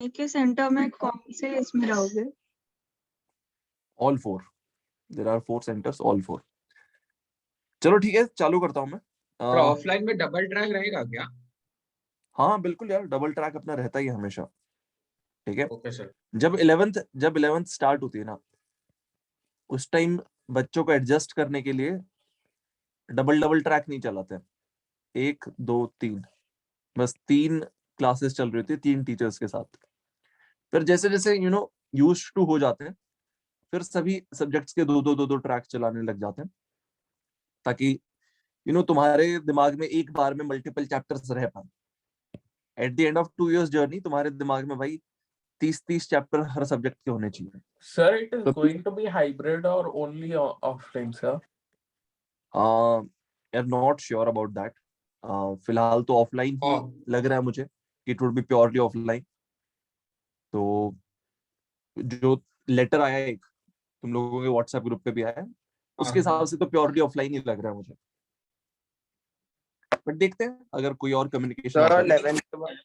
के सेंटर में कौन से इसमें रहोगे? All four, there are 4 centres, all 4। चलो ठीक है, चालू करता हूँ मैं। पर ऑफलाइन में डबल ट्रैक रहेगा क्या? हाँ बिल्कुल यार, डबल ट्रैक अपना रहता ही है हमेशा। ठीक है, ओके सर। जब 11th स्टार्ट होती है ना, उस टाइम बच्चों को एडजस्ट करने के लिए डबल डबल ट्रैक नहीं चलाते हैं। 1 2 3, बस 3 क्लासेस चल रही थी 3 टीचर्स के साथ। फिर जैसे जैसे यूज टू हो जाते हैं, फिर सभी सब्जेक्ट्स के दो ट्रैक चलाने लग जाते हैं, ताकि तुम्हारे दिमाग में एक बार में मल्टीपल चैप्टर्स रह पाए। At the end of 2 years journey तुम्हारे दिमाग में भाई 30 चैप्टर हर सब्जेक्ट के होने चाहिए। Sir, it is तो going to be hybrid or only offline, sir? I am not sure about that. फिलहाल तो ऑफलाइन ही लग रहा है मुझे, कि it would be purely offline. तो जो लेटर आया एक तुम लोगों के व्हाट्सएप ग्रुप पे भी आया है, उसके हिसाब से तो प्योरली ऑफलाइन ही लग रहा है मुझे। बट देखते हैं अगर कोई और कम्युनिकेशन सर आता है। 11th के बाद,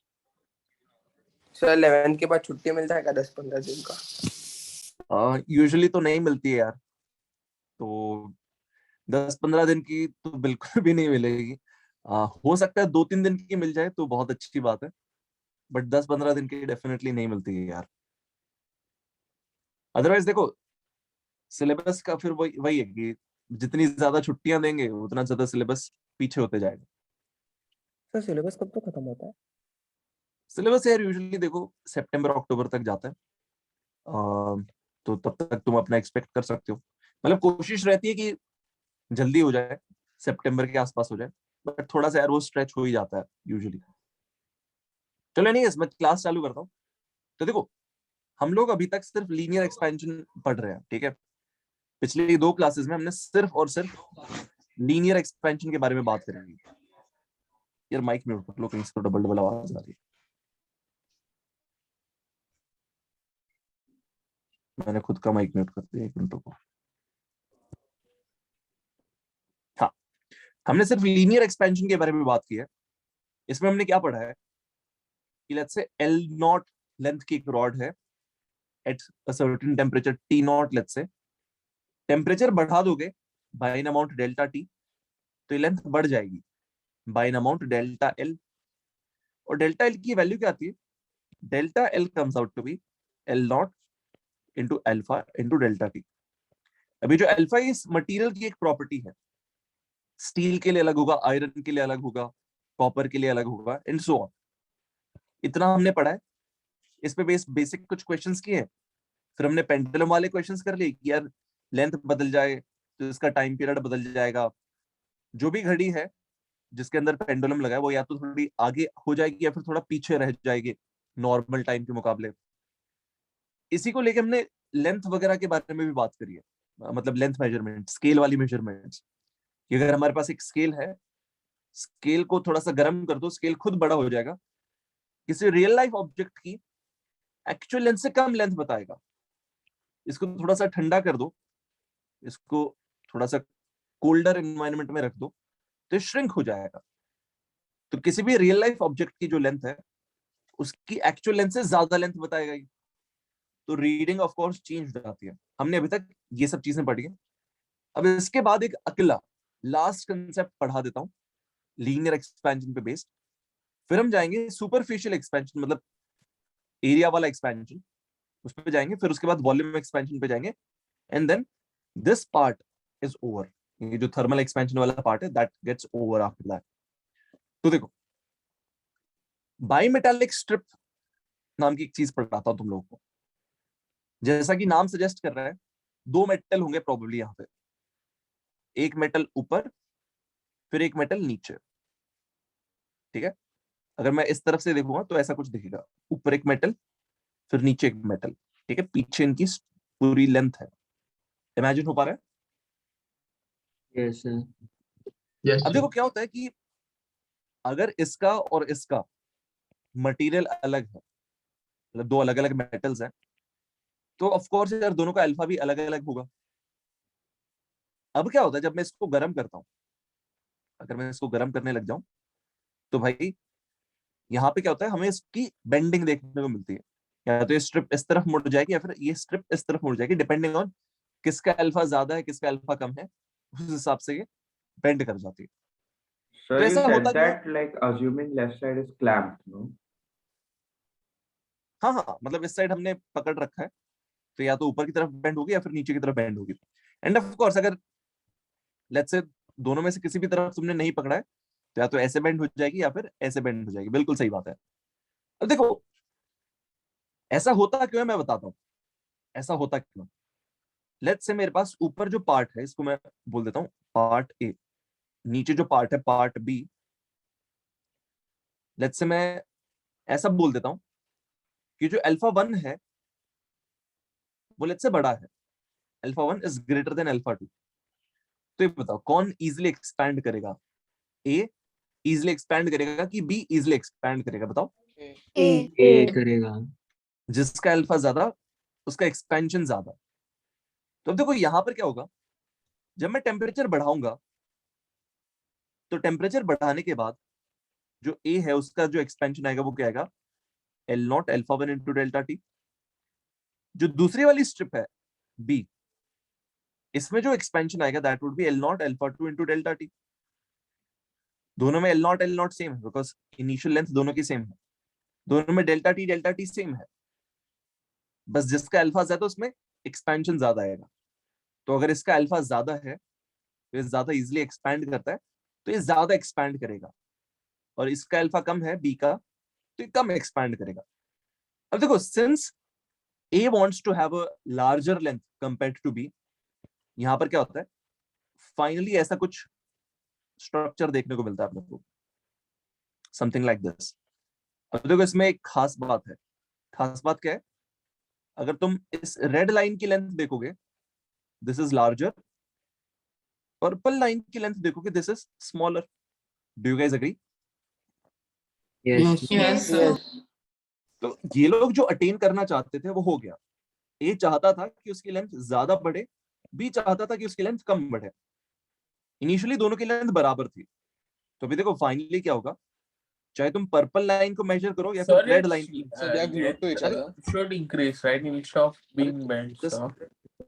सर 11th के बाद छुट्टी मिल जाएगा 10-15 दिन का? यूजुअली तो नहीं मिलती है यार, तो 10-15 दिन की तो बिल्कुल भी नहीं मिलेगी। हो सकता है 2-3 दिन की मिल जाए तो बहुत अच्छी बात है, बट 10-15 दिन की डेफिनेटली नहीं मिलती है यार। अदरवाइज देखो, सिलेबस का फिर वही वही है कि जितनी ज्यादा छुट्टियां देंगे उतना ज्यादा सिलेबस पीछे होते जाएगा। सर सिलेबस कब तक खत्म होता है? सिलेबस यार यूजुअली देखो सितंबर अक्टूबर तक जाता है। तो तब तक तुम अपना एक्सपेक्ट कर सकते हो, मतलब कोशिश रहती है कि जल्दी हो जाए, सितंबर के आसपास हो जाए, बट थोड़ा सा यार वो स्ट्रेच हो ही जाता है यूजुअली। चलो नहीं, मैं क्लास चालू करता हूँ। तो देखो, हम लोग अभी तक सिर्फ लीनियर एक्सपेंशन पढ़ रहे हैं, ठीक है। पिछले 2 क्लासेस में हमने सिर्फ और सिर्फ लीनियर एक्सपेंशन के बारे में बात करेंगे। यार माइक म्यूट कर लो, कहीं से तो डबल डबल आवाज आ रही है। मैंने खुद का माइक म्यूट कर दिया, 1 मिनट को। हाँ, हमने सिर्फ लीनियर एक्सपेंशन के बारे में बात की है। इसमें हमने क्या पढ़ा है कि लेट्स से एल नॉट लेंथ की एक रॉड है at a certain temperature T nought. Let's say temperature बढ़ा दोगे by an amount delta T, तो ये लेंथ बढ़ जाएगी by an amount delta L. और डेल्टा एल की वैल्यू क्या आती है? Delta L comes out to be L nought into alpha into delta T. अभी जो अल्फा इस मटेरियल की एक प्रॉपर्टी है, स्टील के लिए अलग होगा, आयरन के लिए अलग होगा, कॉपर के लिए अलग होगा, एंड सो ऑन। इतना हमने पढ़ा है। इस पे बेसिक कुछ क्वेश्चंस किए हैं। फिर हमने पेंडुलम वाले क्वेश्चंस कर लिए कि यार लेंथ बदल जाए तो इसका टाइम पीरियड बदल जाएगा। जो भी घड़ी है जिसके अंदर पेंडुलम लगा है वो या तो थोड़ी आगे हो जाएगी या फिर थोड़ा पीछे रह जाएगी नॉर्मल टाइम के मुकाबले। इसी को लेके हमने लेंथ वगैरह के बारे में भी बात करी है, मतलब लेंथ मेजरमेंट, स्केल वाली मेजरमेंट्स। कि अगर हमारे पास एक स्केल है, स्केल को थोड़ा सा गर्म कर दो, स्केल खुद बड़ा हो जाएगा, किसी रियल लाइफ ऑब्जेक्ट की एक्चुअल लेंथ से कम लेंथ बताएगा। इसको थोड़ा सा ठंडा कर दो, इसको थोड़ा सा कोल्डर एनवायरनमेंट में रख दो, तो श्रिंक हो जाएगा। तो किसी भी रियल लाइफ ऑब्जेक्ट की जो लेंथ है उसकी एक्चुअल लेंथ से ज्यादा लेंथ बताएगा ये। तो रीडिंग ऑफ कोर्स चेंज हो जाती है। हमने अभी तक ये सब चीजें पढ़ी है। अब इसके बाद एक अकेला लास्ट कंसेप्ट पढ़ा देता हूं लीनियर एक्सपेंशन पे बेस्ड। फिर हम जाएंगे सुपरफिशियल एक्सपेंशन, मतलब एरिया वाला एक्सपेंशन, उस पर जाएंगे। फिर उसके बाद वॉल्यूम एक्सपेंशन पे जाएंगे, and then this part is over. ये जो थर्मल एक्सपेंशन वाला पार्ट है that gets over after that. तो देखो, बाइमेटालिक स्ट्रिप नाम की एक चीज पढ़ाता हूं तुम लोगों को। जैसा कि नाम सजेस्ट कर रहा है, 2 मेटल होंगे प्रोबेबली यहां पे। एक मेटल ऊपर, फिर एक मेटल नीचे, ठीक है। अगर मैं इस तरफ से देखूंगा तो ऐसा कुछ दिखेगा, ऊपर एक मेटल, फिर नीचे एक मेटल, ठीक है। पीछे इनकी पूरी लेंथ है। इमेजिन हो पा रहा है? Yes sir. यस अब देखो क्या होता है कि अगर इसका और इसका मटेरियल अलग है, मतलब 2 अलग अलग मेटल्स हैं, तो ऑफ कोर्स यार दोनों का अल्फा भी अलग अलग होगा। अब क्या होता है जब मैं इसको गर्म करता हूं, अगर मैं इसको गर्म करने लग जाऊं, तो भाई यहाँ पे क्या होता है, हमें इसकी बेंडिंग देखने को मिलती है। या तो ये स्ट्रिप इस तरफ मुड़ जाएगी या फिर ये स्ट्रिप इस तरफ मुड़ जाएगी, डिपेंडिंग ऑन किसका अल्फा ज्यादा है किसका अल्फा कम है, उस हिसाब से ये बेंड कर जाती है। Sir, तो you ऐसा said होता क्या है? that like assuming left side is clamped, no? हाँ हाँ, मतलब इस साइड हमने पकड़ रखा है, तो या तो ऊपर की तरफ बेंड होगी या फिर नीचे की तरफ बेंड होगी। एंड ऑफ कोर्स अगर लेट्स से दोनों में से किसी भी तरफ तुमने नहीं पकड़ा है, तो या तो ऐसे बेंड हो जाएगी या फिर ऐसे बेंड हो जाएगी। बिल्कुल सही बात है। अब देखो ऐसा होता क्यों है मैं बताता हूँ, ऐसा होता क्यों। लेट्स से मेरे पास ऊपर जो पार्ट है इसको मैं बोल देता हूँ पार्ट ए, नीचे जो पार्ट है पार्ट बी। लेट्स से मैं ऐसा बोल देता हूँ कि जो अल्फा 1 है वो लेट्स से बड़ा है, alpha 1 is greater than alpha 2। तो ये बताओ कौन इजिली एक्सपैंड करेगा, ए इजिली एक्सपैंड करेगा कि बी इजिली एक्सपैंड करेगा? बताओ। ए करेगा। जिसका अल्फा ज्यादा उसका एक्सपेंशन ज्यादा। तो अब देखो यहां पर क्या होगा, जब मैं टेम्परेचर बढ़ाऊंगा तो टेम्परेचर बढ़ाने के बाद जो ए है उसका जो एक्सपेंशन आएगा वो क्या आएगा, L not alpha 1 into delta T. जो दूसरी वाली स्ट्रिप है बी, इसमें जो एक्सपेंशन आएगा that would be L not alpha 2 into delta T. दोनों में एल नॉट सेम है बिकॉज इनिशियल लेंथ दोनों की सेम है, दोनों में डेल्टा टी सेम है, बस जिसका अल्फा ज्यादा उसमें एक्सपेंशन ज्यादा आएगा। तो अगर इसका अल्फा ज्यादा है तो ये ज्यादा इजिली एक्सपैंड करता है, तो ये ज्यादा एक्सपैंड करेगा, और इसका अल्फा कम है बी का तो ये कम एक्सपैंड करेगा। अब देखो since A wants to have a larger length compared to B, यहां पर क्या होता है फाइनली ऐसा कुछ स्ट्रक्चर देखने को मिलता है अपने को, समथिंग लाइक दिस। अब देखो इसमें एक खास बात है, खास बात क्या है, अगर तुम इस रेड लाइन की लेंथ देखोगे this is larger, purple line की लेंथ देखोगे this is smaller. Do you guys agree? Yes तो ये लोग जो अटेन करना चाहते थे वो हो गया। ए चाहता था कि उसकी लेंथ ज्यादा बढ़े, बी चाहता था कि उसकी लेंथ कम बढ़े। इनिशियली दोनों की लेंथ बराबर थी, तो अभी देखो फाइनली क्या होगा, चाहे तुम पर्पल लाइन को मेजर करो या फिर Sir, red it's, line. So they are glued to each अरे, other. should increase, right? Instead of being bent, just sir.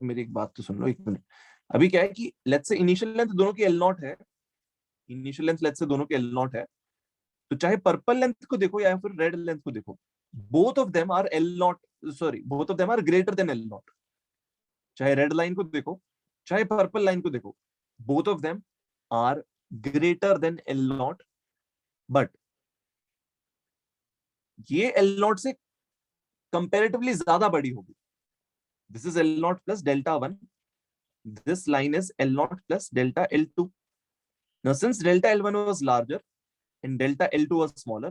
मेरी एक बात तो सुन लो एक मिनट। अभी क्या है कि लेट्स से इनिशियल लेंथ दोनों की एल नॉट है, इनिशियल लेंथ लेट्स से दोनों की एल नॉट है, तो चाहे पर्पल लेंथ को देखो या फिर रेड लेंथ को देखो, both of them are L nought, sorry both of them are greater than L nought. चाहे रेड लाइन को देखो चाहे पर्पल लाइन को देखो, both of them are greater than L nought, but ये एल नॉट से कंपैरेटिवली ज्यादा बड़ी होगी। This is L nought plus delta 1, this line is L naught plus delta L2. Now since delta L1 was larger and delta L2 was smaller,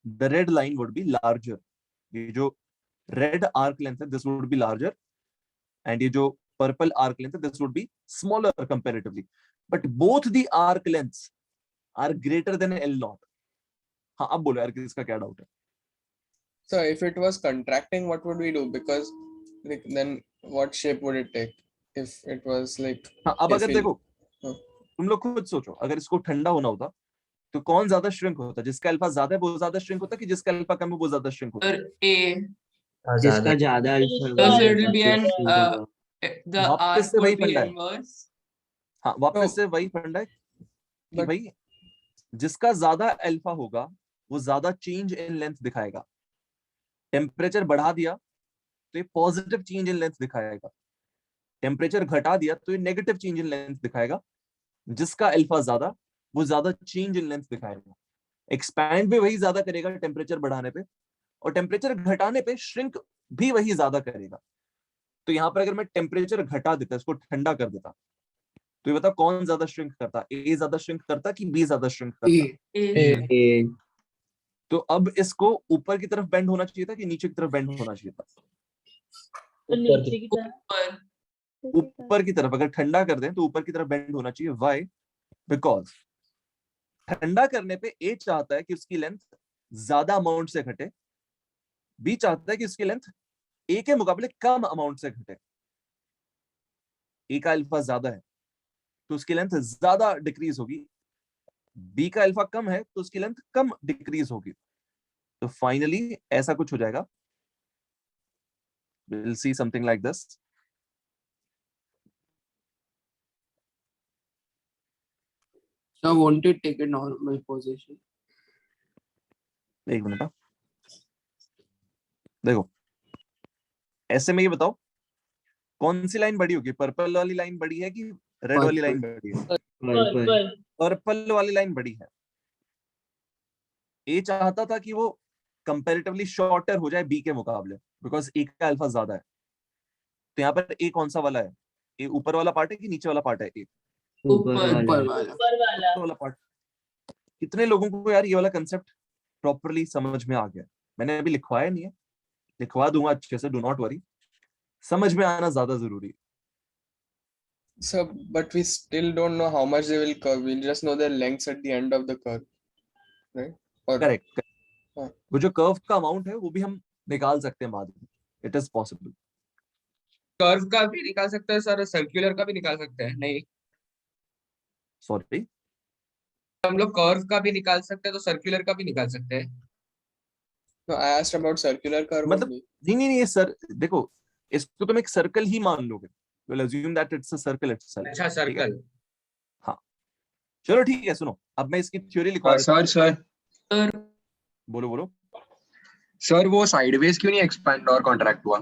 the red line would be larger. ये जो red arc length है this would be larger, and ये जो purple arc length है this would be smaller comparatively. But both the arc lengths are greater than L naught. हाँ अब बोलो यार किसका क्या डाउट है? So if it was contracting, what would we do? Because like, then what shape would it take? If it was like हाँ अब अगर if देखो हाँ. तुम लोग खुद सोचो, अगर इसको ठंडा होना होता तो कौन ज्यादा श्रिंक होता? जिसका अल्फा ज्यादा है वो ज्यादा श्रिंक होता कि जिसका अल्फा कम है वो ज्यादा श्रिंक होता? Or A, जिसका ज्यादा alpha because it will be an होगा। the वापस arc से वही would be फंडा है। inverse. हाँ वापस No. से वही फंडा है कि But- भाई जिसका ज्यादा अल्फा होगा वो ज्यादा चेंज इन लेंथ दिखाएगा। टेम्परेचर बढ़ा दिया तो ये पॉजिटिव चेंज इन लेंथ दिखाएगा, टेम्परेचर घटा दिया तो ये नेगेटिव चेंज इन लेंथ दिखाएगा। जिसका अल्फा ज्यादा वो ज्यादा चेंज इन लेंथ दिखाएगा। एक्सपैंड भी वही ज्यादा करेगा टेम्परेचर बढ़ाने पे, और टेम्परेचर घटाने पे श्रिंक भी वही ज्यादा करेगा। तो यहाँ पर अगर मैं टेम्परेचर घटा देता, इसको ठंडा कर देता, तो ये बता कौन ज्यादा श्रिंक करता? ए ज्यादा श्रिंक करता कि बी ज्यादा श्रिंक करता? A. तो अब इसको ऊपर की तरफ बेंड होना चाहिए था कि नीचे की तरफ बेंड होना चाहिए था? Upper. ऊपर की तरफ। अगर ठंडा कर दें तो ऊपर की तरफ बेंड होना चाहिए। व्हाई? बिकॉज ठंडा करने पे ए चाहता है कि उसकी लेंथ ज्यादा अमाउंट से घटे, बी चाहता है कि उसकी लेंथ ए के मुकाबले कम अमाउंट से घटे। ए का अल्फा ज्यादा है तो उसकी लेंथ ज्यादा डिक्रीज होगी, बी का अल्फा कम है तो उसकी लेंथ कम डिक्रीज होगी। तो फाइनली ऐसा कुछ हो जाएगा we'll see something like this. So won't it take a normal position? एक मिनट हाँ। देखो ऐसे में ये बताओ कौन सी लाइन बड़ी होगी, पर्पल वाली लाइन बड़ी है कि रेड वाली लाइन बड़ी है? पर्पल। पर्पल वाली लाइन बड़ी है। ए चाहता था कि वो कंपैरेटिवली शॉर्टर हो जाए बी के मुकाबले, बिकॉज ए का अल्फा ज्यादा है। तो यहाँ पर ए कौन सा वाला है? ए ऊपर वाला पार्ट है कि नीचे वाला पार्ट है? ए ऊपर ऊपर वाला। वाला। ऊपर वाला पार्ट। कितने लोगों को यार ये वाला कंसेप्ट प्रॉपर्ली समझ में आ गया? मैंने अभी लिखवाया नहीं है, लिखवा दूंगा अच्छे से, डू नॉट वरी। समझ में आना ज्यादा जरूरी है। So, but we still don't know how much they will curve. We'll just know their lengths at the end of the curve, right? Or correct. हाँ। वो जो कर्व का अमाउंट है वो भी हम निकाल सकते हैं बाद में, इट इज पॉसिबल। कर्व का भी निकाल सकते हैं सर, सर्कुलर का भी निकाल सकते हैं? नहीं, सॉरी, हम लोग कर्व का भी निकाल सकते हैं तो सर्कुलर का भी निकाल सकते हैं। no, I asked about circular curve मतलब only. नहीं ये सर देखो, इसको तुम एक सर्कल ही मान लोगे, will assume that it's a circle itself. अच्छा, सर्कल। हाँ चलो ठीक है, सुनो अब मैं इसकी थ्योरी लिखवा देता सर सर सर हूं। बोलो बोलो। सर वो साइडवेज क्यों नहीं एक्सपैंड और कॉन्ट्रैक्ट हुआ?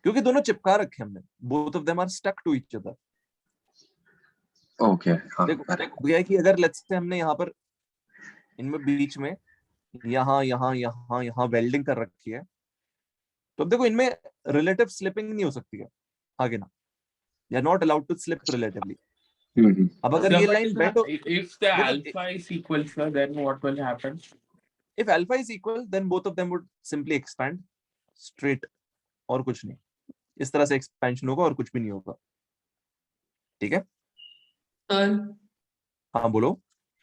क्योंकि दोनों चिपका रखे हमने, both of them are stuck to each other. Okay हाँ देखो ये है कि अगर लेट्स से हमने यहाँ पर इनमें बीच में यहाँ यहाँ यहाँ यहाँ वेल्डिंग कर रखी है, तो अब देखो इनमें रिलेटिव स्लिपिंग नहीं हो सकती है आगे ना, you are not allowed to slip relatively. अब अगर ये लाइन बेंड हो, If the alpha is equal, sir, then what will happen? if alpha is equal then both of them would simply expand straight, और कुछ नहीं, इस तरह से एक्सपेंशन होगा और कुछ भी नहीं होगा। ठीक है सर हाँ बोलो।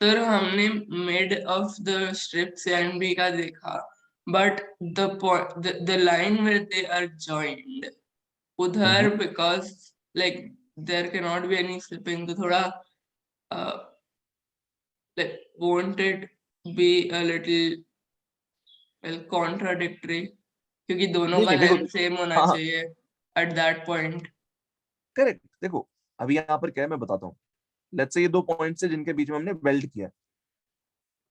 सर हमने मिड ऑफ द स्ट्रिप से एंड बी का देखा, but the line where they are joined उधर, because like there can not be any slipping, तो थोड़ा like won't it be a little contradictory, क्योंकि दोनों नहीं का नहीं देखो, लेंथ सेम होना हाँ चाहिए at that point। करेक्ट। देखो अभी यहाँ पर क्या है मैं बताता हूँ। लेट्स से ये दो पॉइंट्स है जिनके बीच में हमने वेल्ड किया,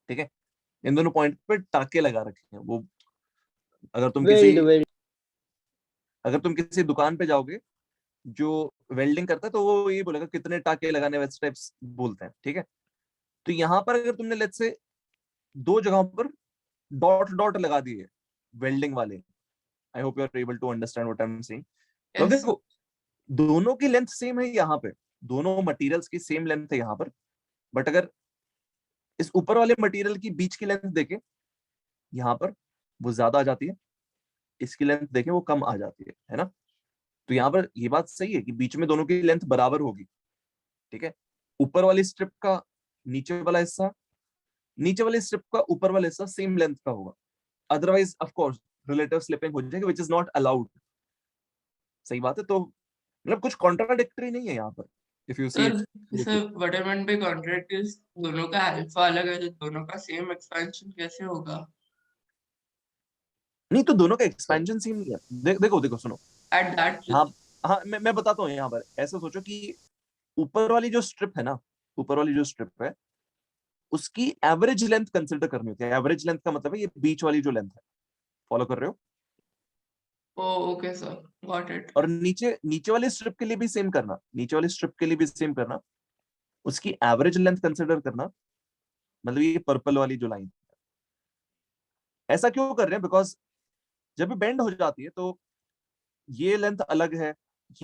ठीक है, इन दोनों पॉइंट पे टाके लगा रखे हैं। वो अगर तुम किसी दुकान पे जाओगे जो वेल्डिंग करता है तो वो ये बोलेगा कितने टाके लगाने, वैसे टाइप्स बोलते हैं, ठीक है। तो यहाँ पर अगर तुमने लेट्स से दो जगहों पर डॉट डॉट लगा दिए वेल्डिंग वाले, I hope you are able to understand what I am saying. तो देखो दोनों की लेंथ सेम है यहाँ पे, दोनों मटेरियल्स की सेम लेंथ है यहाँ पर, बट अगर इस ऊपर वाले मटेरियल की बीच की लेंथ देखें यहाँ पर वो ज्यादा आ जाती है, इसकी लेंथ देखें वो कम आ जाती है ना। तो यहाँ पर ये बात सही है कि बीच में दोनों की लेंथ बराबर होगी, ठीक है। ऊपर वाली स्ट्रिप का नीचे वाला हिस्सा, नीचे वाली स्ट्रिप का ऊपर वाला हिस्सा सेम लेंथ का होगा, otherwise of course relative slipping हो जाएगी व्हिच इज नॉट अलाउड। सही बात है। तो मतलब कुछ कॉन्ट्राडिक्टरी नहीं है यहाँ पर, if you see sir what I mean by contract is दोनों का अल्फा अलग है, तो दोनों का सेम एक्सपेंशन कैसे होगा? नहीं तो दोनों का एक्सपेंशन सेम नहीं है। देखो सुनो एट दैट हाँ मैं बताता हूँ। यहाँ पर ऐसा सोचो कि ऊपर वाली जो स्ट्रिप है ना, ऊपर वाली जो स्ट्रिप है उसकी एवरेज लेंथ कंसिडर करनी होती है। एवरेज लेंथ का मतलब है ये बीच वाली जो लेंथ है, फॉलो कर रहे हो? Okay sir, got it. और नीचे वाली स्ट्रिप के लिए भी सेम करना, नीचे वाली स्ट्रिप के लिए भी सेम करना, उसकी एवरेज लेंथ कंसिडर करना। मतलब ये पर्पल वाली जो लाइन, ऐसा क्यों कर रहे हैं? बिकॉज जब भी बेंड हो जाती है तो ये लेंथ अलग है,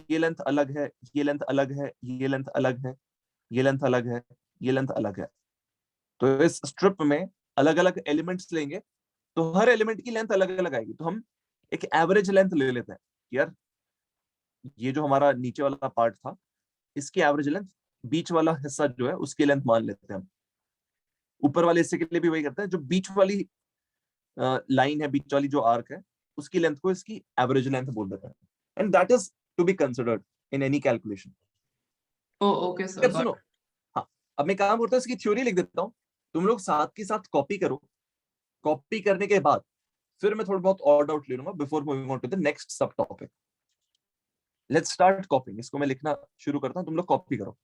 ये लेंथ अलग है, ये लेंथ अलग है, ये लेंथ अलग है, ये लेंथ अलग है, ये लेंथ अलग है। तो इस स्ट्रिप में अलग अलग एलिमेंट्स लेंगे तो हर एलिमेंट की लेंथ अलग अलग आएगी। तो हम एक एवरेज लेंथ ले लेते हैं यार, ये जो हमारा नीचे वाला पार्ट था इसकी एवरेज लेंथ, बीच वाला हिस्सा जो है उसकी लेंथ मान लेते हैं हम। ऊपर वाले हिस्से के लिए भी वही करते हैं, जो बीच वाली लाइन है, बीच वाली जो आर्क है उसकी लेंथ को इसकी एवरेज लेंथ बोल देते हैं, and that is to be considered in any calculation. Okay sir. सुनो हाँ, अब मैं काम करता हूँ इसकी थ्योरी लिख देता हूँ, तुम लोग साथ के साथ कॉपी करो। कॉपी करने के बाद फिर मैं थोड़ा बहुत और डाउट ले लूंगा before moving on to the next sub topic. Let's start copying. इसको मैं लिखना शुरू करता हूँ, तुम लोग कॉपी करो.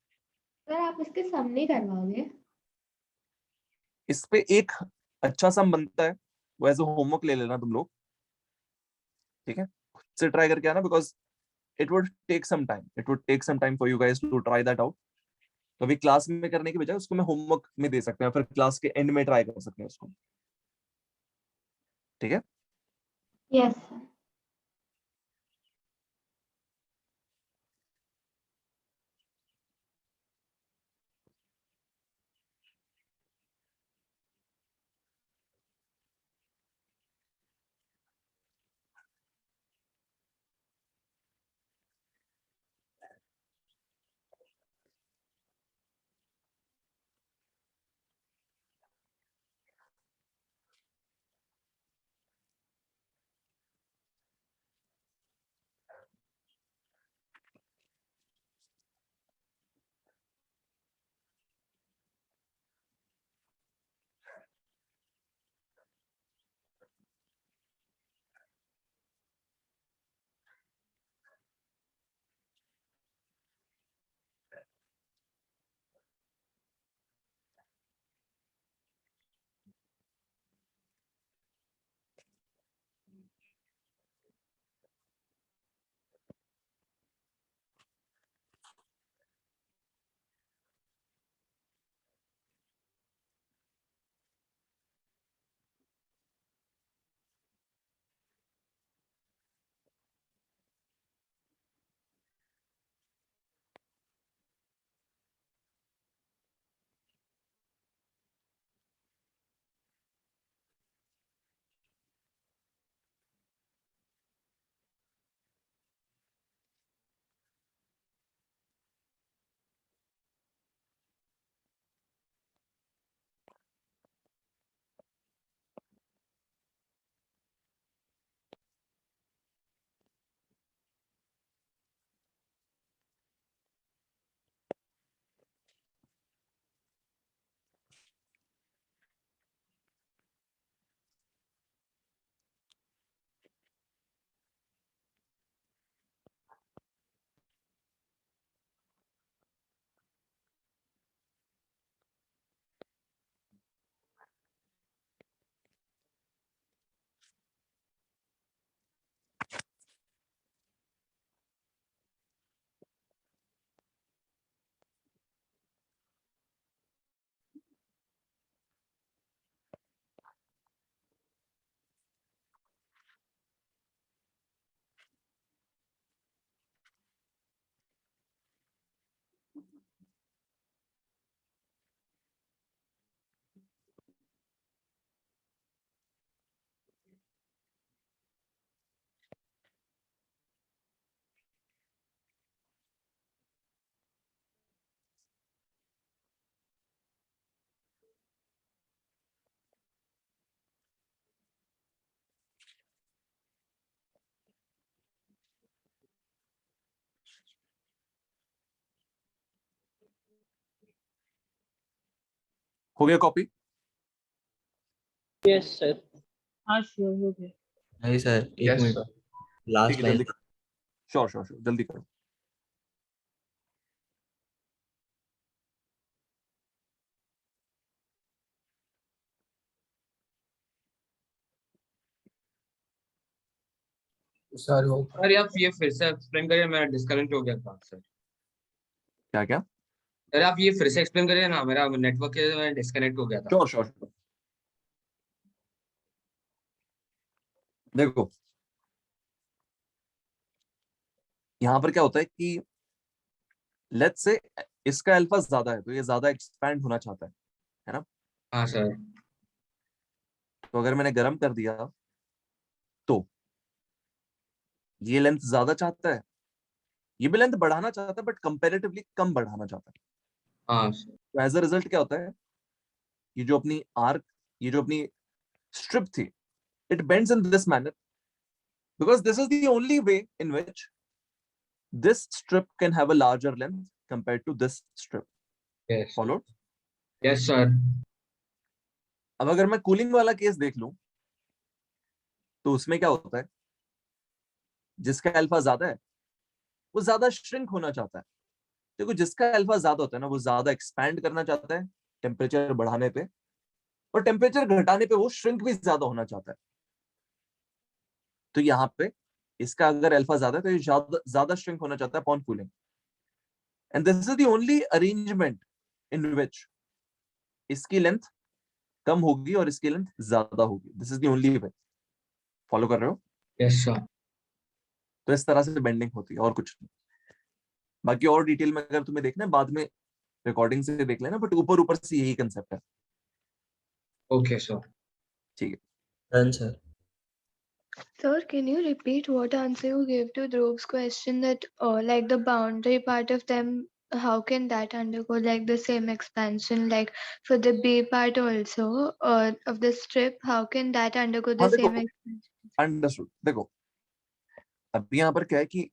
सर आप इसके सामने करवाओगे? इस पे एक अच्छा सम बनता है, वो एज अ होमवर्क ले लेना तुम लोग, ठीक है? खुद से ट्राई करके आना, because it would take some time. It would take some time for you guys to try that out. तो अभी क्लास में करने के बजाय उसको मैं होमवर्क में दे सकते हैं, फिर क्लास के एंड में ट्राई कर सकते हैं उसको, ठीक है? Yes sir. हो गया कॉपी? Yes sir. हाँ श्योर हो गया. नहीं सर, एक Yes, मिनट, sir. ठीक लास्ट है, लाइन. जल्दी करो. श्योर श्योर श्योर, जल्दी करो. सर वो अरे आप ये फिर से एक्सप्लेन करिए, मैं डिस्कनेक्ट हो गया था सर. क्या क्या? अरे आप ये फिर से एक्सप्लेन करिए ना, मेरा नेटवर्क के मैं डिस्कनेक्ट हो गया था. Sure sure sure. देखो, यहाँ पर क्या होता है कि लेट्स से इसका अल्फा ज्यादा है, तो ये ज्यादा एक्सपैंड होना चाहता है ना? हाँ सर. तो अगर मैंने गर्म कर दिया तो ये लेंथ ज्यादा चाहता है, ये भी लेंथ बढ़ाना चाहता है, बट कंपैरेटिवली कम बढ़ाना चाहता है. हाँ सर. तो एज अ रिजल्ट क्या होता है, ये जो अपनी आर्क, ये जो अपनी स्ट्रिप थी, it bends in this manner because this is the only way in which this strip can have a larger length compared to this strip. Yes. Followed? Yes sir. अब अगर मैं कूलिंग वाला case देख लूं, तो उसमें क्या होता है, जिसका अल्फा ज्यादा है वो ज्यादा श्रिंक होना चाहता है। देखो जिसका अल्फा ज्यादा होता है ना वो ज्यादा एक्सपैंड करना चाहता है टेम्परेचर बढ़ाने पे, और टेम्परेचर घटाने पे वो श्रिंक भी ज्यादा होना चाहता है। तो यहाँ पे इसका अगर अल्फा ज्यादा है तो ये ज्यादा श्रिंक होना चाहता है upon cooling, and this is the only arrangement in which इसकी लेंथ कम होगी और इसकी लेंथ ज्यादा होगी। This is the only way. Follow कर रहे हो? Yes sir. तो इस तरह से बेंडिंग होती है और कुछ नहीं। बाकी और डिटेल में अगर तुम्हें देखना है बाद में रिकॉर्डिंग से देख लेना, बट ऊपर ऊपर से यही कंसेप्ट है। Okay sir. ठीक है। Done sir. Sir, can you repeat what answer you gave to Dhruv's question that like the boundary part of them, how can that undergo like the same expansion like for the B part also of the strip, how can that undergo the हाँ देखो, same expansion? Understood. देखो अब यहाँ पर क्या है कि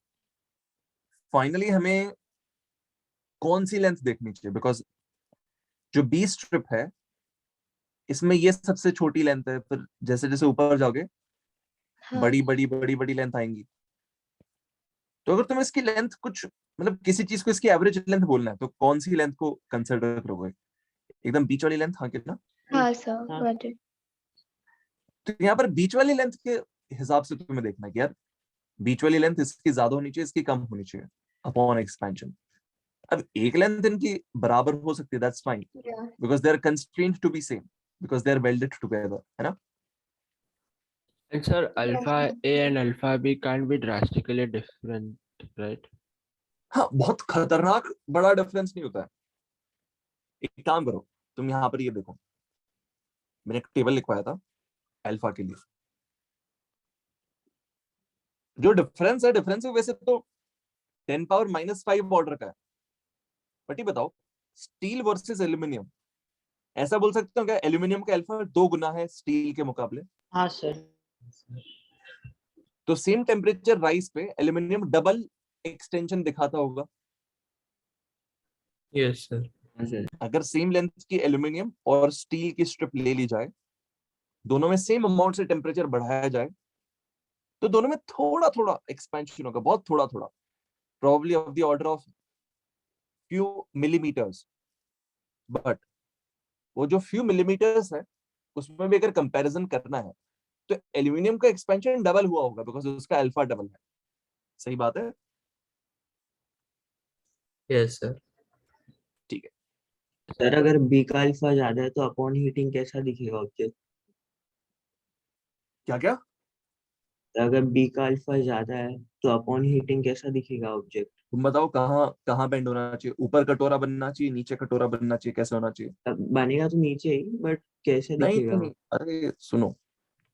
finally हमें कौन सी लेंथ देखनी चाहिए, बिकॉज जो बी स्ट्रिप है इसमें ये सबसे छोटी लेंथ है, फिर जैसे जैसे ऊपर जाओगे हाँ, बड़ी बड़ी बड़ी बड़ी लेंथ आएंगी। तो अगर तुम इसकी लेंथ कुछ मतलब किसी चीज को इसकी एवरेज लेंथ बोलना है तो कौन सी लेंथ को कंसिडर करोगे? एकदम बीच वाली लेंथ, हाँ कितना? हाँ sir, got it. तो यहाँ पर बीच वाली लेंथ के हिसाब से तुम्हें देखना है कि यार बीच वाली लेंथ इसकी ज्यादा होनी चाहिए, इसकी कम होनी चाहिए अपॉन एक्सपेंशन। अब एक लेंथ इनकी बराबर हो सकती है, that's fine, Yeah. Because they are constrained to be same, because they are welded together, है ना? And sir, alpha Yes, A and alpha B can't be drastically different, right? हाँ, बहुत खतरनाक बड़ा डिफरेंस नहीं होता है। एक काम करो, तुम यहाँ पर ये देखो, मैंने एक टेबल लिखवाया था अल्फा के लिए। जो डिफरेंस है, डिफरेंस वैसे तो 10⁻⁻5 ऑर्डर का है, बट ये बताओ स्टील वर्सेस एल्यूमिनियम, ऐसा बोल सकते हो क्या एल्यूमिनियम का अल्फा 2 गुना है स्टील के मुकाबले? हाँ सर। तो सेम टेम्परेचर राइज पे एल्यूमिनियम डबल एक्सटेंशन दिखाता होगा। Yes sir. अगर सेम लेंथ की एल्यूमिनियम और स्टील की स्ट्रिप ले ली जाए, दोनों में सेम अमाउंट से टेम्परेचर बढ़ाया जाए, तो दोनों में थोड़ा थोड़ा एक्सपेंशन होगा, बहुत थोड़ा थोड़ा, probably of the order of few millimetres. But वो जो फ्यू मिलीमीटर्स है उसमें भी अगर कंपैरिजन करना है तो एल्यूमिनियम का एक्सपेंशन डबल हुआ होगा, बिकॉज उसका अल्फा डबल है। सही बात है? Yes sir. ठीक है। सर अगर बी का अल्फा ज्यादा है तो अपॉन हीटिंग कैसा दिखेगा ऑब्जेक्ट? क्या क्या? अगर बी का अल्फा ज्यादा है तो अपॉन हीटिंग कैसा दिखेगा ऑब्जेक्ट? तुम बताओ कहाँ कहाँ बेंड होना चाहिए? ऊपर कटोरा बनना चाहिए, नीचे कटोरा बनना चाहिए, कैसे होना चाहिए? बनेगा तो नीचे ही, बट कैसे नहीं दिखेगा? नहीं, अरे सुनो,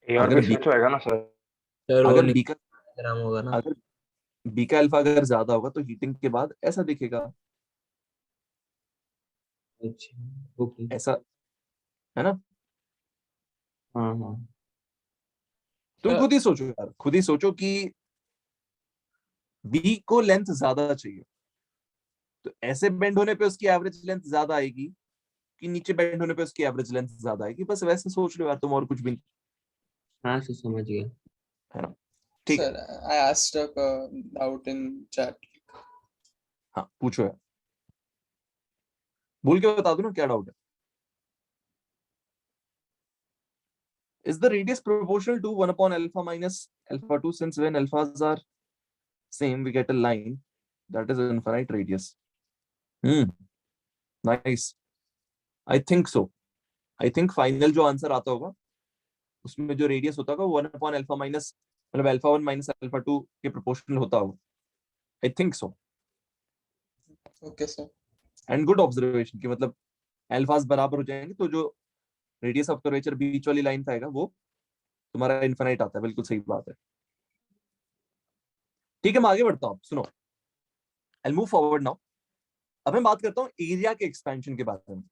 और अगर भी बी स्विच होएगा ना सर? सर वो अगर बी का ग्राम होगा ना। अगर बी का अल्फा अगर ज्यादा होगा तो हीटिंग के बाद ऐसा दिखेगा, अच्छा ओके। ऐसा, है ना? हाँ हाँ। तुम सर खुद ही सोचो यार, खुद ही सोचो कि बी को लेंथ ज्यादा चाहिए, तो ऐसे बेंड होने पे उसकी एवरेज लेंथ ज्यादा आएगी कि नीचे बेंड होने पे उसकी एवरेज लेंथ ज्यादा आएगी? बस वैसे सोच लो यार तुम, और कुछ भी नहीं, हाँ सर समझ गया। है ना? ठीक है। Sir, I asked a doubt in chat. हाँ पूछो यार, भूल के बता दो ना क्या डाउट है। Is the radius proportional to 1 upon alpha minus alpha 2? Since when alphas are same, we get a line that is infinite radius. Nice. I think so. I think final जो आंसर आता होगा उसमें जो radius होता होगा 1 upon alpha minus मतलब alpha 1 minus alpha 2 के proportional होता होगा। I think so. Okay, sir. And good observation कि मतलब अल्फास बराबर हो जाएंगे तो जो रेडियस ऑफ कर्वेचर बीच वाली लाइन का आएगा वो तुम्हारा इनफिनाइट आता है। बिल्कुल सही बात है। ठीक है, मैं आगे बढ़ता हूँ, सुनो। I'll move forward now. अब मैं बात करता हूँ एरिया के एक्सपेंशन के बारे में,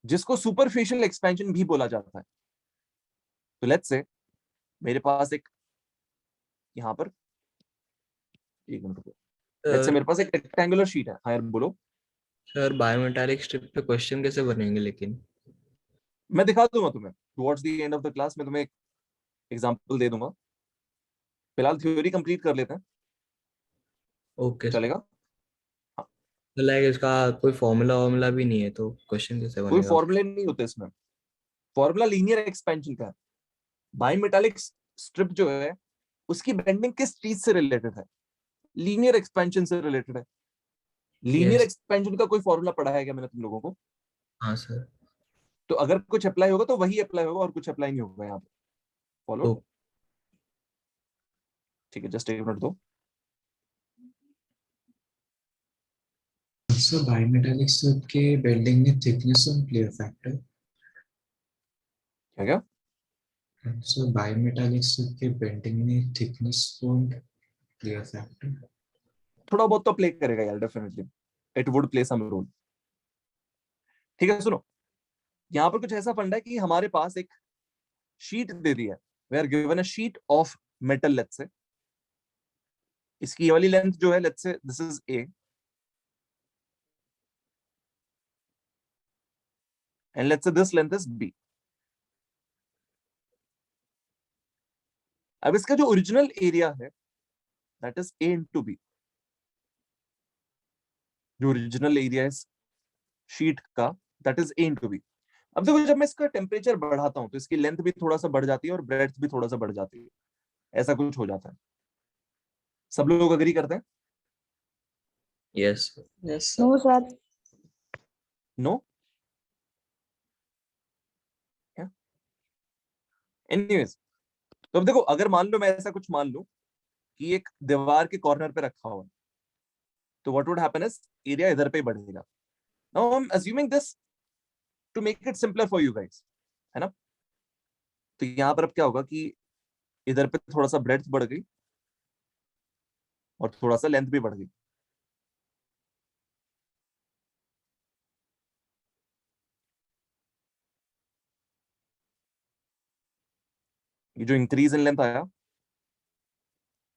जिसको सुपरफिशियल एक्सपेंशन भी बोला जाता है। तो लेट्स से मेरे पास एक यहाँ पर, एक मिनट रुको, लेट्स से मेरे पास एक रेक्टेंगुलर शीट है। हाँ यार बोलो। सर बायोमेटालिक स्ट्रिप पे क्वेश्चन कैसे बनेंगे लेकिन? मैं दिखा दूंगा तुम्हें towards the end of the class में, तुम्हें एग्जाम्पल दे दूंगा, फिलहाल थ्योरी कंप्लीट कर लेते हैं, ओके। चलेगा? तो लाइक इसका कोई फॉर्मूला भी नहीं है तो क्वेश्चन कैसे कोई बनेगा? फॉर्मूले नहीं होते इसमें, फॉर्मूला लीनियर एक्सपेंशन का है। बाइमेटालिक स्ट्रिप जो है उसकी बेंडिंग किस चीज से रिलेटेड है? लीनियर एक्सपेंशन से रिलेटेड है। Linear yes. एक्सपेंशन का कोई फॉर्मूला पढ़ा है क्या मैंने तुम लोगों को? हाँ सर। तो अगर कुछ अप्लाई होगा तो वही अप्लाई होगा और कुछ अप्लाई नहीं होगा यहाँ पे। फॉलो? ओके। ठीक है, जस्ट एक मिनट दो। So bimetallic strip के bending में thickness on play a factor. क्या क्या? So bimetallic strip के bending में thickness won't play a factor. थोड़ा बहुत तो प्ले करेगा यार, definitely it would play some role. ठीक है, सुनो, यहाँ पर कुछ ऐसा फंडा है कि हमारे पास एक शीट दे दी है, we are given a sheet of metal, let's say इसकी ये वाली लेंथ जो है, let's say this is A and let's say this length is B. अब इसका जो ओरिजिनल एरिया है that is A into B, जो ओरिजिनल एरिया है शीट का that is A into B. अब देखो, जब मैं इसका टेम्परेचर बढ़ाता हूं तो इसकी लेंथ भी थोड़ा सा बढ़ जाती है और ब्रेड्थ भी थोड़ा सा बढ़ जाती है, ऐसा कुछ हो जाता है। सब लोग अग्री करते हैं? Yes. Yes, sir. No, sir. No? Anyways, तो अब देखो, अगर मान लो मैं ऐसा कुछ मान लूं कि एक दीवार के कॉर्नर पे रखा हुआ, तो what would happen is area इधर पे बढ़ेगा। Now I am assuming this to make it simpler for you guys, है ना? तो यहां पर अब क्या होगा कि इधर पे थोड़ा सा ब्रेड्थ बढ़ गई और थोड़ा सा लेंथ भी बढ़ गई। ये जो इंक्रीज इन लेंथ आया,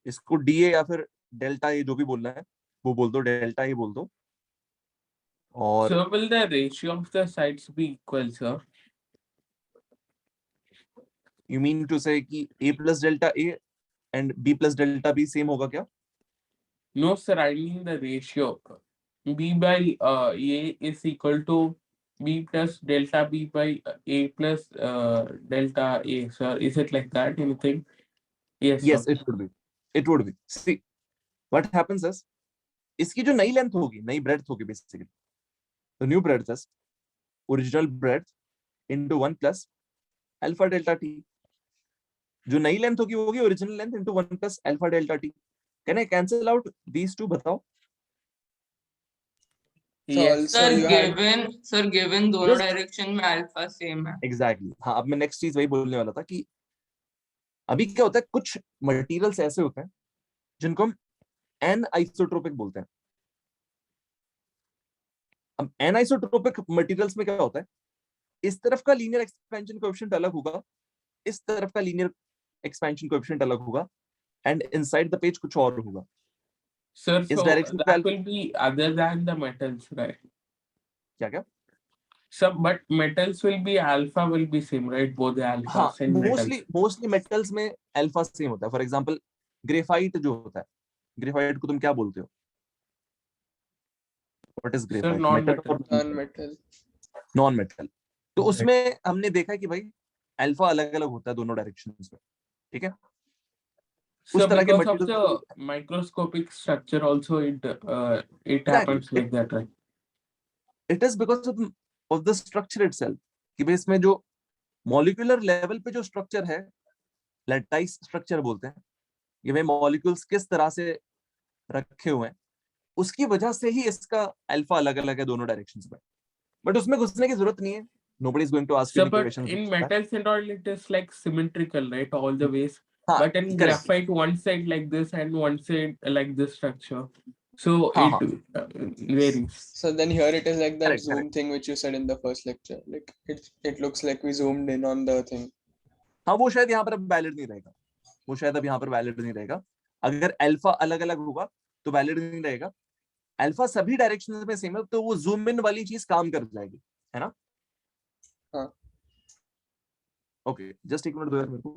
इसको डीए या फिर डेल्टा ए जो भी बोलना है वो बोल दो, डेल्टा ए बोल दो। और So will the ratio of the sides be equal, sir? You mean to say कि a plus delta A and b plus delta B same होगा क्या? No, sir, I mean the ratio. B by A is equal to B plus delta B by A plus delta A, sir. Is it like that? Anything? Yes, Yes, sir. it would be. It would be. See, what happens is, इसकी जो नई length होगी, नई breadth होगी basically, तो new breadth is original breadth into 1 plus alpha delta T. जो नई length होगी वो होगी original length into 1 plus alpha delta T. Can I cancel out these two? बताओ। So Yes. also Sir, you had given दोनों Just- direction में alpha same है। Exactly हाँ, अब मैं नेक्स्ट चीज वही बोलने वाला था कि अभी क्या होता है, कुछ मटेरियल्स ऐसे होते हैं जिनको हम एन आइसोट्रोपिक बोलते हैं। अब एन आइसोट्रोपिक मटेरियल्स में क्या होता है, इस तरफ का लीनियर एक्सपेंशन कोएफिशिएंट अलग होगा, इस तरफ का लीनियर एक्सपेंशन कोएफिशिएंट अलग होगा, एंड इनसाइड द पेज कुछ और होगा। Sir, इस so direction that will be other than the metals, right? क्या क्या? So, but metals will be alpha will be same, right? Both the हाँ, alphas and metals. Mostly metals में alpha same होता है। फॉर एग्जांपल ग्रेफाइट जो होता है, graphite को तुम क्या बोलते हो? What is Sir, graphite? non-metal. non-metal. Non metal. तो उसमें हमने देखा कि भाई अल्फा अलग अलग होता है दोनों डायरेक्शंस में, ठीक है? So उस तरह के because of material the microscopic structure also it happens like that, right? It is because of the structure itself, कि भाई इसमें जो मॉलिक्यूलर लेवल पे जो स्ट्रक्चर है, लैटाइस स्ट्रक्चर बोलते हैं, ये भाई मॉलिक्यूल्स किस तरह से रखे हुए हैं, उसकी वजह से ही इसका अल्फा अलग अलग है दोनों डायरेक्शंस में। बट उसमें घुसने की जरूरत नहीं है, nobody is going to ask you So, any but questions in about that. metals and all, it is like symmetrical, right? All the ways. हाँ, But in correct. graphite, one side like this and one side like this structure. So हाँ, it varies. So then here it is like that Correct, zoom correct. thing which you said in the first lecture. Like it looks like we zoomed in on the thing. हाँ, वो शायद यहाँ पर अब valid नहीं रहेगा, वो शायद अब यहाँ पर वैलिड नहीं रहेगा। अगर अल्फा अलग अलग होगा तो वैलिड नहीं रहेगा। अल्फा सभी डायरेक्शन में सेम है तो वो जूम इन वाली चीज काम कर जाएगी, है ना? हाँ। ओके, जस्ट एक मिनट दो यार मेरे को,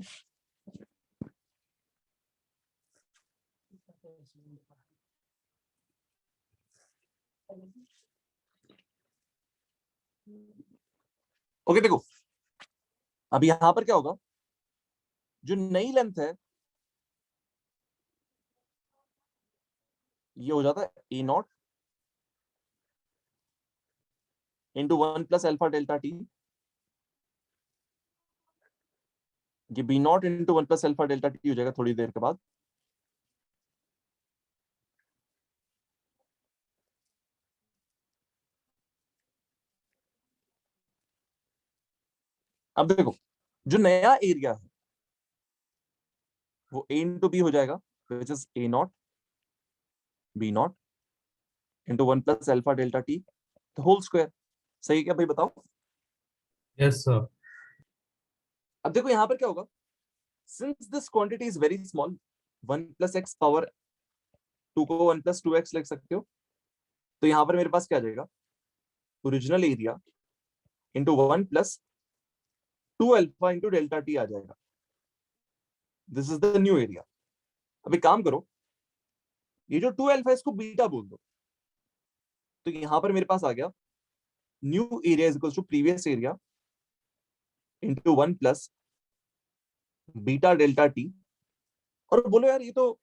ओके देखो, अब यहां पर क्या होगा, जो नई लेंथ है ये हो जाता है ए नॉट इंटू 1 + α∆t, ये बी नॉट इंटू 1 + α∆t हो जाएगा थोड़ी देर के बाद। अब देखो, जो नया एरिया है वो a इंटू बी हो जाएगा, which is A not B nought into 1 + α∆t whole square. सही क्या भाई बताओ? Yes sir. अब देखो यहां पर क्या होगा, since this quantity is very small, 1 + x power 2 को 1 + 2x लिख सकते हो, तो यहां पर मेरे पास क्या आ जाएगा, original area into 1 + 2α into ∆t आ जाएगा। This is the new area. अब एक काम करो, ये जो 2α इसको बीटा बोल दो, तो यहां पर मेरे पास आ गया new area is equal to previous area into 1 + β∆t। और बोलो यार ये तो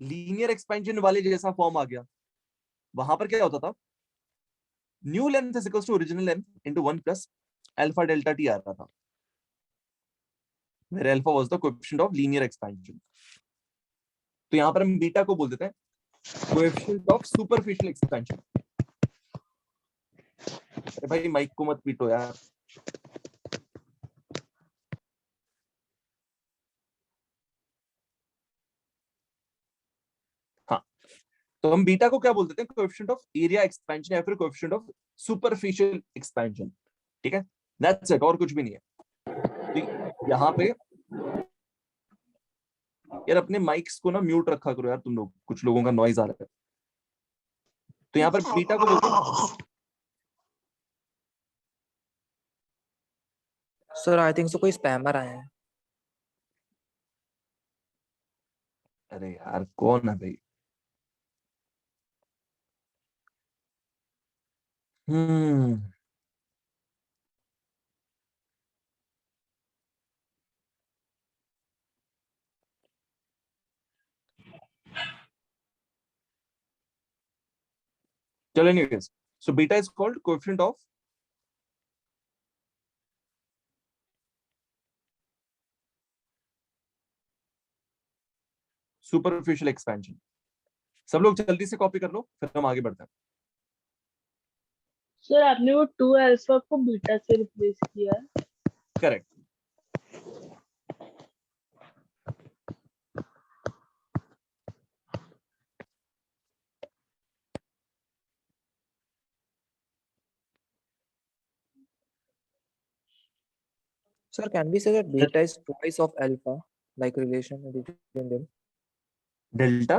लीनियर एक्सपेंशन वाले जैसा फॉर्म आ गया। वहां पर क्या होता था, new length is equal to original length into 1 + α∆t आ रहा था, where alpha was the coefficient of linear expansion। तो यहां पर हम बीटा को बोल देते हैं coefficient of superficial expansion। अरे भाई माइक को मत पीटो यार। हाँ, तो हम बीटा को क्या बोल देते हैं, कोएफिशिएंट ऑफ एरिया एक्सपेंशन या फिर कोएफिशिएंट ऑफ सुपरफिशियल एक्सपेंशन। ठीक है, दैट्स इट, और कुछ भी नहीं है। तो यहाँ पे यार अपने माइक्स को ना म्यूट रखा करो यार तुम लोग, कुछ लोगों का नॉइज आ रहा है। तो यहाँ पर बीटा को बोलते हैं, सर आई थिंक सो कोई स्पैमर आए हैं। अरे यार कौन है भाई? हम्म चलो anyways, so beta is called coefficient of superficial expansion. सब लोग जल्दी से कॉपी कर लो, फिर हम आगे बढ़ते हैं। सर आपने वो 2α को बीटा से रिप्लेस किया है। Correct. Sir, can we say that beta is twice of alpha, like relation between them? Delta,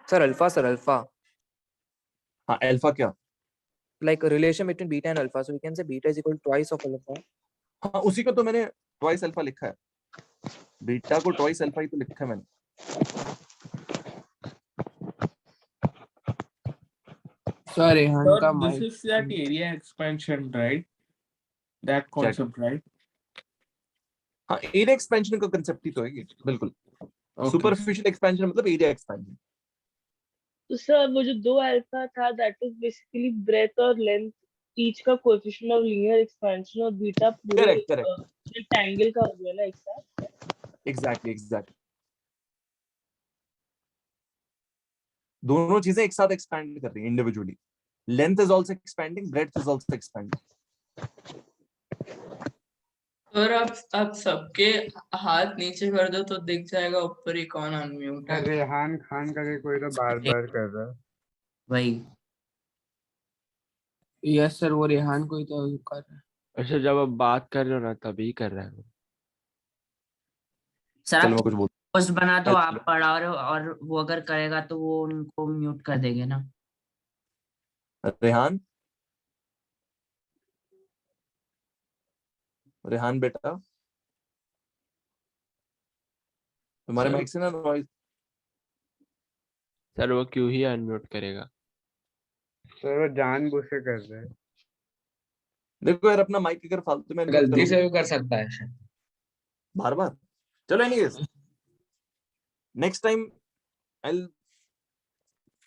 Sir, alpha. हाँ अल्फा क्या? Like a relation between beta and alpha. So we can say beta is equal to twice of alpha. हाँ उसी को तो मैंने twice alpha लिखा है, beta को ट्वाइस अल्फा ही तो लिखा है मैंने। Sorry, Sir, this is that area expansion, right? That concept, right? हाँ एरिया एक्सपेंशन का कंसेप्ट ही तो है ये, बिल्कुल। सुपरफिशियल एक्सपेंशन मतलब एरिया एक्सपेंशन। तो सर वो जो 2α था दैट इज बेसिकली ब्रेथ और लेंथ ईच का कोएफिशिएंट ऑफ लीनियर एक्सपेंशन, और बीटा पूरे रेक्टेंगल का हो गया ना एक साथ। एग्जैक्टली। दोनों चीजें एक साथ एक्सपैंड कर रही हैं individually. Length is also expanding, breadth is also expanding. और आप सबके हाथ नीचे कर दो तो दिख जाएगा ऊपर ही कौन अनम्यूट है। रेहान खान करके कोई तो बार बार कर रहा है वही। यस सर, वो रेहान को ही तो कर रहा है। अच्छा, जब आप बात कर रहे हो ना तभी कर रहा है वो। सर चलो आप मैं कुछ बोल, पोस्ट बना दो, आप पढ़ा रहे हो और वो अगर करेगा तो वो उनको म्यूट कर देंगे ना। रेहान बेटा तुम्हारे सर माइक से ना नॉइज। सर वो क्यों ही अनम्यूट करेगा? सर वो जानबूझ के कर रहे हैं। देखो यार, अपना माइक अगर फालतू में unmute गलती से करोगे भी कर सकता है शायद। बार बार। चलो anyways, next time I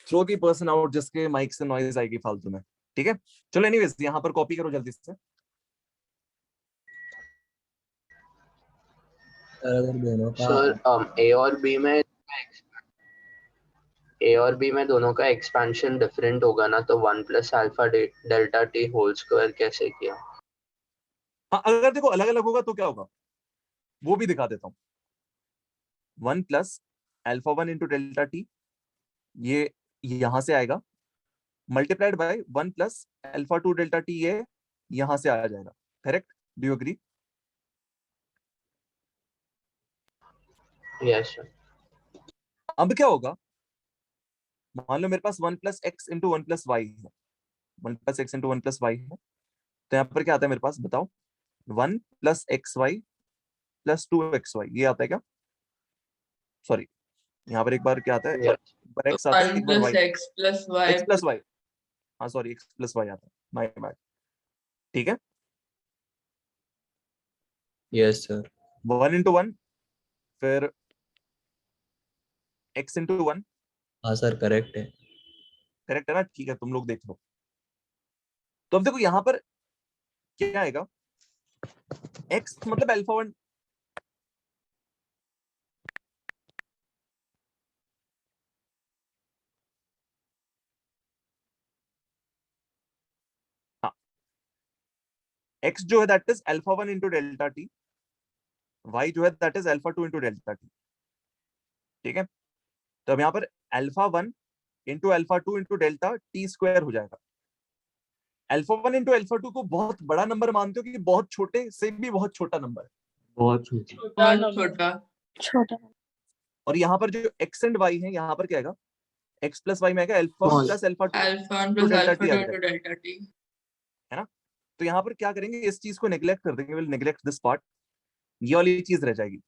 throw the person out जिसके माइक से नॉइज आएगी फालतू में, ठीक है? चलो एनीवेज, यहाँ पर कॉपी करो जल्दी से। अगर दोनों का सर ए और बी में दोनों का एक्सपेंशन डिफरेंट होगा ना, तो 1 plus alpha delta T whole square कैसे किया? हाँ, अगर देखो अलग अलग होगा तो क्या होगा वो भी दिखा देता हूँ। 1 plus alpha 1 into delta T, ये यहां से आएगा, multiplied by 1 plus alpha 2 delta T, ये यहां से आ जाएगा। Correct? Do you agree? Yes sir. अब क्या होगा, मान लो मेरे पास 1 plus X into 1 plus Y है, 1 plus X into 1 plus Y है, तो यहाँ पर क्या आता है मेरे पास, बताओ? 1 plus X Y plus 2 X Y, ये आता है क्या? सॉरी, यहाँ पर एक बार क्या आता है, एक बार एक्स आता है, 1 एक बार plus Y, x plus y X plus Y, हाँ सॉरी, एक्स प्लस वाई आता है, माय बैड। ठीक है, यस सर। 1 इंटू 1, फिर एक्स इंटू 1, हाँ सर, करेक्ट है। करेक्ट है ना? ठीक है, तुम लोग देख लो। तो अब देखो यहाँ पर क्या आएगा, एक्स मतलब अल्फा 1, हाँ, एक्स जो है that is alpha 1 into delta t, y जो है that is alpha 2 into delta t. ठीक है, तो अब यहाँ पर alpha 1 into alpha 2 into delta t square हो जाएगा। अल्फा 1 इंटू अल्फा 2 को बहुत बड़ा नंबर मानते हो कि बहुत छोटे से भी बहुत छोटा नंबर है? बहुत छोटी। बहुत छोटा। छोटा। और यहाँ पर जो एक्स एंड वाई है, यहाँ पर क्या आएगा, एक्स प्लस वाई में आएगा alpha 1 plus alpha 2 alpha 1 into plus delta alpha T 2 आ into जाएगा, delta t। है ना? तो यहाँ पर क्या करेंगे, इस चीज को नेग्लेक्ट कर देंगे, विल नेग्लेक्ट दिस पार्ट, ये वाली चीज रह जाएगी।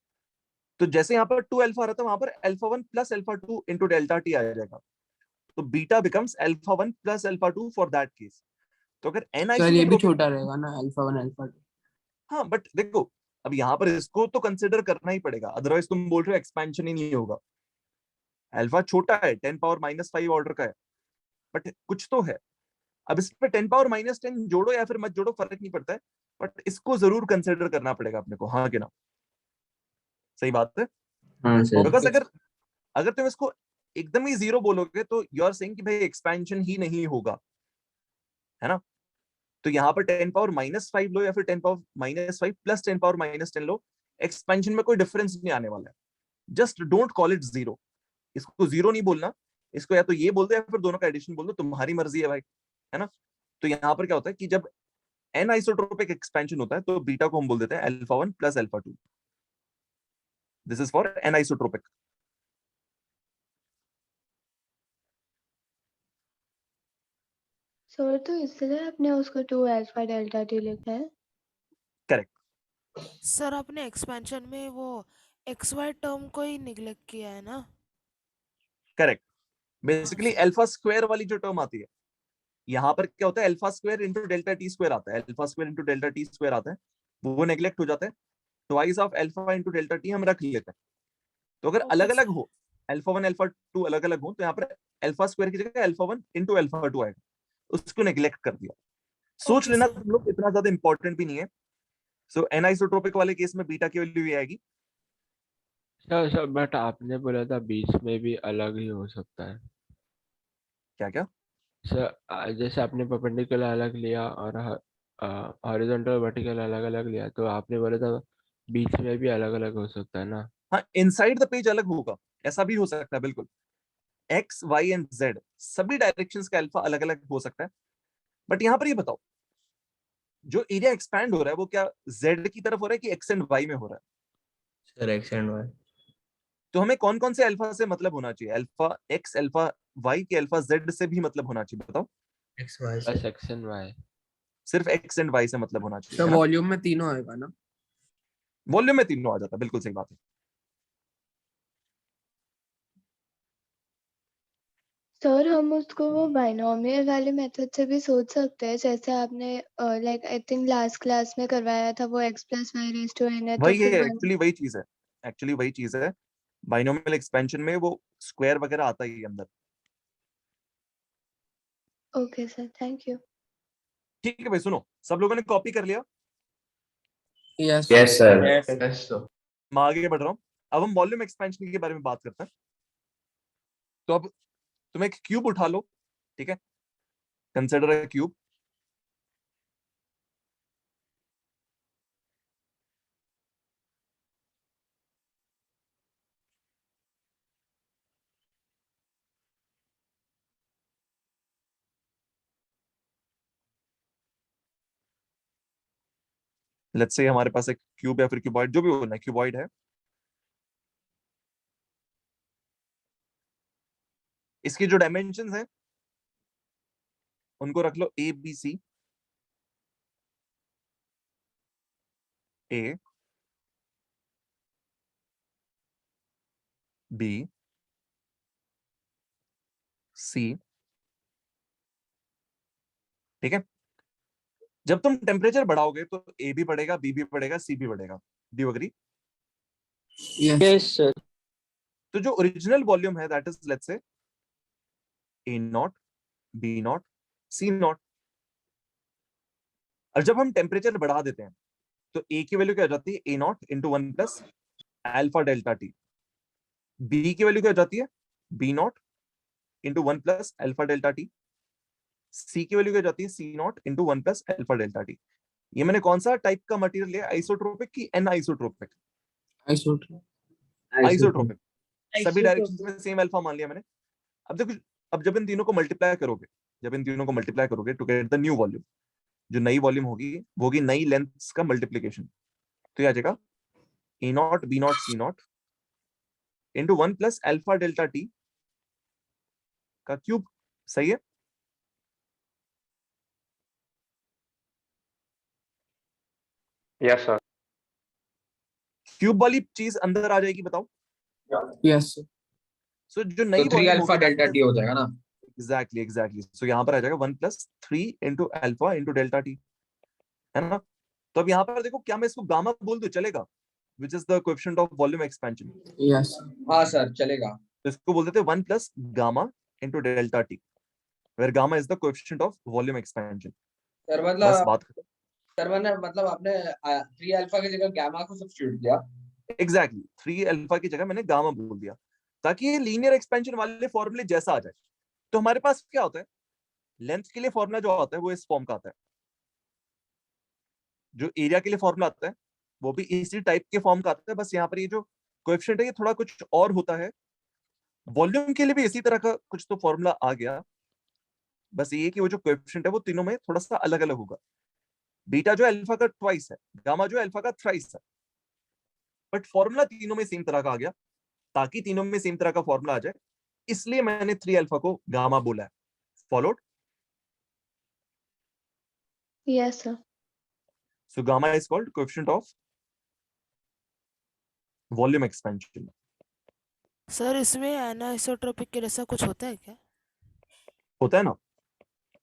तो जैसे यहाँ पर 2 अल्फा रहता है, वहां पर alpha 1 plus alpha 2 into delta T आ जाएगा, तो beta becomes alpha 1 plus alpha 2 for that case. तो अगर एन सर ये भी आइसोट्रोपिक, छोटा रहेगा ना, अल्फा 1 अल्फा 2। हाँ बट देखो, अब यहाँ पर इसको तो कंसिडर करना ही पड़ेगा, अदरवाइज तुम बोल रहे हो एक्सपेंशन ही नहीं होगा। अल्फा छोटा है, 10 पावर -5 ऑर्डर का है, बट कुछ तो है। अब इस पे 10 पावर -10 जोड़ो या फिर मत जोड़ो, फर्क नहीं पड़ता है, बट इसको जरूर कंसिडर करना पड़ेगा अपने को, हाँ कि ना? सही बात है। हाँ सर। बिकॉज अगर अगर तुम इसको एकदम ही जीरो बोलोगे तो यू आर सेइंग कि भाई एक्सपेंशन ही नहीं होगा, है ना? तो यहाँ पर 10 पावर -5 लो या फिर 10 पावर -5 प्लस 10 पावर -10 लो, एक्सपेंशन में कोई डिफरेंस नहीं आने वाला है। Just don't call it zero, इसको जीरो नहीं बोलना, इसको या तो ये बोल दो या फिर दोनों का एडिशन बोल दो, तुम्हारी मर्जी है भाई, है ना? तो यहाँ पर क्या होता है कि जब एन आइसोट्रोपिक एक्सपेंशन होता है तो बीटा को हम बोल देते हैं alpha 1 plus alpha 2। This is for an isotropic. Sir तो इसलिए आपने उसको 2 अल्फा डेल्टा टी लिखा है? करेक्ट। सर आपने एक्सपेंशन में वो एक्स वाई टर्म को ही निगलेक्ट किया है ना? करेक्ट, बेसिकली अल्फा स्क्वायर वाली जो टर्म आती है, यहाँ पर क्या होता है, alpha square into delta t square आता है, alpha square into delta t square आता है, वो नेग्लेक्ट हो जाता है। Twice of alpha into delta T हम रख लेते हैं। तो अगर अलग अलग हो, अल्फा 1 अल्फा 2 अलग अलग हो, तो यहाँ पर अल्फा स्क्वायर की जगह अल्फा 1 इंटू अल्फा 2 आएगा, उसको नेग्लेक्ट कर दिया। सोच लेना तुम लोग, इतना ज्यादा इंपॉर्टेंट भी नहीं है। सो एनाइसोट्रोपिक वाले केस में बीटा की वैल्यू ये आएगी। सर बट आपने बोला था बीच में भी अलग ही हो सकता है। क्या क्या? सर जैसे आपने परपेंडिकुलर अलग लिया और हॉरिजॉन्टल वर्टिकल अलग अलग लिया, तो आपने बोला था बीच में भी अलग अलग हो सकता है ना? हाँ, इनसाइड द पेज अलग होगा, ऐसा भी हो सकता है बिल्कुल। एक्स वाई एंड जेड सभी डायरेक्शंस का अल्फा अलग अलग हो सकता है। बट यहाँ पर ये बताओ, जो एरिया एक्सपैंड हो रहा है वो क्या जेड की तरफ हो रहा है कि एक्स एंड वाई में हो रहा है? Sir X and Y. तो हमें कौन कौन से अल्फा से मतलब होना चाहिए? अल्फा एक्स, अल्फा वाई के अल्फा जेड से भी मतलब होना चाहिए? बताओ। एक्स वाई बस एक्स एंड वाई। सिर्फ एक्स एंड वाई से मतलब होना चाहिए, सर है ना? वॉल्यूम में तीनों आएगा ना? वॉल्यूम में तीनों आ जाता है, बिल्कुल सही बात है। सर हम उसको वो बाइनोमियल वाले मेथड से भी सोच सकते हैं, जैसे आपने like I think last class में करवाया था वो x + y raised to n है, तो वही है, फिर एक्चुअली वही चीज है, एक्चुअली वही चीज है। बाइनोमियल एक्सपेंशन में वो स्क्वायर वगैरह आता ही है अंदर। Okay sir, thank you. ठीक है भाई, सुनो, सब लोगों ने कॉपी कर लिया? Yes. Yes sir. Yes. Yes sir. मैं आगे बढ़ रहा हूँ। अब हम वॉल्यूम एक्सपेंशन के बारे में बात करते हैं। तो अब तुम एक क्यूब उठा लो, ठीक है, consider a cube. Let's say हमारे पास एक क्यूब या फिर क्यूबॉइड, जो भी होना है, क्यूबॉइड है। इसकी जो डायमेंशंस हैं उनको रख लो A B C. A B C, ठीक है। जब तुम टेम्परेचर बढ़ाओगे तो ए भी बढ़ेगा, बी भी बढ़ेगा, सी भी बढ़ेगा। Do you agree? Yes. Sir. तो जो ओरिजिनल वॉल्यूम है that is let's say A not, B not, C naught. और जब हम टेम्परेचर बढ़ा देते हैं तो ए की वैल्यू क्या हो जाती है? A nought into 1 plus alpha delta T. B की वैल्यू क्या हो जाती है? B nought into 1 plus alpha delta T. C की वैल्यू क्या हो जाती है? C nought into 1 plus alpha delta T. ये मैंने कौन सा टाइप का मटेरियल लिया? आइसोट्रोपिक की एन आइसोट्रोपिक? आइसोट्रोपिक। सभी डायरेक्शंस में सेम अल्फा मान लिया मैंने। अब देखो, अब जब इन तीनों को मल्टीप्लाई करोगे, जब इन तीनों को मल्टीप्लाई करोगे to get the new volume, जो नई वॉल्यूम होगी वो होगी नई लेंथ्स का मल्टीप्लीकेशन। तो ये आ जाएगा A not B not C nought into 1 plus alpha delta T का क्यूब। सही है? Yes sir. क्यूब वाली चीज अंदर आ जाएगी, बताओ। Yes. सो जो तो नई 3 वॉल्यूम अल्फा होगी डेल्टा टी हो जाएगा ना। Exactly exactly. सो यहाँ पर आ जाएगा 1 plus 3 into alpha into delta T, है ना। तो अब यहाँ पर देखो, क्या मैं इसको गामा बोल दूं? चलेगा? Which is the coefficient of volume expansion. Yes. हाँ सर चलेगा। तो इसको बोल देते हैं 1 plus gamma into delta T, where gamma is the coefficient of volume expansion. Sir बस मतलब बात खत्म। सर मैंने मतलब आपने 3 अल्फा की जगह गामा को सब्स्टिट्यूट किया। एग्जैक्टली 3 अल्फा की जगह मैंने गामा बोल दिया, ताकि ये लीनियर एक्सपेंशन वाले फॉर्मूले जैसा आ जाए। तो हमारे पास क्या होता है? लेंथ के लिए फॉर्मूला जो आता है वो इस फॉर्म का आता है। जो एरिया के लिए फॉर्मूला आता है वो भी इसी टाइप के फॉर्म का आता है। बस यहाँ पर ये जो कोएफिशिएंट है ये थोड़ा कुछ और होता है। वॉल्यूम के लिए भी इसी तरह का कुछ तो फॉर्मूला आ गया, बस ये कि वो जो कोएफिशिएंट है वो तीनों में थोड़ा सा अलग अलग होगा। बीटा जो अल्फा का ट्वाइस है, गामा जो अल्फा का थ्राइस है, बट फॉर्मूला तीनों में सेम तरह का आ गया। ताकि तीनों में सेम तरह का फॉर्मूला आ जाए, इसलिए मैंने 3 अल्फा को गामा बोला है। Followed? Yes sir. So gamma is called coefficient of volume expansion. Sir इसमें एनाइसोट्रोपिक के जैसा कुछ होता है क्या? होता है ना,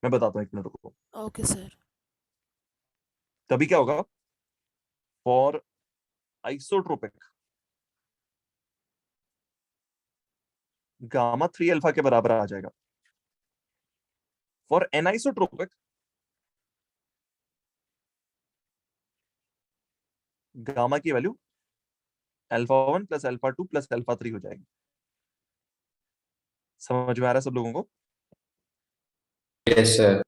मैं बताता हूँ, एक मिनट रुको। Okay sir. तभी क्या होगा? फॉर आइसोट्रोपिक गामा 3 अल्फा के बराबर आ जाएगा। फॉर एनाइसोट्रोपिक गामा की value alpha 1 plus alpha 2 plus alpha 3 हो जाएगी। समझ में आ रहा है सब लोगों को? Yes sir.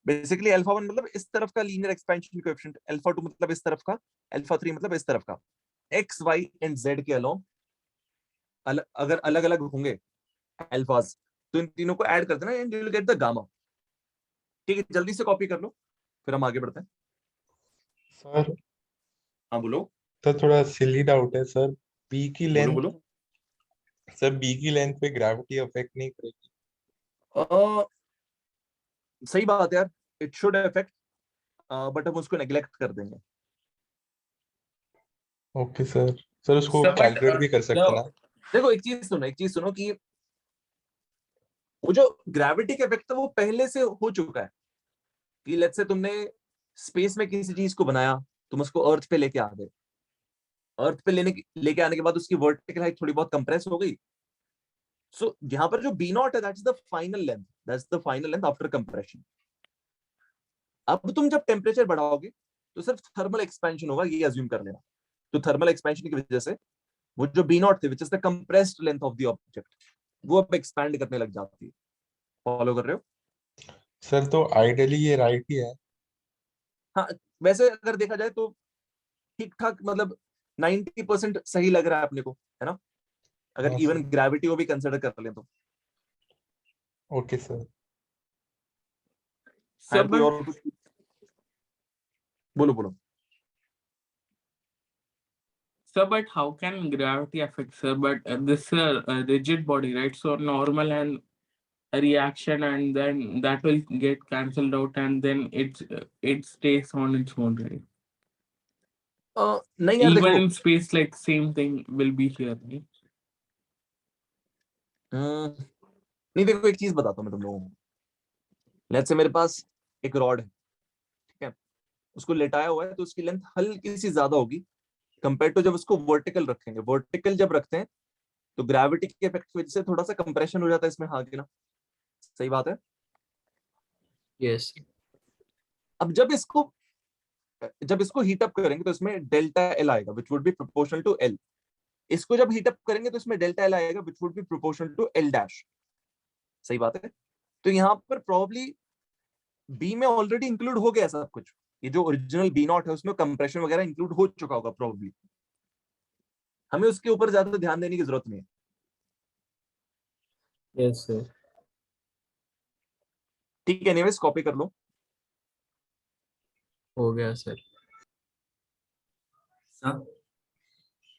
बेसिकली अल्फा 1 मतलब इस तरफ का लीनियर एक्सपेंशन कोएफिशिएंट, अल्फा 2 मतलब इस तरफ का, अल्फा 3 मतलब इस तरफ का। एक्स वाई एंड जेड के अलोंग अगर अलग अलग होंगे अल्फाज, तो इन तीनों को ऐड कर देना and you will get the gamma. ठीक है, जल्दी से कॉपी कर लो, फिर हम आगे बढ़ते हैं। सर हाँ बोलो। तो थोड़ा सिली डाउट है सर। बी की बोलो लेंथ, बोलो। सर बी की लेंथ पे ग्रेविटी अफेक्ट नहीं करेगी? सही बात है यार, इट शुड अफेक्ट, बट हम उसको नेग्लेक्ट कर देंगे। Okay sir. सर उसको सर बट कैलकुलेट भी कर सकते ना? देखो एक चीज सुनो कि वो जो ग्रेविटी का इफेक्ट था वो पहले से हो चुका है कि लेट्स से तुमने स्पेस में किसी चीज को बनाया, तुम उसको अर्थ पे लेके आ गए, अर्थ पे लेके आने के बाद उसकी वर्टिकल हाइट थोड़ी बहुत कंप्रेस हो गई। सो यहाँ पर जो बी नॉट है that is the final length, that's the final length after compression. अब तुम जब टेम्परेचर बढ़ाओगे तो सिर्फ थर्मल एक्सपेंशन होगा, ये अज्यूम कर लेना। तो थर्मल एक्सपेंशन की वजह से वो जो बी नॉट थे विच is the compressed length of the object, वो अब एक्सपैंड करने लग जाती है। फॉलो कर रहे हो? सर तो आइडियली ये राइट ही है। हाँ, वैसे अगर देखा जाए तो ठीक ठाक, मतलब 90% सही लग रहा है अपने को, है ना? अगर हाँ इवन सर। ग्रेविटी को भी कंसिडर कर लें तो। Okay sir. शायद कोई but और कुछ बोलो बोलो। sir, but how can gravity affect, sir? But this is a rigid body, right? So normal and a reaction, and then that will get cancelled out, and then it stays on its own, right? नहीं यार Even देखो, in space, like same thing will be here, right? नहीं देखो, एक चीज बताता हूँ मैं तुम लोगों को। लेट्स से मेरे पास एक रॉड है, ठीक है, उसको लेटाया हुआ है तो उसकी लेंथ हल्की सी ज्यादा होगी कंपेयर टू जब उसको वर्टिकल रखेंगे। वर्टिकल जब रखते हैं तो ग्रेविटी के इफेक्ट की वजह से थोड़ा सा कंप्रेशन हो जाता है इसमें, हाँ कि ना? सही बात है। यस। अब जब इसको हीट अप करेंगे तो इसमें डेल्टा एल आएगा which would be proportional to L. इसको जब हीट अप करेंगे तो इसमें डेल्टा एल आएगा which would be proportional to L dash. सही बात है। तो यहाँ पर प्रोबेबली बी में ऑलरेडी इंक्लूड हो गया सब कुछ, ये जो ओरिजिनल बी नॉट है उसमें कंप्रेशन वगैरह इंक्लूड हो चुका होगा प्रोबेबली। हमें उसके ऊपर ज्यादा ध्यान देने की जरूरत नहीं है। Yes sir. ठीक है, एनीवेज कॉपी कर लो। हो गया सर। सर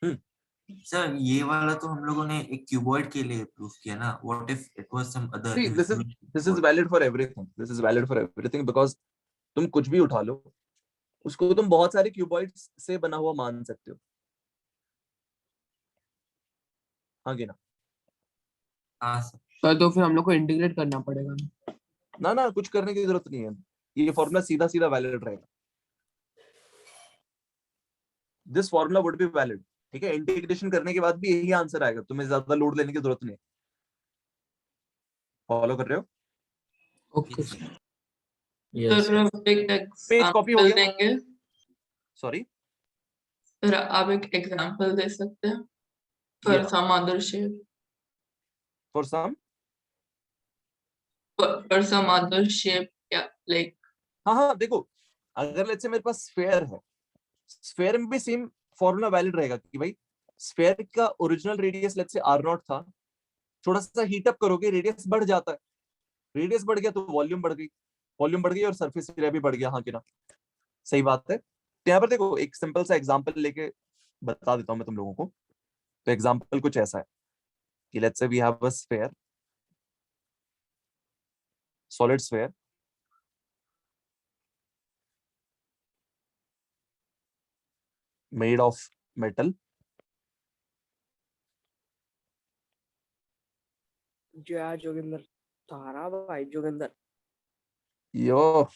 हम्म सर ये वाला तो हम लोगों ने एक क्यूबॉइड के लिए प्रूफ किया ना, what if it was some other See, this is valid for everything. This is valid for everything because तुम कुछ भी उठा लो, उसको तुम बहुत सारे क्यूबॉइड्स से बना हुआ मान सकते हो, हाँ कि ना? हाँ सर। सर तो फिर हम लोग को इंटीग्रेट करना पड़ेगा। ना ना, कुछ करने की जरूरत नहीं है, ये फॉर्मूला सीधा सीधा वैलिड रहेगा। This formula would be valid, ठीक है? इंटीग्रेशन करने के बाद भी यही आंसर आएगा, तुम्हें ज्यादा लोड लेने की जरूरत नहीं है। फॉलो कर रहे हो? Okay sir. Yes sir sir. एक पेज कॉपी हो एग्जांपल गया? देंगे? सॉरी, सर आप एक एग्जांपल दे सकते हैं ये for some other shape? For some, for some other shape, या लाइक? हाँ हाँ देखो, अगर लेट्स से मेरे पास स्फेयर है, स्फेयर में भी सेम फॉर्मूला वैलिड रहेगा कि भाई स्फेयर का original radius let's say R naught था, थोड़ा सा हीट अप करोगे रेडियस बढ़ जाता है, रेडियस बढ़ गया तो वॉल्यूम बढ़ गई, वॉल्यूम बढ़ गई और सरफेस एरिया भी बढ़ गया, हाँ कि ना? सही बात है। तो यहाँ पर देखो एक सिंपल सा एग्जांपल लेके बता देता हूँ मैं तुम लोगों को। तो एग्जांपल कुछ ऐसा है कि let's say we have a sphere, solid sphere, made of metal, जय जोगिंदर, तारा भाई जोगिंदर। यो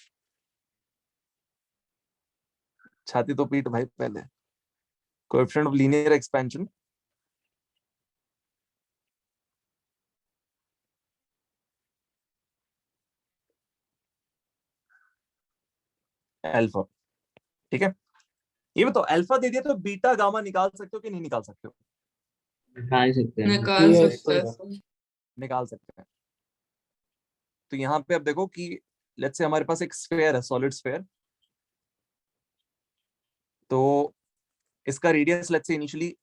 छाती तो पीट भाई पहले। Coefficient of linear expansion alpha, ठीक है? ये बताओ अल्फा दे दिया तो बीटा गामा निकाल सकते हो कि नहीं निकाल सकते हो? निकाल सकते हैं। निकाल यस सकते हैं सर। सर। निकाल सकते हैं। तो यहाँ पे अब देखो कि लेट्स से हमारे पास एक स्फेयर है, सॉलिड स्फेयर, तो इसका radius let's say initially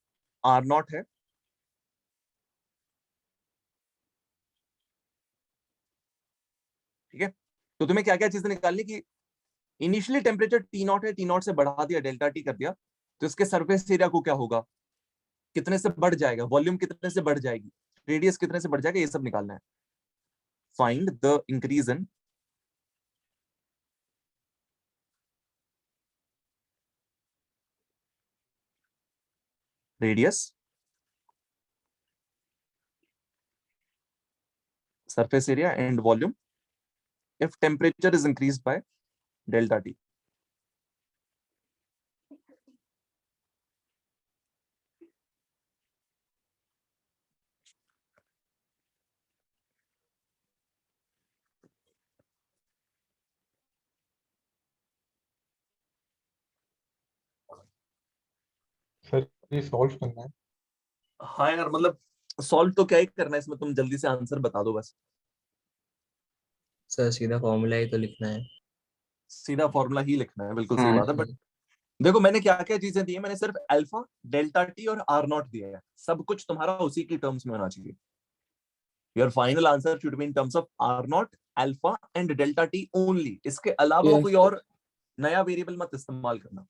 R naught है, ठीक है? तो तुम्हें क्या क्या चीजें निकालनी कि इनिशियली टेम्परेचर टी नॉट है, टी नॉट से बढ़ा दिया, डेल्टा टी कर दिया, तो इसके सरफेस एरिया को क्या होगा, कितने से बढ़ जाएगा, वॉल्यूम कितने से बढ़ जाएगी, रेडियस कितने से बढ़ जाएगा, ये सब निकालना है। Find the increase in radius, surface area and volume if temperature is increased by delta T. Sir ये सॉल्व करना है। हाँ यार, मतलब सॉल्व तो क्या ही करना है इसमें, तुम जल्दी से आंसर बता दो बस। सर सीधा फॉर्मूला ही तो लिखना है। सीधा फॉर्मूला ही लिखना है, बिल्कुल सही हाँ बात है। बट देखो मैंने क्या क्या चीजें दी है, मैंने सिर्फ अल्फा, डेल्टा टी और आर नॉट दिया है। सब कुछ तुम्हारा उसी की टर्म्स में होना चाहिए। Your final answer should be in terms of R naught, alpha and delta T only. इसके अलावा कोई और नया वेरिएबल मत इस्तेमाल करना।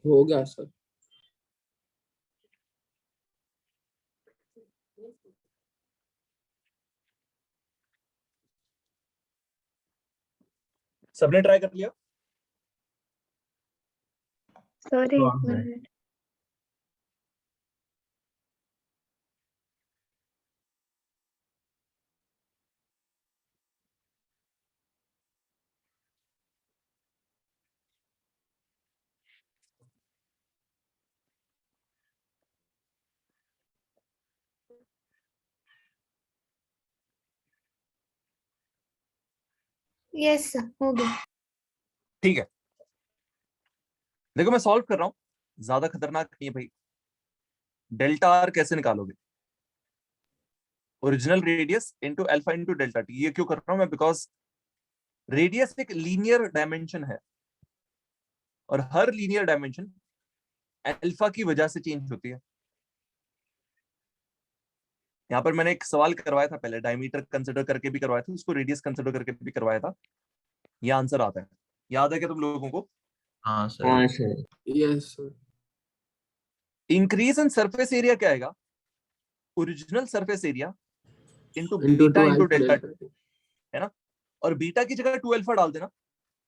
हो गया सर। सबने ट्राई कर लिया? सॉरी, एक मिनट। यस सर, हो गया। ठीक है, देखो मैं सॉल्व कर रहा हूं, ज्यादा खतरनाक नहीं है भाई। डेल्टा आर कैसे निकालोगे? Original radius into alpha into delta T. ये क्यों कर रहा हूं मैं? बिकॉज रेडियस एक लीनियर डायमेंशन है और हर लीनियर डायमेंशन अल्फा की वजह से चेंज होती है। यहाँ पर मैंने एक सवाल करवाया था पहले, डायमीटर कंसिडर करके भी करवाया था, उसको रेडियस कंसिडर करके भी करवाया था। ये आंसर आता है, याद है क्या तुम लोगों को? हाँ सर। हाँ sir. Yes sir. Increase in surface area क्या आएगा? Original surface area into into beta into 12 delta, delta T. है ना? और बीटा की जगह 2 अल्फा डाल देना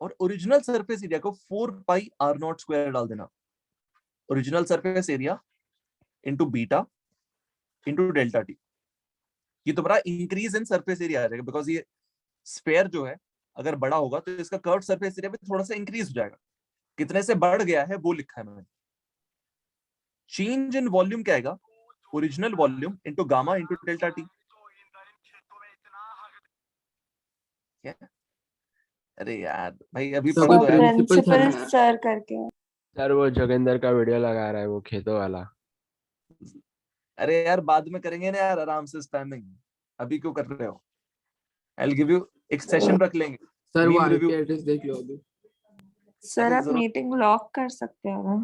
और ओरिजिनल सरफेस एरिया को 4 पाई आर नॉट स्क्वायर डाल देना। Original surface area into beta into delta T. ये तुम्हारा इंक्रीज इन सरफेस एरिया आ जाएगा, बिकॉज ये स्फेयर जो है अगर बड़ा होगा तो इसका कर्व सरफेस एरिया भी थोड़ा सा इंक्रीज हो जाएगा। कितने से बढ़ गया है वो लिखा है मैंने। चेंज इन वॉल्यूम क्या आएगा? Original volume into gamma into delta T. क्या? अरे यार भाई अभी सर पढ़ा कोई दो यार। प्रिंसिपल सर करके। सर वो जोगिंदर का वीडियो लगा रहा है, वो खेतों वाला। अरे यार बाद में करेंगे ना यार, आराम से स्पैमिंग। अभी क्यों कर रहे हो? आई विल गिव यू, एक सेशन रख लेंगे सर वो मीम आईपी रिव्यू। एड्रेस देख लो अभी। सर आप जरूरत, मीटिंग लॉक कर सकते हो ना?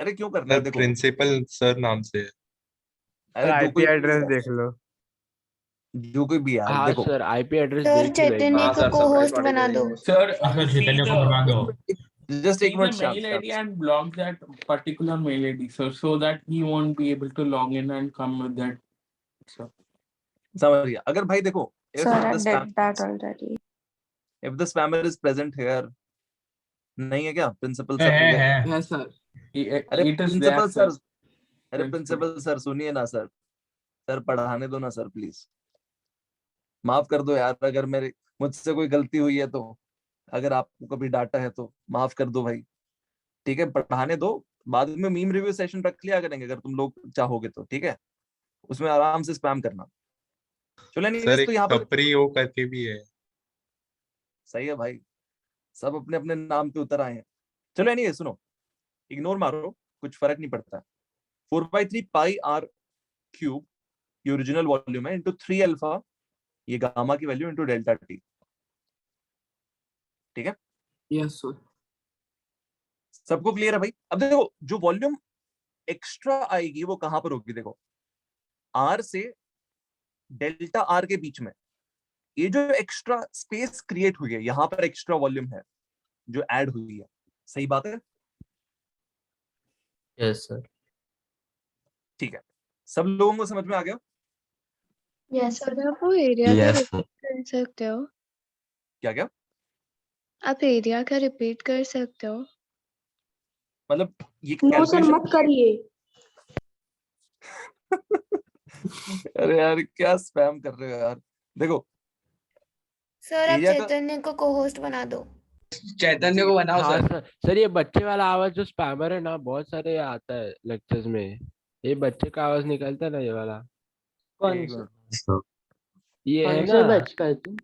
अरे क्यों करना है? सर देखो प्रिंसिपल सर नाम से है। अरे जो आईपी कोई भी एड्रेस यार, देख लो। जो कोई भी यार, हाँ देखो सर, आईपी एड्रेस सर देख ही लो एक चैतन्य बार। को को होस्ट बना दो। Sir, चैतन्य को बना दो। जस्ट see एक the मिनट शांत mail ID शांत। and block that particular mail ID, sir, so that he won't be able to log in and come with that. Sir. समझ गया। अगर भाई देखो, if Sir, I the spam, did that already. if the spammer is present here, नहीं है क्या? Principal sir हो गए। Yes, sir. अरे It is there, principal sir. Sir, अरे प्रिंसिपल सर सुनिए ना सर, सर पढ़ाने दो ना सर प्लीज। माफ कर दो यार, अगर मेरे मुझसे कोई गलती हुई है तो, अगर आपको कभी डांटा है तो माफ कर दो भाई। ठीक है, पढ़ाने दो, बाद में मीम रिव्यू सेशन रख लिया करेंगे अगर तुम लोग चाहोगे तो। ठीक है, उसमें आराम से स्पैम करना। चलो सर एनीवेज, एक तो यहाँ पर खपरी ओ करके भी है। सही है भाई, सब अपने अपने नाम पे उतर आए हैं। चलो एनीवेज सुनो, इग्नोर मारो, कुछ फर्क नहीं पड़ता। 4/3 पाई आर क्यूब ये ओरिजिनल वॉल्यूम है, इंटू 3 अल्फा ये गामा की वैल्यू इंटू डेल्टा टी। ठीक है, Yes, sir. सबको क्लियर है भाई? अब देखो जो वॉल्यूम एक्स्ट्रा आएगी वो कहां पर होगी? देखो आर से डेल्टा आर के बीच में ये जो एक्स्ट्रा स्पेस क्रिएट हुई है, यहां पर एक्स्ट्रा वॉल्यूम है जो ऐड हुई है। सही बात है? Yes sir. ठीक है, सब लोगों को समझ में आ गया? यस सर, आप वो एरिया भी Yes. रिपीट कर सकते हो? क्या क्या आप एरिया का रिपीट कर सकते हो? मतलब ये नो सर कैलकुलेशन मत करिए। अरे यार क्या स्पैम कर रहे हो यार। देखो सर आप एरिया का चैतन्य को को-होस्ट बना दो। चैतन्य को बनाओ हाँ सर। सर ये बच्चे वाला आवाज जो स्पैमर है ना बहुत सारे आता है लेक्चर्स में, ये बच्चे का आवाज निकलता है ना ये वाला, कौन एक सा मिनट ये है कौन ना। से बैच का है तू?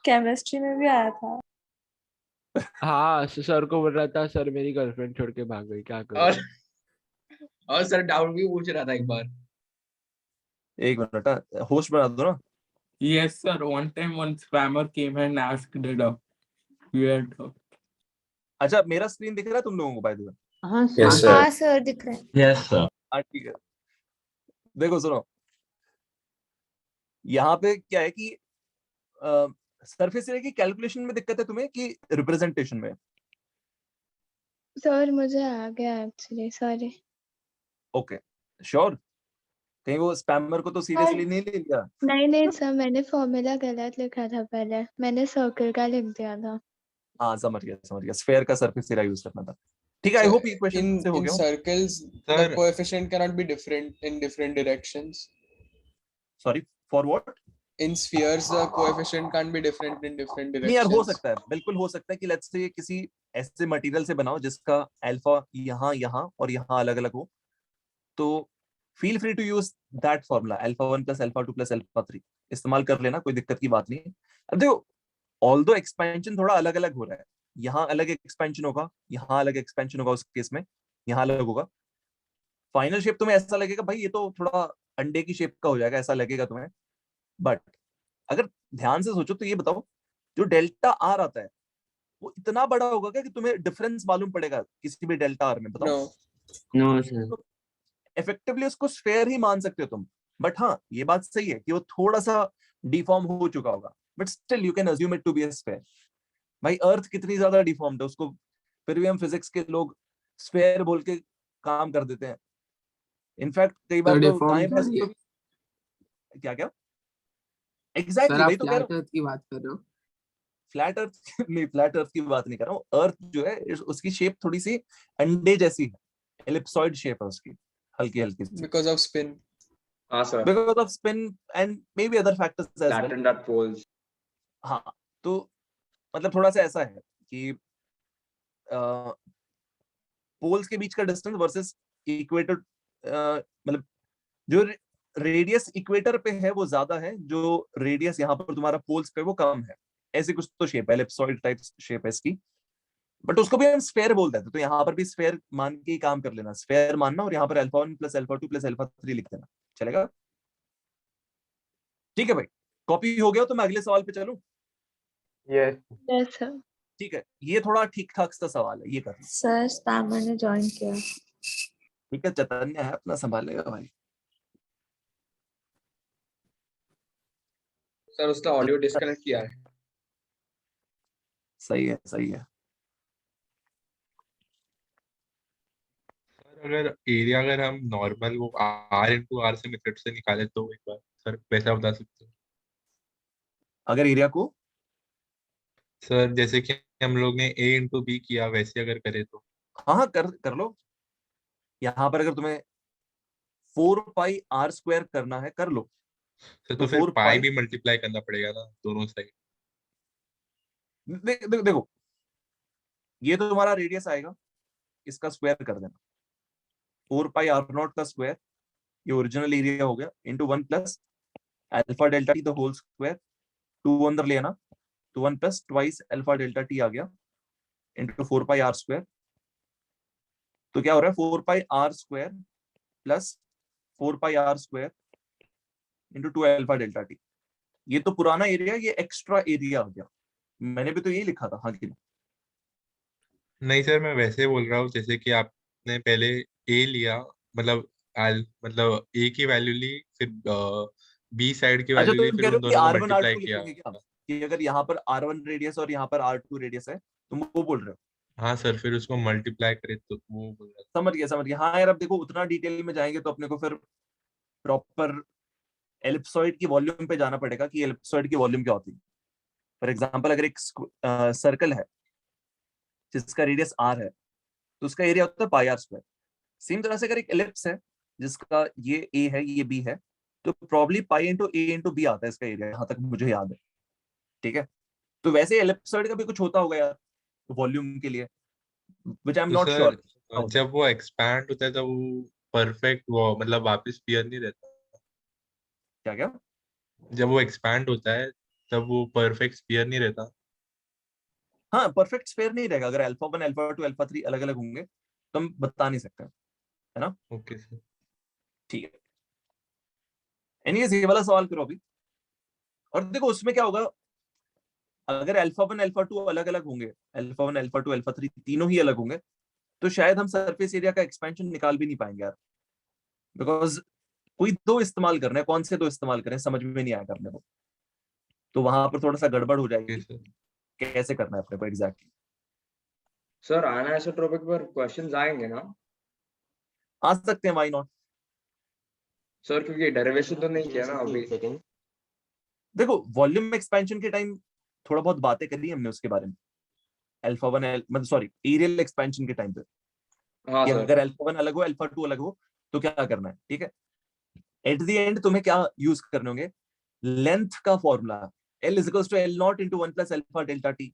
केमिस्ट्री में भी आया था। हाँ सर को बोल रहा था सर मेरी गर्लफ्रेंड छोड़ के भाग गई, क्या और करूँ। सर डाउट भी पूछ रहा था एक बार। एक मिनट होस्ट बना दो ना। Yes, sir. One time, one spammer came and asked it up. Weird. अच्छा मेरा स्क्रीन दिख रहा है तुम लोगों को बाय द वे? हाँ हाँ सर। सर दिख रहा है। Yes sir. हाँ ठीक है। देखो सुनो यहाँ पे क्या है कि सरफेस एरिया की कैलकुलेशन में दिक्कत है तुम्हें कि रिप्रेजेंटेशन में? सर मुझे आ गया एक्चुअली, सॉरी। ओके श्योर, कहीं वो स्पैमर को तो सीरियसली नहीं ले लिया? नहीं सर, मैंने फॉर्मूला गलत लिखा था पहले, मैंने सर्कल का लिख दिया था। हाँ समझ गया, स्फेयर का सरफेस एरिया यूज करना था। ठीक है, आई होप ये क्वेश्चन से हो In गया। circles, the Sir. coefficient cannot be different in different directions. Sorry for what? In spheres, the coefficient can't be different in different नहीं यार हो directions. सकता है, बिल्कुल हो सकता है कि लेट्स से किसी ऐसे मटेरियल से बनाओ जिसका अल्फा यहाँ यहाँ और यहाँ अलग अलग हो, तो feel free to use that formula α1 + α2 + α3 इस्तेमाल कर लेना, कोई दिक्कत की बात नहीं है। अब देखो ऑल्दो एक्सपेंशन थोड़ा अलग अलग हो रहा है, यहाँ अलग एक्सपेंशन होगा, यहाँ अलग एक्सपेंशन होगा, उस केस में यहाँ अलग होगा। फाइनल शेप तुम्हें ऐसा लगेगा भाई ये तो थोड़ा अंडे की शेप का हो जाएगा, ऐसा लगेगा तुम्हें। बट अगर ध्यान से सोचो तो ये बताओ जो डेल्टा आर आता है वो इतना बड़ा होगा क्या कि तुम्हें डिफरेंस मालूम पड़ेगा किसी भी डेल्टा आर में? बताओ। No sir. इफेक्टिवली उसको स्फेयर ही मान सकते हो तुम। बट हाँ ये बात सही है कि वो थोड़ा सा डिफॉर्म हो चुका होगा, but still you can assume it to be a sphere. भाई अर्थ कितनी ज्यादा डिफॉर्म्ड है, उसको फिर भी हम फिजिक्स के लोग स्फेयर बोल के काम कर देते हैं। इनफैक्ट कई बार तो टाइम है तो क्या क्या एग्जैक्टली वही तो कह रहा हूँ। अर्थ की बात कर रहे हो? फ्लैट अर्थ नहीं, फ्लैट अर्थ की बात नहीं कर रहा हूँ। अर्थ जो है उसकी शेप थोड़ी सी अंडे जैसी है, एलिप्सॉइड शेप है उसकी, हल्की हल्की सी, Because of spin. हाँ सर। Because of spin and maybe other factors as well. Flattened at poles. हाँ तो मतलब थोड़ा सा ऐसा है कि पोल्स के बीच का डिस्टेंस वर्सेस इक्वेटर, मतलब जो रेडियस इक्वेटर पे है वो ज्यादा है, जो रेडियस यहाँ पर तुम्हारा पोल्स पे वो कम है। ऐसी कुछ तो शेप है, एलिप्सॉइड टाइप शेप है इसकी, बट उसको भी हम स्फेयर बोल देते हैं। तो यहाँ पर भी स्फेयर मान के ही काम कर लेना, स्फेयर मानना और यहाँ पर α1 + α2 + α3 लिख देना, चलेगा? ठीक है भाई, कॉपी हो गया तो मैं अगले सवाल पे चलूं? Yes sir. ठीक है, ये थोड़ा ठीक ठाक सा सवाल है, ये कर। सर स्पैमर ने ज्वाइन किया। ठीक है, चैतन्य है अपना संभालेगा भाई। सर उसका ऑडियो डिस्कनेक्ट किया है। सही है सही है। अगर एरिया अगर हम नॉर्मल वो R × R से मेथड से निकाले तो एक बार सर वैसा बता सकते हो? अगर एरिया को सर जैसे कि हम लोग ने A × B किया वैसे अगर करे तो? हाँ कर लो। यहाँ पर अगर तुम्हें 4πr² करना है कर लो। सर तो फिर पाई भी मल्टीप्लाई करना पड़ेगा ना दोनों साइड? देखो ये तो तुम्हारा रेडियस आएगा, इसका स्क्वायर कर देना, 4πr0 का स्क्वायर, ये ओरिजिनल एरिया हो गया, into 1 + α ΔT the whole square, 2 अंदर लेना तो 1 + ट्वाइस α ΔT आ गया इंटू 4πr²। तो क्या हो रहा है 4πr² + 4πr² इंटू 2 α ΔT। ये तो पुराना एरिया, ये एक्स्ट्रा एरिया आ गया। मैंने भी तो यही लिखा था, हाँ कि नहीं सर मैं वैसे बोल रहा हूँ जैसे कि आपने पहले A लिया, मतलब A की वैल्यू ली, फिर B साइड की अच्छा वैल्यू तो ली, तुम फिर कह रहे उन हो कि दोनों को R1 मल्टीप्लाई R2 किया। लिखोगे क्या, कि अगर यहाँ पर R1 रेडियस और यहाँ पर R2 रेडियस है, तुम वो बोल रहे हो? हाँ सर फिर उसको मल्टीप्लाई करे तो वो बोल रहा था। समझ गया। हाँ यार अब देखो उतना डिटेल में जाएंगे तो अपने को फिर प्रॉपर एलिप्सॉइड की वॉल्यूम पे जाना पड़ेगा कि एलिप्सॉइड की वॉल्यूम क्या होती है। फॉर एग्जाम्पल अगर एक सर्कल है जिसका रेडियस आर है तो उसका एरिया होता है पाई आर स्क्वायर। सेम तरह से अगर एक एलिप्स है जिसका ये ए है ये बी है तो प्रॉब्ली पाई इंटू ए इंटू बी आता है इसका एरिया, यहां तक मुझे याद है। ठीक है, तो वैसे एलिप्सॉइड का भी कुछ होता होगा यार वॉल्यूम के लिए, विच आई एम तो नॉट श्योर। सर जब वो एक्सपैंड होता है तब वो परफेक्ट वो मतलब वापस स्फीयर नहीं रहता? क्या क्या? जब वो एक्सपैंड होता है तब वो परफेक्ट स्फीयर नहीं रहता? हाँ, परफेक्ट स्फीयर नहीं रहेगा अगर अल्फा 1 अल्फा 2 अल्फा 3 अलग अलग होंगे तो हम बता नहीं सकते, है ना? Okay sir. ठीक है, एनीवेज ये वाला सवाल करो अभी। और देखो उसमें क्या होगा, अगर अल्फा 1 अल्फा 2 अलग अलग होंगे, अल्फा 1 अल्फा 2 अल्फा 3 तीनों ही अलग होंगे, तो शायद हम सरफेस एरिया का एक्सपेंशन निकाल भी नहीं पाएंगे यार, बिकॉज कोई दो इस्तेमाल करना है, कौन से दो इस्तेमाल करें समझ में नहीं आएगा अपने को, तो वहां पर थोड़ा सा गड़बड़ हो जाएगी कैसे करना है अपने को एग्जैक्टली। सर आइसोट्रोपिक पर क्वेश्चंस आएंगे ना? आ सकते हैं, व्हाई नॉट। सर क्योंकि डेरिवेशन तो नहीं किया ना अभी। देखो वॉल्यूम एक्सपेंशन के टाइम थोड़ा बहुत बातें करी हमने उसके बारे में, अल्फा 1 मतलब सॉरी एरियल एक्सपेंशन के टाइम पे, हाँ कि सर। अगर अल्फा 1 अलग हो अल्फा 2 अलग हो तो क्या करना है। ठीक है, एट द एंड तुम्हें क्या यूज करने होंगे, लेंथ का formula L is equals to L nought into 1 plus alpha delta T,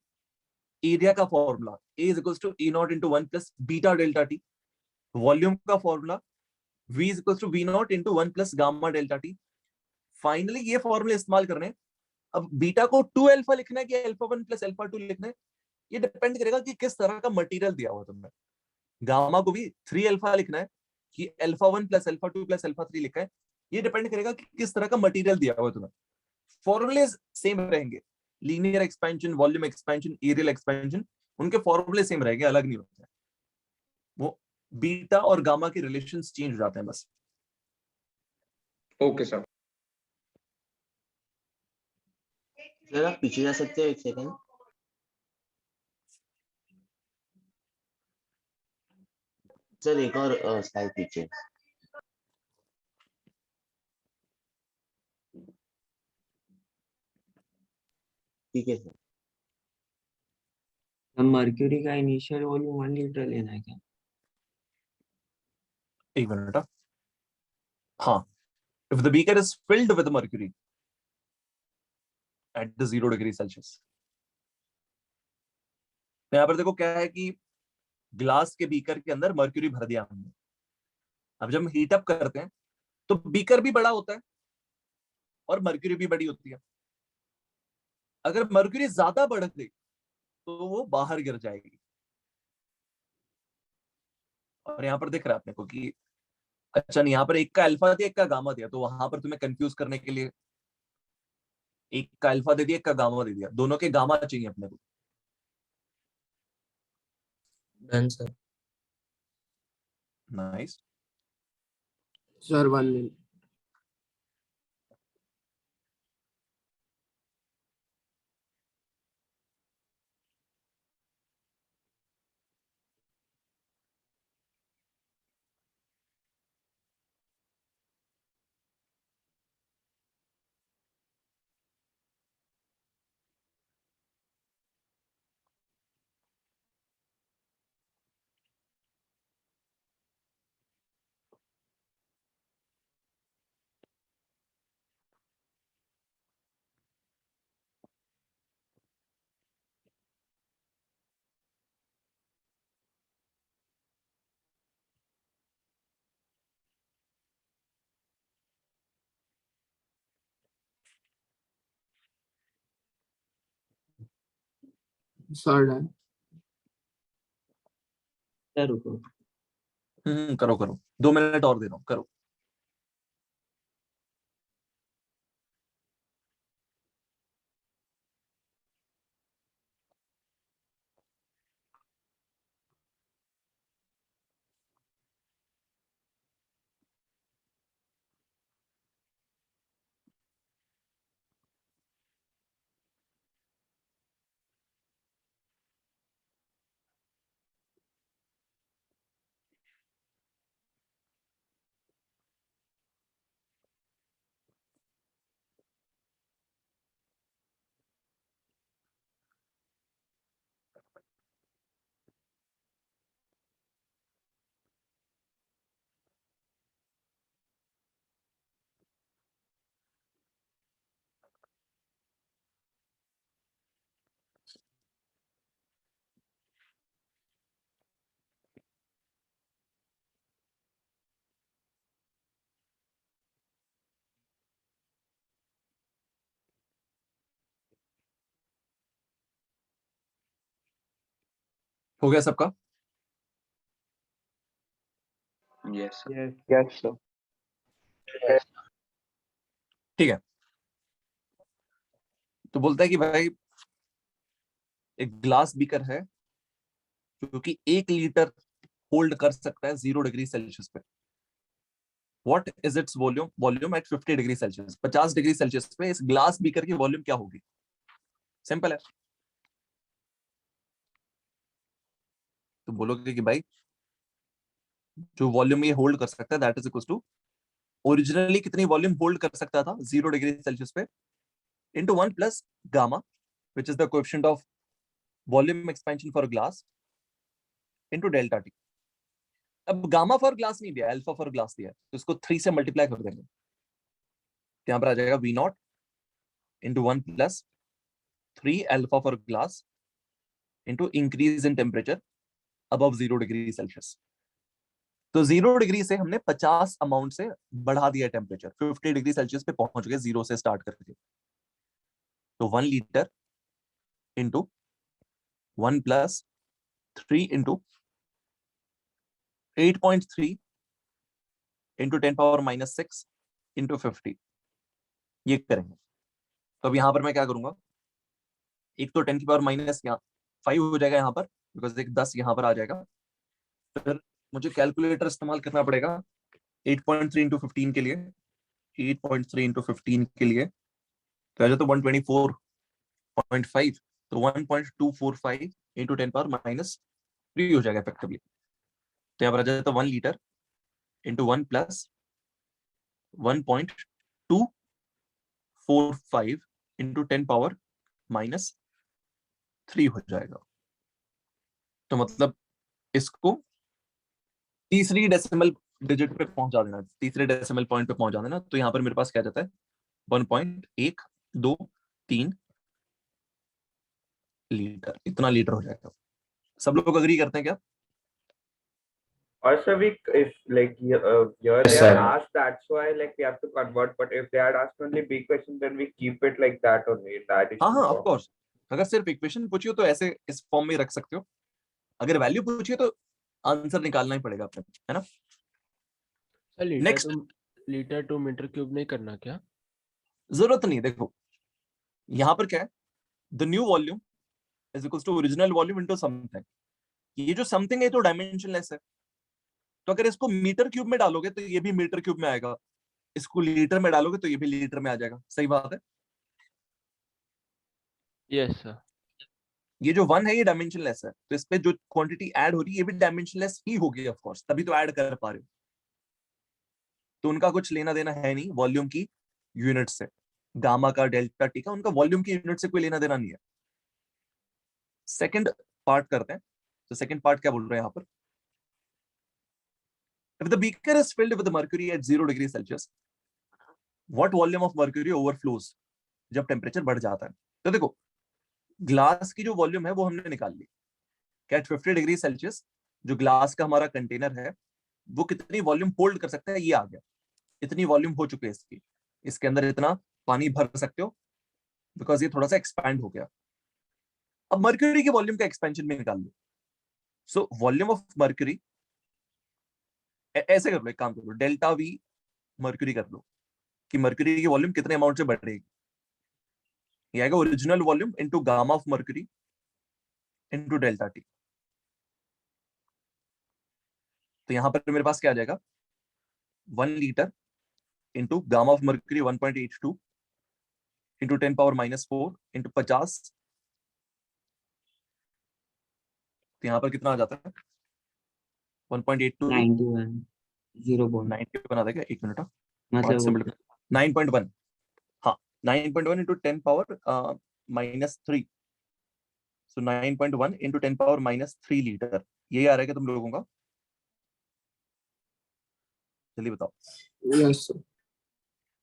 area का formula A is equals to E nought into 1 plus beta delta T, volume का formula V is equals to V nought into 1 plus gamma delta T. Finally ये फॉर्मूले इस्तेमाल करने हैं। अब beta को 2 alpha लिखना है कि अल्फा 1 प्लस अल्फा 2 लिखना है, ये डिपेंड करेगा कि किस तरह का मटेरियल दिया हुआ तुमने। गामा को भी 3 अल्फा लिखना है कि alpha 1 plus alpha 2 plus alpha 3 लिखा है, ये डिपेंड करेगा कि किस तरह का मटेरियल दिया हुआ तुम्हें। फॉर्मूले सेम रहेंगे, linear expansion, volume expansion, areal expansion, उनके फॉर्मूले सेम रहेंगे, अलग नहीं होते हैं। वो बीटा और गामा के रिलेशंस चेंज हो जाते हैं बस। Okay sir. सर आप पीछे जा सकते हो एक सेकंड? सर एक और स्लाइड पीछे। ठीक है सर। हम मर्क्यूरी का इनिशियल वॉल्यूम 1 लीटर लेना है क्या? एक मिनट। हाँ, if the beaker is filled with mercury at the 0 degree Celsius, तो यहाँ पर देखो क्या है कि ग्लास के बीकर के अंदर मर्क्यूरी भर दिया हमने। अब जब हम हीट अप करते हैं तो बीकर भी बड़ा होता है और मर्क्यूरी भी बड़ी होती है। अगर मर्क्यूरी ज्यादा बढ़ गई तो वो बाहर गिर जाएगी। और यहाँ पर दिख रहा है अपने को कि अच्छा नहीं, यहाँ पर एक का अल्फा दिया एक का गामा दिया, तो वहां पर तुम्हें कंफ्यूज करने के लिए एक का अल्फा दे दिया एक का गामा दे दिया, दोनों के गामा चाहिए अपने को। Done sir. Nice. Sir 1 minute. Sir done. Sir रुको। करो करो, 2 मिनट और दे रहा हूँ, करो। हो गया सबका? Yes yes sir. ठीक है, तो बोलता है कि भाई एक ग्लास बीकर है जो कि 1 लीटर होल्ड कर सकता है 0 डिग्री सेल्सियस पे। What is its volume at 50 degree Celsius? 50 degree Celsius पे इस ग्लास बीकर की वॉल्यूम क्या होगी? सिंपल है, तो बोलोगे कि भाई जो वॉल्यूम ये होल्ड कर सकता है that is equal to originally कितनी वॉल्यूम होल्ड कर सकता था 0 डिग्री सेल्सियस पे इंटू 1 plus gamma which is the coefficient of volume expansion for glass into delta T. अब गामा फॉर ग्लास नहीं दिया, अल्फा फॉर ग्लास दिया है, तो इसको 3 से मल्टीप्लाई कर देंगे, यहाँ पर आ जाएगा V naught into 1 plus 3 alpha for glass into increase in temperature above 0 degree Celsius. तो 0 डिग्री से हमने 50 अमाउंट से बढ़ा दिया टेम्परेचर, 50 डिग्री सेल्सियस पे पहुंच गए 0 से स्टार्ट करके। तो 1 litre into 1 plus 3 into 8.3 into 10 power minus 6 into 50, ये करेंगे। तो अब यहां पर मैं क्या करूंगा, एक तो 10 की पावर माइनस 5 हो जाएगा यहाँ पर, बिकॉज एक 10 यहाँ पर आ जाएगा। फिर मुझे कैलकुलेटर इस्तेमाल करना पड़ेगा 8.3 इंटू 15 के लिए, 8.3 इंटू 15 के लिए तो आ जाए तो 124.5, तो 1.245 इंटू 10 पावर माइनस 3 हो जाएगा इफेक्टिवली। तो यहाँ पर आ जाए तो 1 litre into 1 plus 1.245 into 10 power minus 3 हो जाएगा। तो मतलब इसको तीसरी डेसिमल डिजिट पे पहुंचा देना, तीसरे डेसिमल पॉइंट पे पहुंचा देना। तो यहाँ पर मेरे पास क्या जाता है 1.123 लीटर, इतना लीटर हो जाएगा। सब लोग अग्री करते हैं क्या? Also, if like here Yes, they sir. are asked, that's why like we have to convert. But if they had asked only B question, then we keep it like that only in the हाँ addition हाँ, of form. Course, अगर सिर्फ equation पूछी हो तो ऐसे इस form में रख सकते हो, अगर वैल्यू पूछी हो तो आंसर निकालना ही पड़ेगा अपने, है ना। Sir next, litre to metre cube नहीं करना क्या? जरूरत नहीं। देखो यहाँ पर क्या है, the new volume is equal to original volume into something. ये जो समथिंग है तो डायमेंशनलेस है, तो अगर इसको मीटर क्यूब में डालोगे तो ये भी मीटर क्यूब में आएगा, इसको लीटर में डालोगे तो ये भी लीटर में आ जाएगा। सही बात है। Yes sir. ये जो 1 है ये डायमेंशनलेस है, तो इस पे जो क्वांटिटी ऐड हो रही है ये भी डायमेंशनलेस ही होगी ऑफ कोर्स, तभी तो ऐड कर पा रहे हो। तो उनका कुछ लेना देना है नहीं वॉल्यूम की यूनिट से, गामा का डेल्टा टी का, उनका वॉल्यूम की यूनिट से कोई लेना देना नहीं है। सेकंड पार्ट करते हैं। तो सेकंड पार्ट क्या बोल रहे हैं यहाँ पर, if the beaker is filled with mercury at 0 degree Celsius, what volume of mercury overflows जब टेम्परेचर बढ़ जाता है। तो देखो ग्लास की जो वॉल्यूम है वो हमने निकाल ली, क्या 50 डिग्री सेल्सियस जो ग्लास का हमारा कंटेनर है वो कितनी वॉल्यूम होल्ड कर सकता है, ये आ गया, इतनी वॉल्यूम हो चुकी है इसकी, इसके अंदर इतना पानी भर सकते हो बिकॉज ये थोड़ा सा एक्सपैंड हो गया। अब मर्क्यूरी की वॉल्यूम का एक्सपेंशन में निकाल लो। सो वॉल्यूम ऑफ मर्क्यूरी, ऐसे कर लो, एक काम करो, डेल्टा वी मर्क्यूरी कर लो कि मर्क्यूरी की वॉल्यूम कितने अमाउंट से बढ़ रहेगी। ये आएगा original volume into gamma of mercury into delta T. तो यहां पर मेरे पास क्या आ जाएगा 1 litre into gamma of mercury 1.82 into 10 power minus 4 into 50। तो यहां पर कितना आ जाता है 1.82 91 बना देगा, एक मिनट, मतलब 9.1, हाँ 9.1 इंटू 10 पावर माइनस 3, सो 9.1 इंटू 10 पावर माइनस 3 लीटर, यही आ रहा है तुम लोगों का? जल्दी बताओ। Yes sir.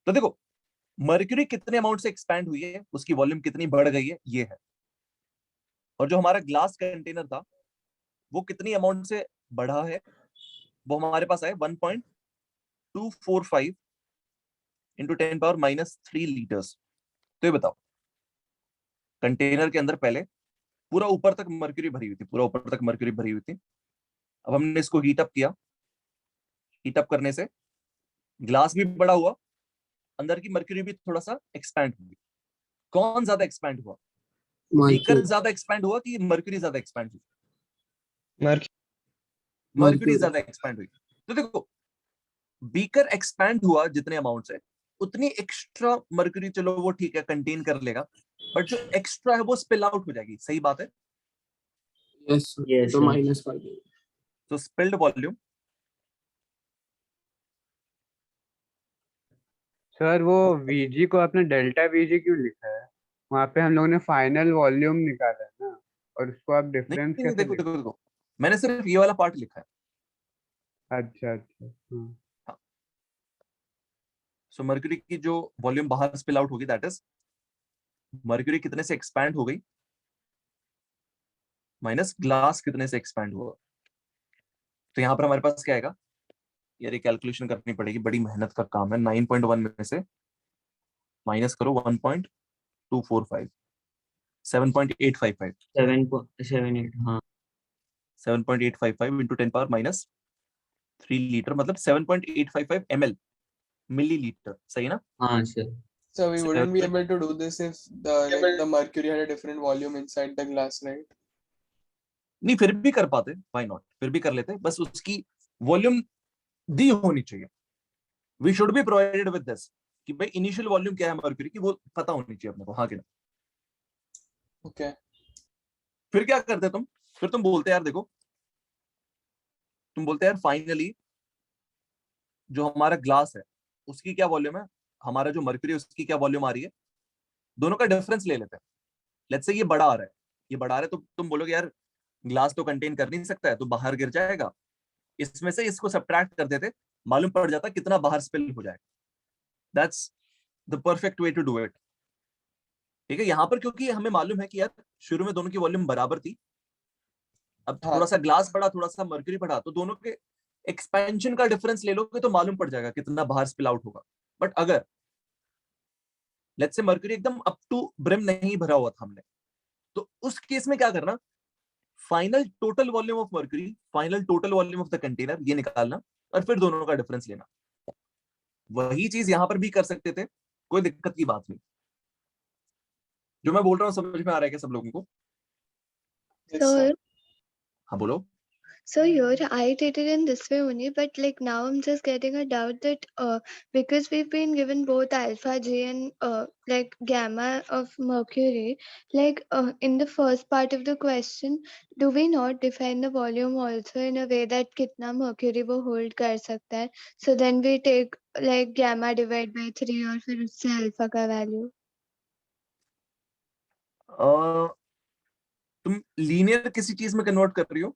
तो देखो मर्क्यूरी कितने अमाउंट से एक्सपैंड हुई है, उसकी वॉल्यूम कितनी बढ़ गई है, ये है। और जो हमारा ग्लास कंटेनर था वो कितनी अमाउंट से बढ़ा है, वो हमारे पास आए 1.245 इंटू 10 पावर माइनस 3 लीटर्स। तो ये बताओ कंटेनर के अंदर पहले पूरा ऊपर तक मर्क्यूरी भरी हुई थी, पूरा ऊपर तक मर्क्यूरी भरी हुई थी। अब हमने इसको हीट अप किया, हीट अप करने से ग्लास भी बड़ा हुआ, अंदर की मर्क्यूरी भी थोड़ा सा एक्सपैंड हुई। कौन ज्यादा एक्सपैंड हुआ? बीकर ज्यादा एक्सपैंड हुआ कि मर्क्यूरी ज्यादा एक्सपैंड हुई? मर्क्यूरी ज्यादा एक्सपैंड हुई। तो देखो, बीकर एक्सपैंड हुआ जितने अमाउंट से, उतनी एक्स्ट्रा मर्क्यूरी, चलो वो ठीक है, कंटेन कर लेगा, बट जो एक्स्ट्रा है वो स्पिल आउट हो जाएगी। सही बात है? यस तो माइनस कर दो। तो स्पिल्ड वॉल्यूम, सर वो वीजी को आपने डेल्टा वीजी क्यों लिखा है? वहां पे हम लोगों ने फाइनल वॉल्यूम निकाला है ना, और उसको आप नहीं डिफरेंस नहीं, कैसे देखो लिख? देखो देखो, मैंने सिर्फ ये वाला पार्ट लिखा है। अच्छा अच्छा हाँ, सो मर्क्यूरी की जो वॉल्यूम बाहर स्पिल आउट होगी, दैट इज मर्क्यूरी कितने से एक्सपैंड हो गई माइनस ग्लास कितने से एक्सपैंड हुआ। तो यहाँ पर हमारे पास क्या आएगा यार, ये कैलकुलेशन करनी पड़ेगी, बड़ी मेहनत का काम है। 9.1 में से माइनस करो 1.245, 7.855, 7.78 हाँ 7.855 इंटू 10 पावर माइनस 3 लीटर, मतलब 7.855 ml, मिलीलीटर। सही ना? हाँ sir So we wouldn't be able to do this if the mercury had a different volume inside the glass, right? नहीं, फिर भी कर पाते, व्हाई नॉट, फिर भी कर लेते, बस उसकी वॉल्यूम दी होनी चाहिए। We should be provided with this कि भाई इनिशियल वॉल्यूम क्या है मर्क्यूरी की, वो पता होनी चाहिए अपने को। हाँ कि ना? Okay. फिर क्या करते तुम? फिर तुम बोलते यार, देखो तुम बोलते यार फाइनली जो हमारा ग्लास है उसकी क्या वॉल्यूम है, हमारा जो मर्क्यूरी है उसकी क्या वॉल्यूम आ रही है, दोनों का डिफरेंस ले लेते हैं। लेट्स से ये बड़ा आ रहा है, ये बड़ा आ रहा है, तो तुम बोलोगे यार ग्लास तो कंटेन कर नहीं सकता है, तो बाहर गिर जाएगा। इसमें से इसको सब्ट्रैक्ट कर देते, मालूम पड़ जाता कितना बाहर स्पिल हो जाएगा। That's the perfect way to do it. ठीक है, यहाँ पर क्योंकि हमें मालूम है कि यार शुरू में दोनों की वॉल्यूम बराबर थी, अब थोड़ा सा ग्लास बढ़ा, थोड़ा सा मर्क्यूरी बढ़ा, तो दोनों के एक्सपेंशन का डिफरेंस ले लोगे तो मालूम पड़ जाएगा कितना बाहर स्पिल आउट होगा। बट अगर लेट्स से मर्क्यूरी एकदम अप टू ब्रिम नहीं भरा हुआ था हमने, तो उस केस में क्या करना, final total volume of mercury, final total volume of the container, ये निकालना और फिर दोनों का डिफरेंस लेना। वही चीज यहां पर भी कर सकते थे, कोई दिक्कत की बात नहीं। जो मैं बोल रहा हूँ समझ में आ रहा है क्या सब लोगों को? So, हाँ बोलो। so here I did it in this way only, but like now I'm just getting a doubt that because we've been given both alpha J and like gamma of mercury, like in the first part of the question, do we not define the volume also in a way that kitna mercury वो hold कर सकता है? So then we take like gamma divide by 3 और फिर उससे alpha का value. तुम linear किसी चीज में कन्वर्ट कर रही हो?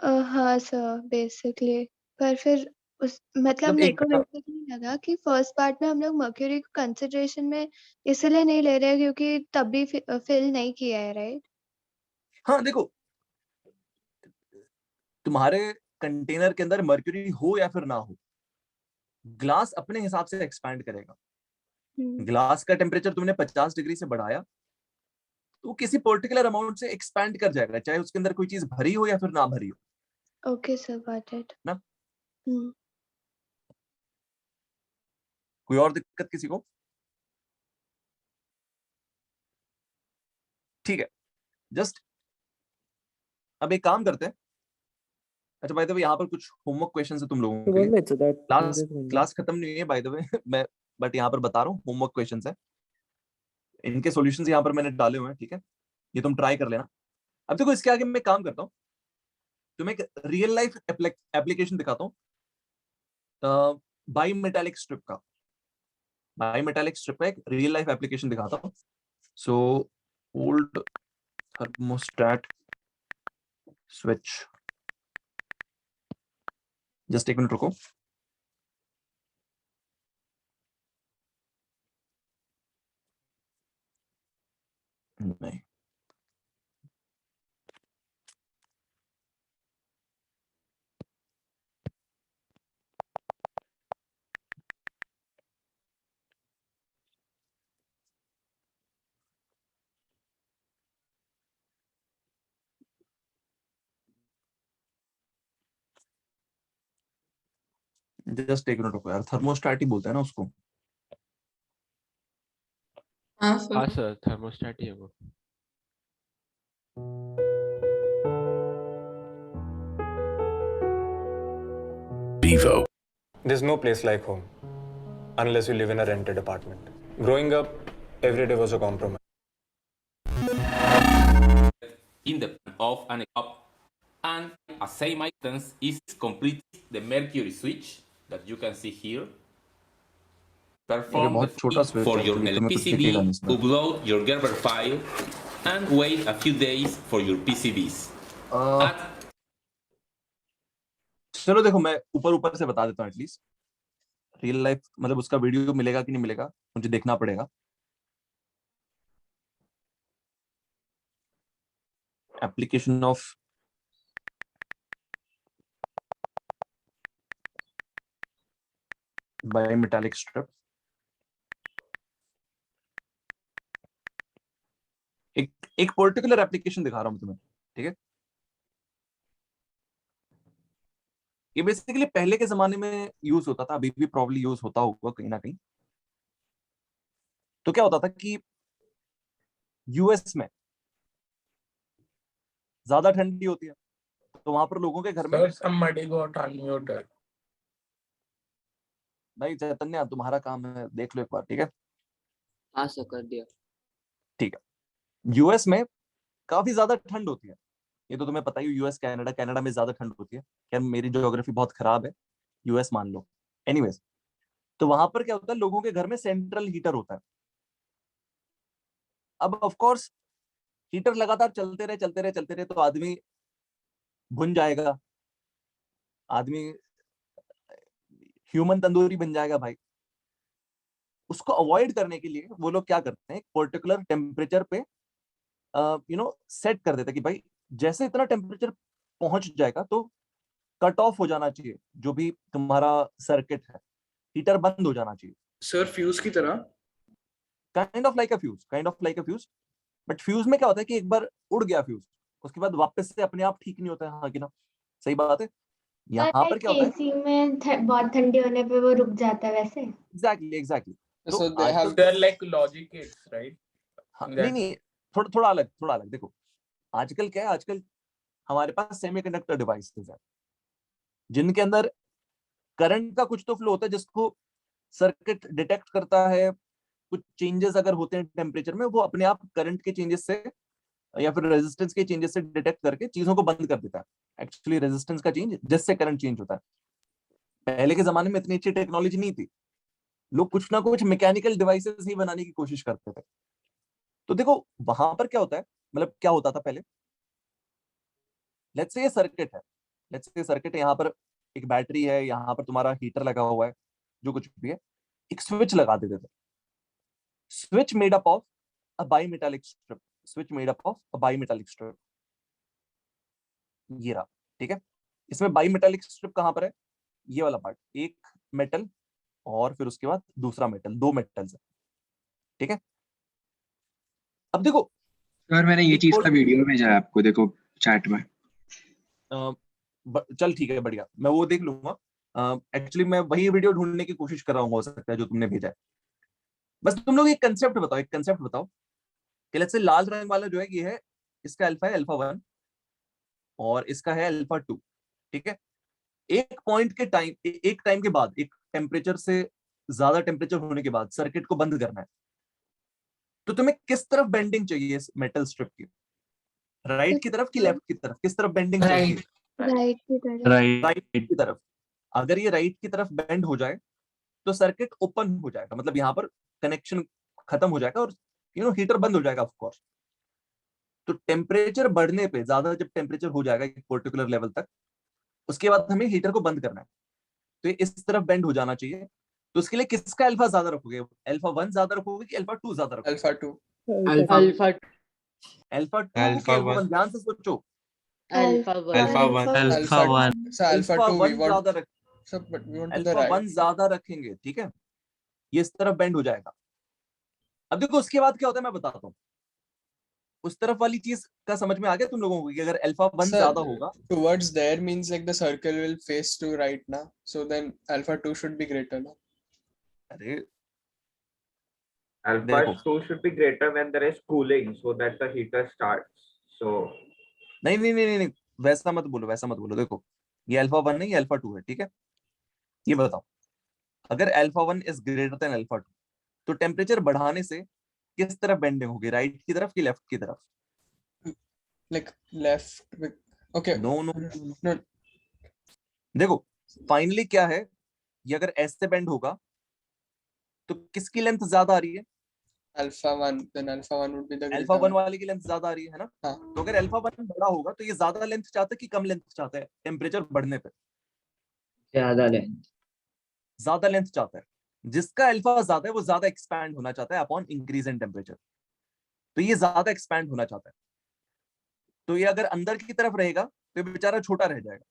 हाँ सर, बेसिकली। पर फिर उस मतलब मतलब मेरे एक को बेसिकली लगा कि फर्स्ट पार्ट में हम लोग मर्क्यूरी को कंसिडरेशन में इसलिए नहीं ले रहे क्योंकि तब भी फिल नहीं किया है, राइट? हाँ देखो, तुम्हारे कंटेनर के अंदर मर्क्यूरी हो या फिर ना हो, ग्लास अपने हिसाब से एक्सपैंड करेगा। ग्लास का टेम्परेचर तुमने 50 डिग्री से बढ़ाया तो वो किसी पर्टिकुलर अमाउंट से एक्सपैंड कर जाएगा, चाहे उसके अंदर कोई चीज भरी हो या फिर ना भरी हो। Okay sir, got it. ना कोई और दिक्कत किसी को? ठीक है, जस्ट अब एक काम करते हैं। अच्छा बाय द वे, यहाँ पर कुछ होमवर्क क्वेश्चन है तुम लोगों के लिए। क्लास खत्म नहीं हुई है बाय द वे मैं बट यहाँ पर बता रहा हूँ, होमवर्क क्वेश्चन है, इनके सॉल्यूशंस यहाँ पर मैंने डाले हुए हैं। ठीक है, ये तुम ट्राई कर लेना। अब देखो, इसके आगे मैं काम करता हूँ, तुम्हें एक रियल लाइफ एप्लीकेशन दिखाता हूँ बाई मेटालिक स्ट्रिप का। बाई मेटालिक स्ट्रिप का एक रियल लाइफ एप्लीकेशन दिखाता हूँ। So old thermostat switch, just एक मिनट रुको। नहीं, जस्ट टेक नोट यार, थर्मोस्टेट ही बोलते हैं ना उसको। हाँ हाँ सर। सर, थर्मोस्टेट ही है वो। Bevo. There's no place like home unless you live in a rented apartment. Growing up, every day was a compromise. In the off and up, and a same items is complete the mercury switch that you can see here. ये Perform the बहुत छोटा flip switch for है your actually, तुम्हें कुछ PCB, दिखेगा नहीं इसमें। upload your Gerber file, and wait a few days for your PCBs. चलो देखो, मैं ऊपर ऊपर से बता देता हूँ एटलीस्ट। रियल लाइफ मतलब उसका वीडियो मिलेगा कि नहीं मिलेगा मुझे देखना पड़ेगा। Application of bimetallic strip. एक पर्टिकुलर एप्लीकेशन दिखा रहा हूं तुम्हें, ठीक है। ये बेसिकली पहले के जमाने में यूज होता था, अभी भी प्रॉब्ली यूज होता होगा कहीं ना कहीं। तो क्या होता था कि यूएस में ज्यादा ठंडी होती है, तो वहां पर लोगों के घर में Sir, somebody got unmuted. भाई चैतन्य तुम्हारा काम है, देख लो एक बार, ठीक है। हाँ सर, कर दिया। ठीक है, यूएस में काफी ज्यादा ठंड होती है, ये तो तुम्हें पता ही। यूएस कनाडा में ज्यादा ठंड होती है। क्या मेरी ज्योग्राफी बहुत खराब है, यूएस मान लो। एनीवेज, तो वहां पर क्या होता है, लोगों के घर में सेंट्रल हीटर होता है। अब ऑफ कोर्स हीटर लगातार चलते रहे तो आदमी भुन जाएगा, आदमी ह्यूमन तंदूरी बन जाएगा भाई। उसको अवॉइड करने के लिए वो लोग क्या करते हैं, एक पर्टिकुलर टेम्परेचर पे सेट कर देते हैं कि भाई जैसे इतना टेम्परेचर पहुंच जाएगा तो कट ऑफ हो जाना चाहिए, जो भी तुम्हारा सर्किट है, हीटर बंद हो जाना चाहिए। सर फ्यूज की तरह? Kind of like a fuse, but fuse में क्या होता है कि एक बार उड़ गया फ्यूज, उसके बाद वापस से अपने आप ठीक नहीं होता है। हाँ कि ना, सही बात है। यहाँ पर क्या होता है, एसी में बहुत ठंडी होने पे वो रुक जाता है वैसे। एग्जैक्टली। तो So they have They're like logic gates, right? हाँ, नहीं, थोड़ा अलग देखो। आजकल क्या है, आजकल हमारे पास सेमीकंडक्टर डिवाइसेस है जिनके अंदर करंट का कुछ तो फ्लो होता है, जिसको सर्किट डिटेक्ट करता है। कुछ चेंजेस अगर होते हैं टेम्परेचर में, वो अपने आप करंट के चेंजेस से या फिर रेजिस्टेंस के चेंजेस से डिटेक्ट करके चीजों को बंद कर देता है। एक्चुअली रेजिस्टेंस का चेंज जिससे करंट चेंज होता है। पहले के जमाने में इतनी अच्छी टेक्नोलॉजी नहीं थी, लोग कुछ ना कुछ मैकेनिकल डिवाइसेस ही बनाने की कोशिश करते थे। तो देखो वहां पर क्या होता है, मतलब क्या होता था पहले, लेट्स से ये सर्किट है, यहाँ पर एक बैटरी है, यहाँ पर तुम्हारा हीटर लगा हुआ है, जो कुछ भी है, एक स्विच लगा देते थे। Switch made up of a bimetallic strip, ये रहा, ठीक है। इसमें बायमेटालिक स्ट्रिप कहां पर है, ये वाला पार्ट, एक मेटल और फिर उसके बाद दूसरा मेटल, दो मेटल्स है, ठीक है। अब देखो सर मैंने ये चीज का वीडियो भेजा है आपको, देखो चैट में। चल ठीक है, बढ़िया, मैं वो देख लूंगा। एक्चुअली मैं वही वीडियो ढूंढने की कोशिश कर रहा हूँ, हो सकता है जो तुमने भेजा है। बस तुम लोग एक कंसेप्ट बताओ कि लेट्स से लाल रंग वाला जो है ये है, इसका अल्फा है अल्फा 1 और इसका है अल्फा 2, ठीक है। एक टाइम के बाद, एक टेम्परेचर से ज्यादा टेम्परेचर होने के बाद सर्किट को बंद करना है, तो तुम्हें किस तरफ बेंडिंग चाहिए इस मेटल स्ट्रिप की, राइट की तरफ कि लेफ्ट की तरफ, किस तरफ बेंडिंग चाहिए? राइट की तरफ। अगर ये राइट की तरफ बेंड हो जाए तो सर्किट ओपन हो जाएगा, मतलब यहाँ पर कनेक्शन खत्म हो जाएगा और हीटर बंद हो जाएगा ऑफ कोर्स। तो टेम्परेचर बढ़ने पे, ज्यादा जब टेम्परेचर हो जाएगा एक पर्टिकुलर लेवल तक, उसके बाद हमें हीटर को बंद करना है, तो ये इस तरफ बेंड हो जाना चाहिए। तो उसके लिए किसका अल्फा ज्यादा रखोगे, अल्फा 1 ज्यादा रखोगे कि अल्फा 2 ज्यादा रखोगे? अल्फा 2। अल्फा 2 ध्यान से सोचो। अल्फा 1 ज्यादा रखेंगे, ठीक है, ये इस तरफ बेंड हो जाएगा। अब देखो उसके बाद क्या होता है मैं बताता हूँ। उस तरफ वाली चीज का समझ में आ गया तुम लोगों को कि अगर अल्फा 1 Sir, ज्यादा होगा towards there means like the circle will face to right now. So then alpha 2 should be greater now. अरे Alpha देखो 2 should be greater when there is cooling so that the heater starts. So नहीं नहीं नहीं नहीं नहीं, वैसा मत बोलो, वैसा मत बोलो। देखो ये अल्फा 1 नहीं, ये अल्फा 2 है, ठीक है। ये बताओ अगर alpha 1 is greater than alpha 2 तो टेम्परेचर बढ़ाने से किस तरफ बेंडिंग होगी, राइट की तरफ कि लेफ्ट की तरफ? Like left with okay. No no No. देखो फाइनली क्या है, ये अगर ऐसे बेंड होगा तो किसकी लेंथ ज्यादा आ रही है? Alpha 1, then alpha 1 would be the alpha greater 1 one. वाले की लेंथ ज्यादा आ रही है ना। हाँ. तो अगर अल्फा 1 बड़ा होगा तो ये ज्यादा लेंथ चाहता है कि कम लेंथ चाहता है टेम्परेचर बढ़ने पे? ज्यादा लेंथ। ज्यादा लेंथ चाहता है। जिसका अल्फा ज्यादा है वो ज्यादा एक्सपैंड होना चाहता है अपॉन इंक्रीज इन टेम्परेचर, तो ये ज्यादा एक्सपैंड होना चाहता है। तो ये अगर अंदर की तरफ रहेगा तो ये बेचारा छोटा रह जाएगा,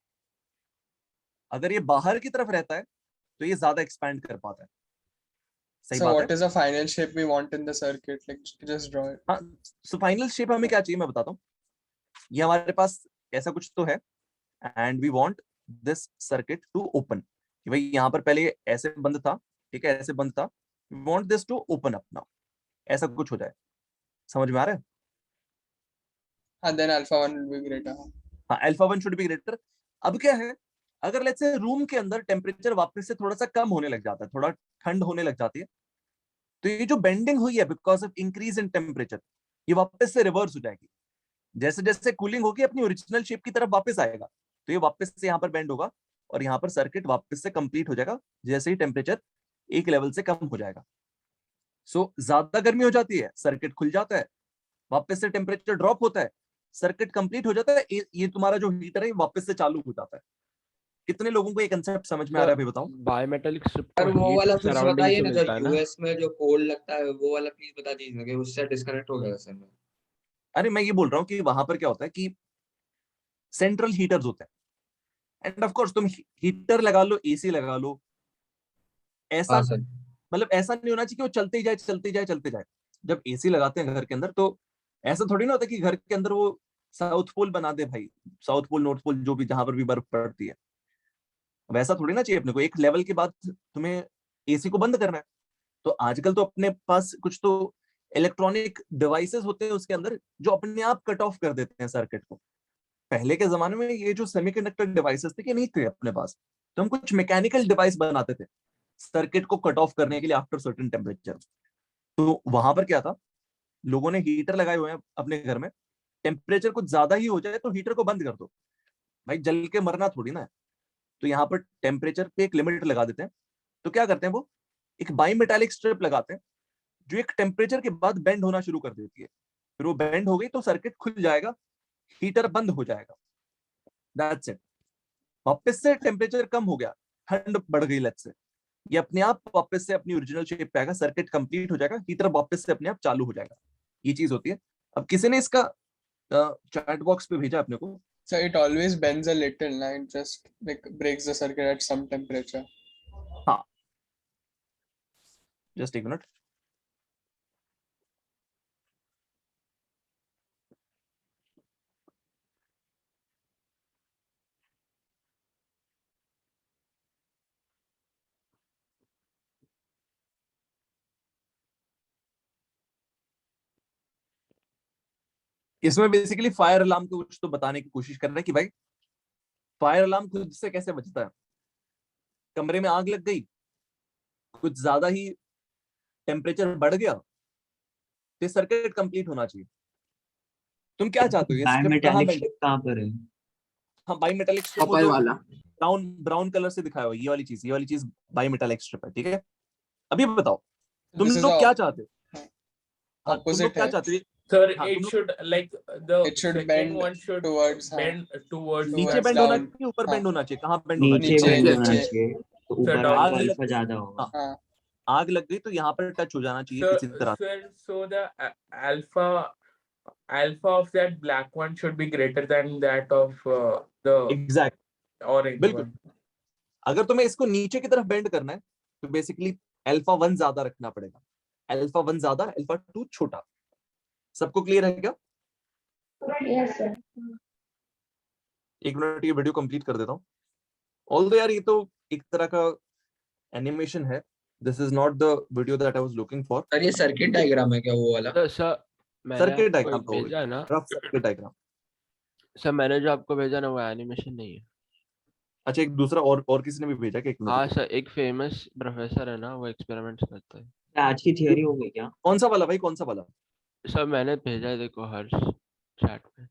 अगर ये बाहर की तरफ रहता है तो ये ज्यादा एक्सपैंड कर पाता है। सही So बात what है। is the final shape we want in the circuit? Like just draw it. हाँ, सो फाइनल शेप हमें क्या चाहिए मैं बताता हूँ। ये हमारे पास ऐसा कुछ तो है and we want this circuit to open, कि भाई यहाँ पर पहले ये ऐसे बंद था, ठीक है, ऐसे बंद था, we want this to open up now, ऐसा कुछ हो जाए। समझ में आ रहा है? And then alpha 1 will be greater. हाँ, अल्फा 1 शुड बी ग्रेटर। अब क्या है, अगर लेट्स से रूम के अंदर टेम्परेचर वापस से थोड़ा सा कम होने लग जाता है, थोड़ा ठंड होने लग जाती है, तो ये जो बेंडिंग हुई है because of increase in temperature, ये वापस से रिवर्स हो जाएगी। जैसे जैसे कूलिंग होगी अपनी ओरिजिनल शेप की तरफ वापस आएगा, तो ये वापस से यहाँ पर बेंड होगा और यहाँ पर सर्किट वापस से कंप्लीट हो जाएगा जैसे ही टेम्परेचर एक लेवल से कम हो जाएगा। सो ज्यादा गर्मी हो जाती है, सर्किट खुल जाता है, वापस से टेम्परेचर ड्रॉप होता है, सर्किट कंप्लीट हो जाता है, ये तुम्हारा जो हीटर है वापस से चालू हो जाता है। कितने लोगों को ये कंसेप्ट समझ में आ रहा है भाई बताओ? बायोमेटालिक स्ट्रिप और को वो हीट वाला फिर से सराउंडिंग बताइए से ना, जो मिलता है ना। यूएस में जो कोल्ड लगता है वो वाला प्लीज बता दीजिए कि उससे डिस्कनेक्ट हो गया सर में। अरे मैं ये बोल रहा हूँ कि वहां पर क्या होता है कि सेंट्रल हीटर्स होते हैं एंड ऑफ कोर्स तुम हीटर लगा लो, एसी लगा लो, ऐसा हाँ सर। मतलब ऐसा नहीं होना चाहिए कि वो चलते ही जाए चलते ही जाए चलते जाए। जब एसी लगाते हैं घर के अंदर तो ऐसा थोड़ी ना होता कि घर के अंदर वो साउथ पोल बना दे भाई, साउथ पोल नॉर्थ पोल जो भी जहां पर भी बर्फ पड़ती है, वैसा थोड़ी ना चाहिए अपने को। एक लेवल के बाद तुम्हें एसी को बंद करना है। तो आजकल तो अपने पास कुछ तो इलेक्ट्रॉनिक डिवाइसेस होते हैं उसके अंदर जो अपने आप कट ऑफ कर देते हैं सर्किट को। पहले के जमाने में ये जो सेमीकंडक्टर डिवाइसेस थे कि नहीं थे अपने पास, तो हम कुछ मैकेनिकल डिवाइस बनाते थे सर्किट को कट ऑफ करने के लिए आफ्टर सर्टेन टेम्परेचर। तो वहां पर क्या था, लोगों ने हीटर लगाए हुए हैं अपने घर में, टेम्परेचर कुछ ज्यादा ही हो जाए तो हीटर को बंद कर दो भाई, जल के मरना थोड़ी ना है। तो यहाँ पर टेम्परेचर पे एक लिमिट लगा देते हैं। तो क्या करते हैं, वो एक बाईमेटालिक स्ट्रिप लगाते हैं जो एक टेम्परेचर के बाद बेंड होना शुरू कर देती है। फिर वो बेंड हो गई तो सर्किट खुल जाएगा, हीटर बंद हो जाएगा, दैट्स इट। वापस से टेम्परेचर कम हो गया, ठंड बढ़ गई लेट्स से, ये अपने आप वापस से अपनी ओरिजिनल शेप पे आएगा, सर्किट कंप्लीट हो जाएगा, हीटर वापस से अपने आप चालू हो जाएगा। ये चीज होती है। अब किसी ने इसका चैट बॉक्स पे भेजा अपने को। So it always bends a little, na? It just like breaks the circuit at some temperature. हाँ, जस्ट एक मिनट। इसमें बेसिकली फायर अलार्म को कुछ तो बताने की कोशिश कर रहे हैं कि भाई फायर अलार्म खुद से कैसे बचता है। कमरे में आग लग गई, कुछ ज्यादा ही टेम्परेचर बढ़ गया, तो सर्किट कंप्लीट होना चाहिए। तुम क्या चाहते हो, ये स्ट्रिप कहाँ बायोमेटालिक स्ट्रिप कहाँ पर है? हाँ, बाईमेटालिक स्ट्रिप कॉपर वाला ब्राउन कलर से दिखाया हुआ, ये वाली चीज बाईमेटालिक स्ट्रिप है, ठीक है। अभी बताओ तुम This is लोग the क्या चाहते हो? हाँ, तुम लोग opposite क्या है. चाहते हो? Sir, हाँ, it तुम लोग should like the It should second bend one should towards bend towards नीचे towards बेंड होना down. चाहिए, ऊपर हाँ. बेंड होना चाहिए? कहाँ बेंड होना नीचे चाहिए? बेंड होना नीचे. चाहिए तो Sir, ऊपर down. आपका आग लग अल्फा गई, ज्यादा होगा। हाँ, हाँ. आग लग गई तो यहाँ पर टच हो जाना चाहिए Sir, किसी तरह। so the alpha of that black one should be greater than that of the exact, orange बिल्कुल। one. अगर तुम्हें इसको नीचे की तरफ बेंड करना है तो बेसिकली अल्फा 1 ज्यादा रखना पड़ेगा। अल्फा 1 ज्यादा, अल्फा 2 छोटा। सबको क्लियर है क्या? Yes, sir. एक मिनट ये वीडियो कंप्लीट कर देता हूँ. ऑल्दो यार ये तो एक तरह का एनिमेशन है. This is not the video that I was looking for. Sir ये सर्किट डायग्राम है क्या वो वाला? तो सर मैंने सर्किट आपको डायग्राम एक भेजा है ना रफ सर्किट डायग्राम. सर, मैंने जो आपको भेजा ना वो एनिमेशन नहीं है. अच्छा, एक दूसरा और किसी ने भी भेजा कि एक मिनट. हाँ सर, एक फेमस प्रोफेसर है ना, वो एक्सपेरिमेंट्स करता है. आज की थियरी हो गई क्या? कौन सा वाला भाई, कौन सा वाला? सर मैंने भेजा है, देखो हर चैट में.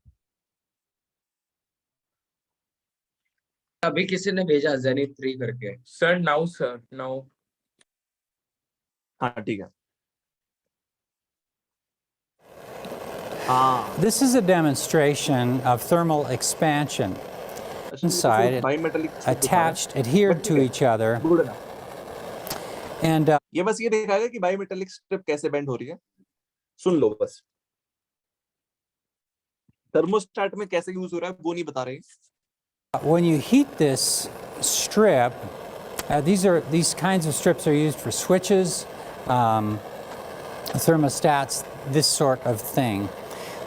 अभी किसी ने भेजा जेनिथ 3 करके. Sir, now. हाँ ठीक है. हाँ. This is a demonstration of thermal expansion. Inside, attached, adhered to each other. And ये बस ये दिखाएगा कि बायोमेटालिक स्ट्रिप कैसे बेंड हो रही है. सुन लो बस. थर्मोस्टेट में कैसे यूज हो रहा है वो नहीं बता रहे. when you heat this strip, these kinds of strips are used for switches, thermostats, this sort of thing.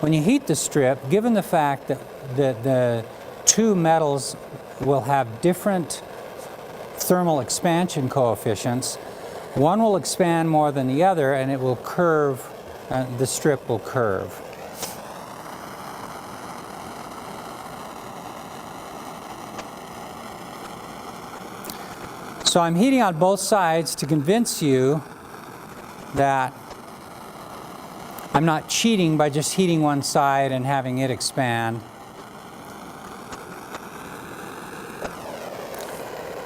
When you heat the strip, given the fact that the two metals will have different thermal expansion coefficients, one will expand more than the other, and it will curve. The strip will curve. So I'm heating on both sides to convince you that I'm not cheating by just heating one side and having it expand.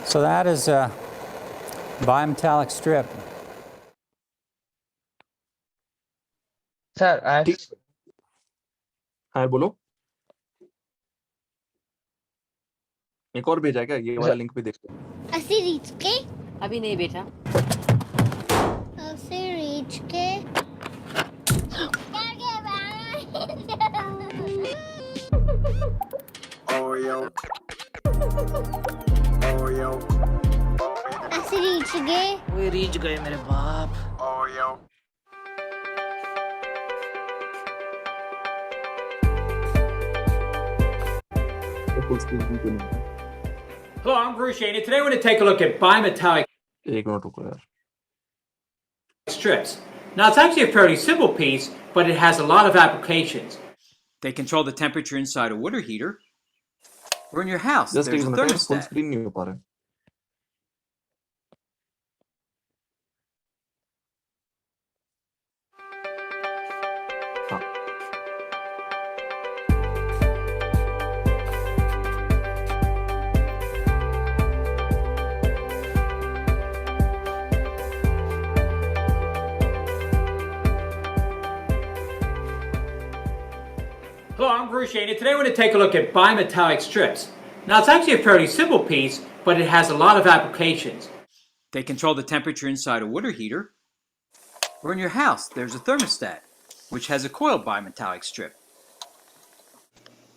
So that is a bimetallic strip. Sir, हाँ बोलो. एक और भेजा क्या? ये वाला link भी देख लो. ऐसे रीच के अभी नहीं बेटा. ऐसे रीच के ऐसे रीच गए. वो रीच गए मेरे बाप. Hello, I'm Bruce Shane, and today we're going to take a look at bimetallic एक मिनट रुको यार. strips. Now, it's actually a fairly simple piece, but it has a lot of applications. They control the temperature inside a water heater, or in your house, just there's एक a minute. Full thermostat. Screen नहीं हो पा रहा है. Hello, I'm Bruce Shane, and today we're going to take a look at bimetallic strips. Now, it's actually a fairly simple piece, but it has a lot of applications. They control the temperature inside a water heater, or in your house, there's a thermostat, which has a coiled bimetallic strip.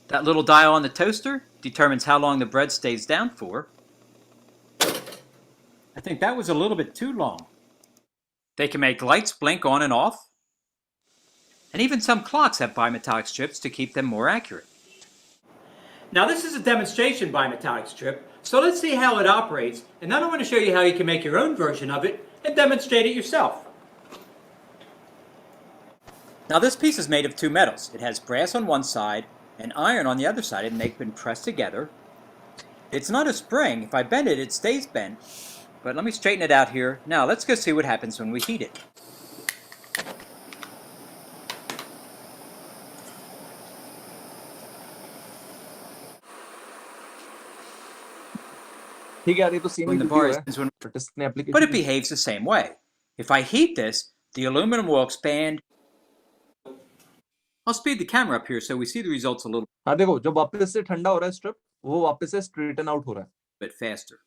That little dial on the toaster determines how long the bread stays down for. I think that was a little bit too long. They can make lights blink on and off, and even some clocks have bimetallic strips to keep them more accurate. Now this is a demonstration bimetallic strip, so let's see how it operates, and then I want to show you how you can make your own version of it and demonstrate it yourself. Now this piece is made of two metals. It has brass on one side and iron on the other side, and they've been pressed together. It's not a spring. If I bend it, it stays bent. But let me straighten it out here. Now let's go see what happens when we heat it. ठीक है यार, ये तो same When the he bar video is है. when, but इसने but it application behaves the same way. If I heat this, the aluminum will expand. I'll speed the camera up here so we see the results a little हाँ देखो, जब वापस से ठंडा हो रहा है स्ट्रिप, वो वापस से स्ट्रेटन आउट हो रहा है. bit faster.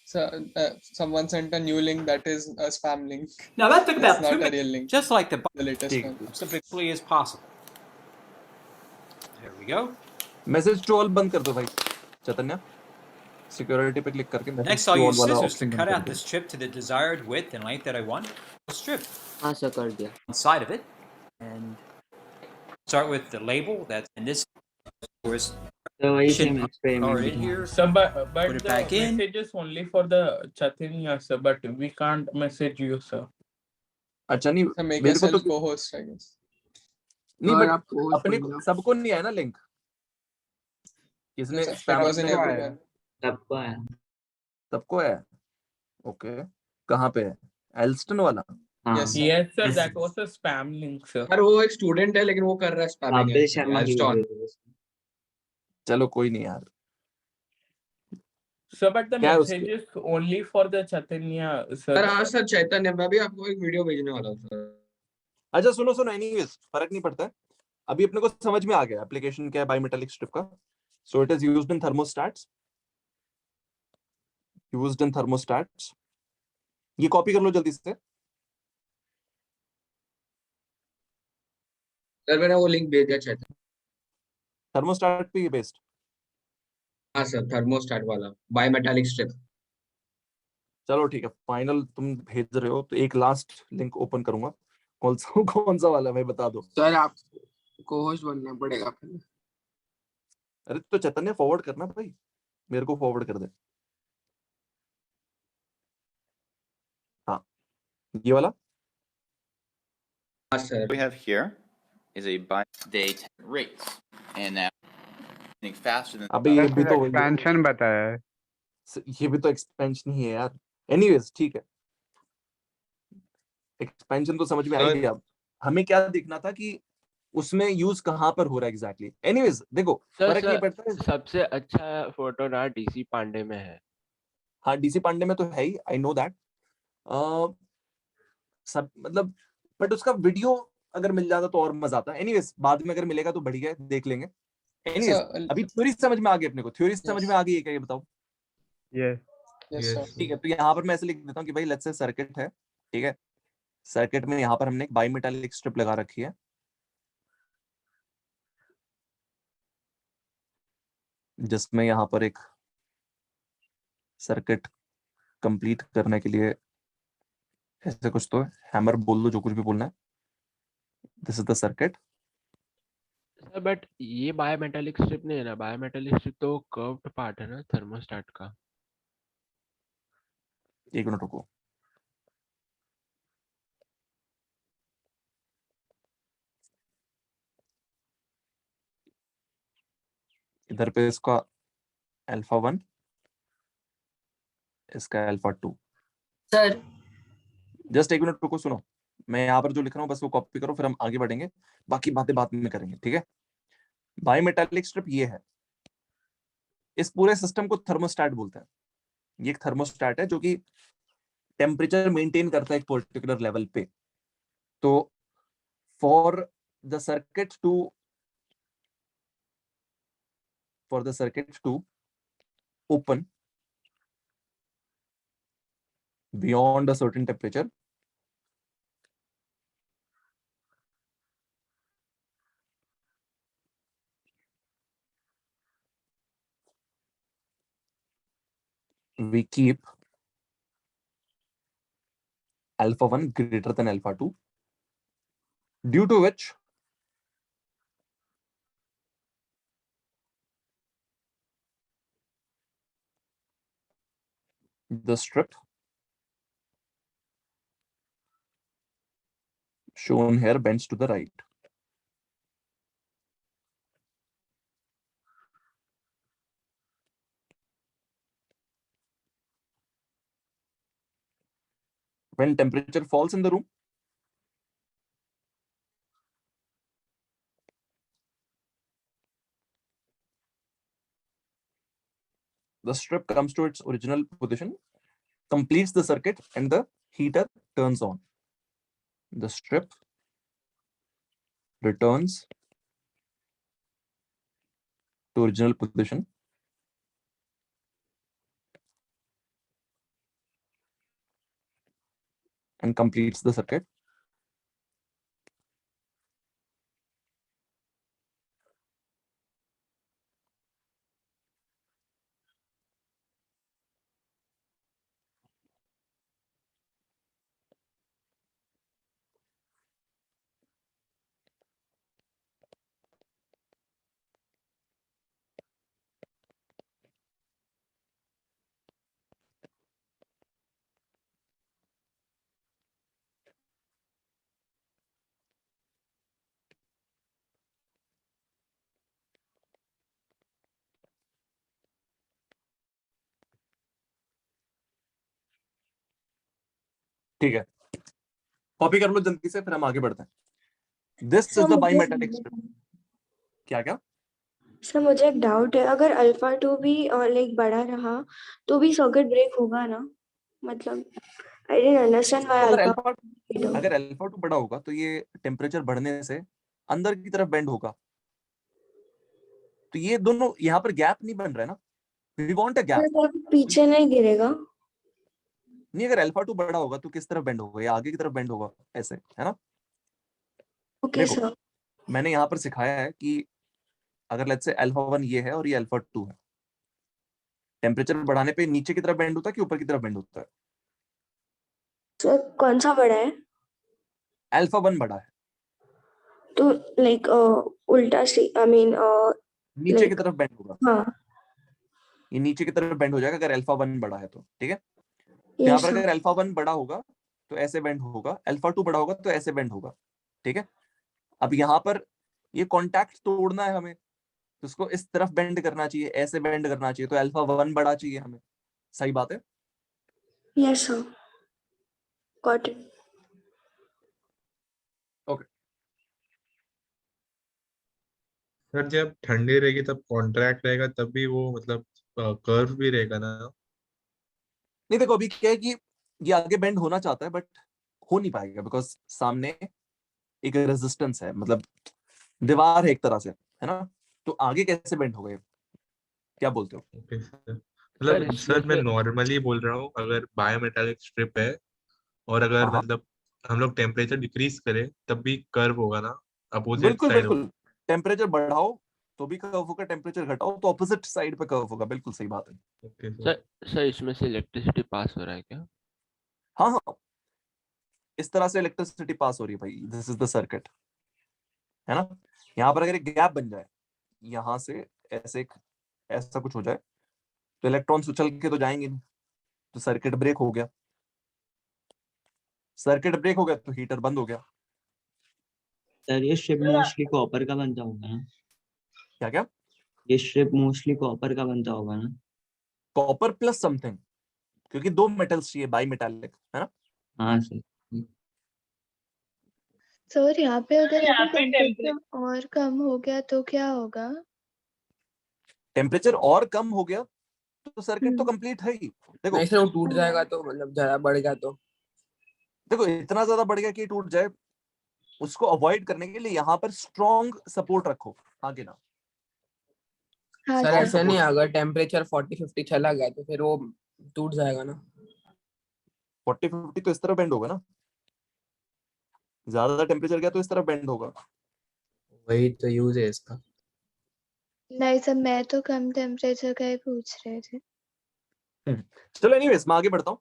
So, someone sent a new link that is a spam link. Now that took It's about not 2 a real minutes, link. just like the latest one. as quickly as possible. There we go. Message to all बंद कर दो भाई Chaitanya. Security पे click करके message Next, I'll to all use वाला scissors to option बंद cut कर out दो। the strip to the desired width and length that I want. Strip हाँ सर कर दिया। inside of it, and start with the label. That's in this course. तो वही Should same card experiment in here. So, but Put it the back in. message is only for the Chaitanya, sir. But we can't message you, sir. अच्छा नहीं So make मेरे को तो yourself co-host, I guess. नहीं और but आप co-host अपने बन जाओ। सबको नहीं आया ना लिंक, किसने Yes, sir. It spam was in किया? everywhere. सबको आया। सबको है। ओके कहाँ पे है? एल्स्टन वाला? Yes, sir. Yes, sir. That was a spam link, sir. यार वो एक स्टूडेंट है लेकिन वो कर रहा है स्पैमिंग काबिल शर्मा की एल्स्टॉन। वीडियो थी। चलो कोई नहीं यार। So, but the क्या है message उसके? is only for the Chaitanya, sir. Sir हाँ सर चैतन्य, मैं भी आपको एक वीडियो भेजने वाला हूँ सर। अच्छा सुनो सुनो, एनीवेज फर्क नहीं पड़ता है। अभी अपने को समझ में आ गया एप्लीकेशन क्या है बायोमेटालिक स्ट्रिप का। So it is used in thermostats, used in thermostats. ये कॉपी कर लो जल्दी से। सर मैंने वो लिंक भेज दिया चैतन्य। थर्मोस्टैट पे ये बेस्ड। हाँ सर थर्मोस्टैट वाला बायोमेटालिक स्ट्रिप। चलो ठीक है, फाइनल तुम भेज रहे हो तो एक लास्ट लिंक ओपन करूंगा। कौन सा वाला भाई बता दो। सर आप co-host बनना पड़ेगा पहले। अरे तो चैतन्य फॉरवर्ड करना भाई, मेरे को फॉरवर्ड कर दे। हाँ ये वाला। हाँ sir. We have here is a by date rates, and now faster than अबे ये भी तो वही है। एक्सपेंशन बताया है। ये भी तो एक्सपेंशन ही है यार। एनीवेज ठीक है, एक्सपेंशन तो समझ में आई गया। अब हमें क्या देखना था कि उसमें यूज कहां पर हो रहा है एग्जैक्टली। एनीवेज देखो फर्क नहीं पड़ता है। सबसे अच्छा फोटो ना डीसी पांडे में है। हाँ डीसी पांडे में तो है ही, आई नो दैट। सब मतलब बट उसका वीडियो अगर मिल जाता तो और मजा आता। एनीवेज बाद में अगर मिलेगा तो बढ़िया है, देख लेंगे। एनीवेज अभी थ्योरी समझ में आ गई अपने को। थ्योरी समझ में आ गई है क्या ये बताओ? ठीक है, तो यहाँ पर मैं ऐसे लिख देता हूँ कि भाई लेट्स से सर्किट है, ठीक है। सर्किट में यहाँ पर हमने एक बाईमेटालिक स्ट्रिप लगा रखी है, जिसमें यहाँ पर एक सर्किट कंप्लीट करने के लिए ऐसे कुछ तो हैमर बोल दो, जो कुछ भी बोलना है। This is the circuit. But ये बायोमेटालिक स्ट्रिप नहीं है ना, बायोमेटालिक स्ट्रिप तो कर्व्ड पार्ट है ना थर्मोस्टेट का। एक मिनट रुको, इधर पे इसका अल्फा 1, इसका अल्फा 2। सर जस्ट एक मिनट रुको, सुनो। मैं यहाँ पर जो लिख रहा हूँ बस वो कॉपी करो, फिर हम आगे बढ़ेंगे, बाकी बातें बाद में करेंगे, ठीक है। बायोमेटालिक स्ट्रिप ये है। इस पूरे सिस्टम को थर्मोस्टैट बोलते हैं। ये एक थर्मोस्टैट है जो कि टेम्परेचर मेंटेन करता है एक पर्टिकुलर लेवल पे। तो for the circuit to open beyond a certain temperature, we keep alpha 1 greater than alpha 2, due to which the strip shown here bends to the right. When temperature falls in the room, the strip comes to its original position, completes the circuit, and the heater turns on. The strip returns to original position, and completes the circuit. ठीक है, copy कर लो जल्दी से, फिर हम आगे बढ़ते हैं। This is the bimetallic strip. क्या क्या सर मुझे एक डाउट है, अगर अल्फा 2 भी लाइक बड़ा रहा तो भी सर्किट ब्रेक होगा ना? मतलब I didn't understand why alpha अगर अल्फा 2 बड़ा होगा तो ये टेम्परेचर बढ़ने से अंदर की तरफ बेंड होगा, तो ये दोनों यहाँ पर गैप नहीं बन रहा है ना, वी वांट अ गैप। पीछे नहीं गिरेगा? नहीं, अगर अल्फा 2 बड़ा होगा तो किस तरफ बेंड होगा, ये आगे की तरफ बेंड होगा, ऐसे, है ना। ओके देखो सर। मैंने यहाँ पर सिखाया है कि अगर लेट्स से अल्फा 1 ये है और ये अल्फा 2 है, टेम्परेचर बढ़ाने पे नीचे की तरफ बेंड होता है कि ऊपर की तरफ बेंड होता है? सर कौन सा बड़ा है? अल्फा 1 बड़ा है, तो लाइक उल्टा सी आई मीन नीचे की तरफ बेंड होगा। हाँ ये नीचे की तरफ बेंड हो जाएगा अगर अल्फा 1 बड़ा है तो, ठीक है। तो Yes, यहाँ पर sir. अगर अल्फा 1 बड़ा होगा तो ऐसे बेंड होगा, अल्फा 2 बड़ा होगा तो ऐसे बेंड होगा, ठीक है। अब यहाँ पर ये कॉन्टैक्ट तोड़ना है हमें, तो उसको इस तरफ बेंड करना चाहिए, ऐसे बेंड करना चाहिए, तो अल्फा 1 बड़ा चाहिए हमें, सही बात है। Yes, sir. Got it. Okay. Sir जब ठंडी रहेगी तब कॉन्ट्रैक्ट रहेगा, तब भी वो मतलब कर्व भी रहेगा ना? नहीं देखो, अभी क्या है कि ये आगे बेंड होना चाहता है बट हो नहीं पाएगा, बिकॉज सामने एक रेजिस्टेंस है, मतलब दीवार है एक तरह से, है ना, तो आगे कैसे बेंड होगा ये, क्या बोलते हो? ओके सर, मतलब सर मैं नॉर्मली बोल रहा हूँ, अगर बायोमेटालिक स्ट्रिप है और अगर मतलब हम लोग टेम्परेचर डिक्रीज करें तब भी कर्व होगा ना, अपोजिट बिल्कुल साइड बिल्कुल, टेम्परेचर बढ़ाओ तो भी कर्व होगा, टेम्परेचर घटाओ तो ऑपोजिट साइड पे कर्व होगा, बिल्कुल सही बात है। ओके सर इसमें से इलेक्ट्रिसिटी पास हो रहा है क्या? हाँ हाँ, इस तरह से इलेक्ट्रिसिटी पास हो रही है भाई, दिस इज द सर्किट, है ना। यहाँ पर अगर एक गैप बन जाए, यहाँ से ऐसे ऐसा कुछ हो जाए, तो इलेक्ट्रॉन्स उछल के तो जाएंगे नहीं, तो सर्किट ब्रेक हो गया, सर्किट ब्रेक हो गया तो हीटर बंद हो गया। सर ये स्ट्रिप मोस्टली कॉपर का बनता होगा ना? क्या क्या? ये स्ट्रिप मोस्टली कॉपर का बनता होगा ना? कॉपर प्लस समथिंग, क्योंकि दो मेटल्स चाहिए, बाई मेटालिक, है ना। हाँ सर। सर यहाँ पे अगर टेम्परेचर और कम हो गया तो क्या होगा? टेम्परेचर और कम हो गया तो सर्किट तो कंप्लीट है ही। देखो नहीं सर, वो टूट जाएगा तो मतलब ज्यादा बढ़ गया तो? देखो इतना ज्यादा बढ़ गया कि टूट जाए, उसको अवॉइड करने के लिए यहाँ पर स्ट्रॉन्ग सपोर्ट रखो आगे ना। सर ऐसा नहीं, अगर टेम्परेचर 40-50 चला गया तो फिर वो टूट जाएगा ना? 40-50 तो इस तरह बेंड होगा ना, ज्यादा टेम्परेचर गया तो इस तरह बेंड होगा। वही तो यूज है इसका। नहीं सर, मैं तो कम टेम्परेचर का ही पूछ रहे थे। चलो एनीवेज मैं आगे बढ़ता हूँ,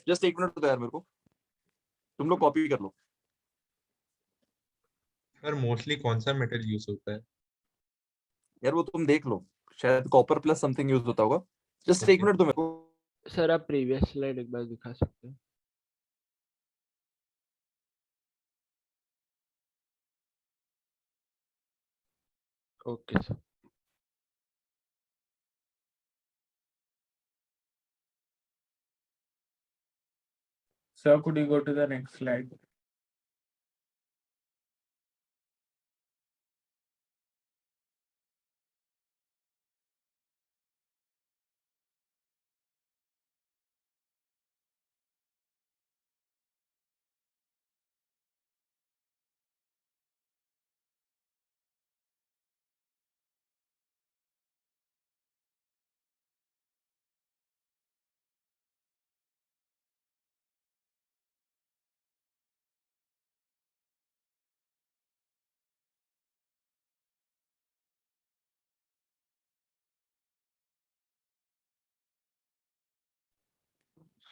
जस्ट एक मिनट तो यार मेरे को, तुम लोग कॉपी कर लो। सर मोस्टली कौन सा मेटल यूज होता है? यार वो तुम देख लो, शायद कॉपर प्लस समथिंग यूज होता होगा, जस्ट एक मिनट तो मेरे को। सर आप प्रीवियस स्लाइड एक बार दिखा सकते हैं? Okay sir. Sir, could you go to the next slide?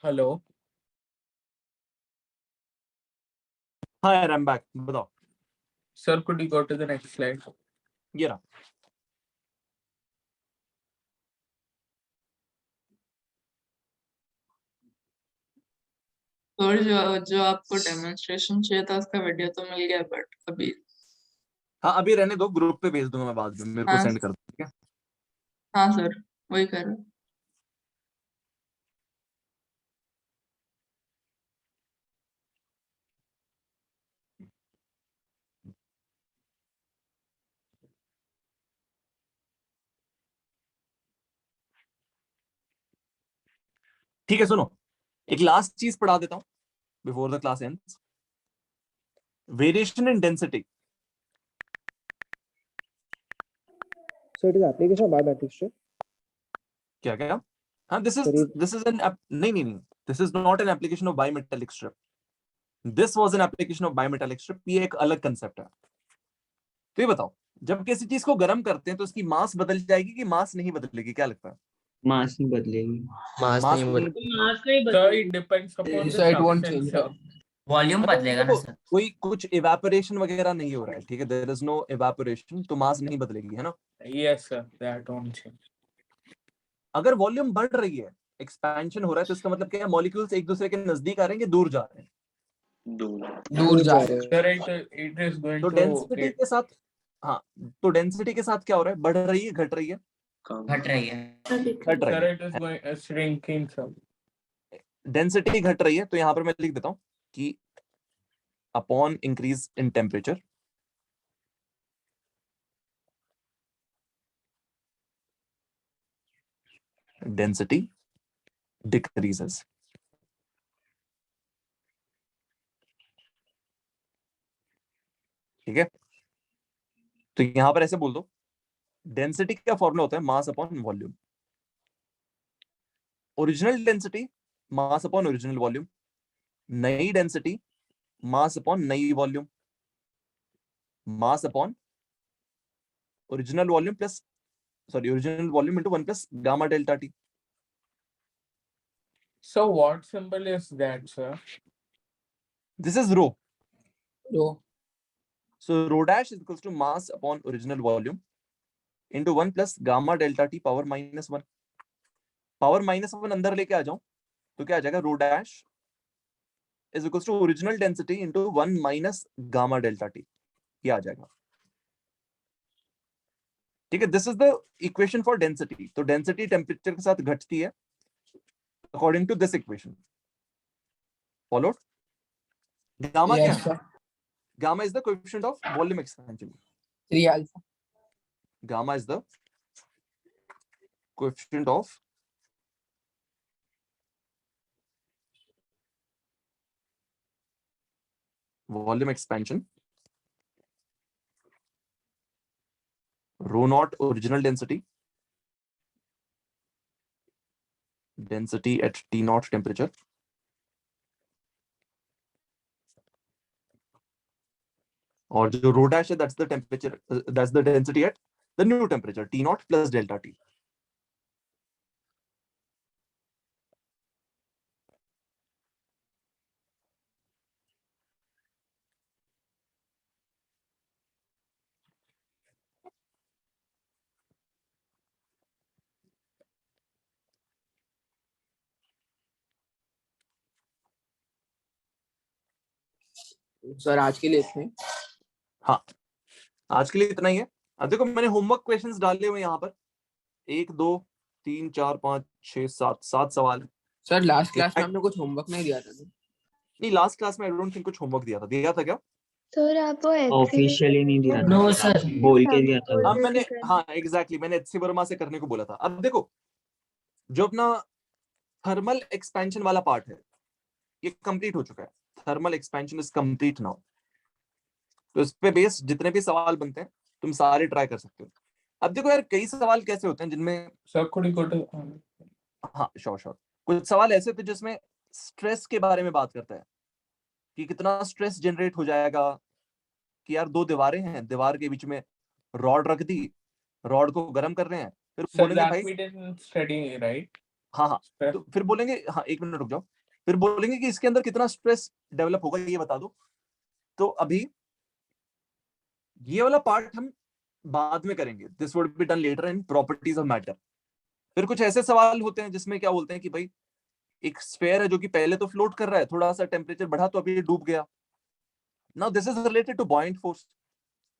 Hello. हाँ यार आई एम बैक, बताओ। Sir, could you go to the next slide? ये रहा। और जो आपको डेमोन्स्ट्रेशन चाहिए था उसका वीडियो तो मिल गया, बट अभी हाँ अभी रहने दो, ग्रुप पे भेज दूंगा मैं बाद में, मेरे को हाँ सेंड कर दो, ठीक है। हाँ सर, वही कर रहा हूँ। ठीक है, सुनो एक लास्ट चीज पढ़ा देता हूं before the class ends. Variation in density. So it is application of bimetallic strip. क्या क्या? हाँ, this is an नहीं, this is not an application of bimetallic strip. This was an application of bimetallic strip. ये एक अलग concept है. तो ये बताओ, जब किसी चीज को गर्म करते हैं तो उसकी मास बदल जाएगी कि मास नहीं बदलेगी? क्या लगता है? मास नहीं बदलेगी. मास नहीं बदलेगी. So it depends upon the So it won't substance, change. sir. Volume बदलेगा ना सर. कोई कुछ इवेपोरेशन वगैरह नहीं हो रहा है, ठीक है, देयर इज नो इवेपोरेशन, तो मास नहीं बदलेगी, है ना? Yes sir, that won't change. अगर वॉल्यूम बढ़ रही है, एक्सपेंशन हो रहा है, तो इसका मतलब क्या है? मॉलिक्यूल्स एक दूसरे के नजदीक आ रहे हैं, दूर जा रहे हैं? दूर जा रहे हैं. Sir, it is going तो to डेंसिटी के साथ, हाँ, तो डेंसिटी के साथ क्या हो रहा है? बढ़ रही है, घट रही है? घट रही है. घट रही sir, है. it is going shrinking sir. Density घट रही है, तो यहां पर मैं लिख देता हूं कि upon increase in temperature density decreases. ठीक है, तो यहां पर ऐसे बोल दो, डेंसिटी का फॉर्मूला होता है mass upon volume. Original density mass upon original volume. नई डेंसिटी मास अपॉन नई volume. Mass upon original volume plus original volume into 1 plus gamma delta T. So what symbol is that, sir? This is rho. Rho. So rho dash is equals to mass upon original volume into 1 plus gamma delta t power minus 1. Power minus 1 अंदर लेके आ जाऊं तो क्या आ जाएगा? rho dash is equals to original density into 1 minus gamma delta t. ये आ जाएगा. ठीक है, this is the equation for density. तो डेंसिटी टेम्परेचर के साथ घटती है according to this equation. Followed? Gamma क्या है? Gamma is the coefficient of volume expansion. 3 alpha. Gamma is the coefficient of volume expansion. Rho naught original density at T naught temperature. और जो rho dash है, that's the temperature, that's the density at the new temperature T naught plus delta T. Sir आज के लिए इतने. हाँ, आज के लिए इतना ही है. अब देखो, मैंने होमवर्क क्वेश्चंस डाले हुए यहाँ पर 1 2 3 4 5 6 7 सवाल. सर लास्ट क्लास में हमने कुछ होमवर्क नहीं दिया था. नहीं, लास्ट क्लास में आई डोंट थिंक कुछ होमवर्क दिया था क्या? सर आप वो ऑफिशियली नहीं दिया था. नो सर, बोल के दिया था. अब मैंने, हाँ एग्जैक्टली, मैंने एचसी वर्मा से करने को बोला था. अब देखो, जो अपना थर्मल एक्सपेंशन वाला पार्ट है ये कंप्लीट हो चुका है. Thermal expansion is complete now. तो इस पे बेस जितने भी सवाल बनते हैं तुम सारे ट्राई कर सकते हो. अब देखो यार, कई सवाल कैसे होते हैं जिनमें हाँ श्योर कुछ सवाल ऐसे थे जिसमें स्ट्रेस के बारे में बात करता है कि कितना स्ट्रेस जनरेट हो जाएगा, कि यार 2 दीवारें हैं, दीवार के बीच में रॉड रख दी, रॉड को गर्म कर रहे हैं, फिर बोलेंगे भाई राइट. हाँ, तो फिर बोलेंगे, हाँ 1 मिनट रुक जाओ, फिर बोलेंगे कि इसके अंदर कितना स्ट्रेस डेवलप होगा ये बता दो. तो अभी ये वाला पार्ट हम बाद में करेंगे. This would be done later in properties of matter. फिर कुछ ऐसे सवाल होते हैं जिसमें क्या बोलते हैं कि भाई एक स्फीयर है जो कि पहले तो फ्लोट कर रहा है, थोड़ा सा टेम्परेचर बढ़ा तो अभी डूब गया. Now this is related to buoyant force.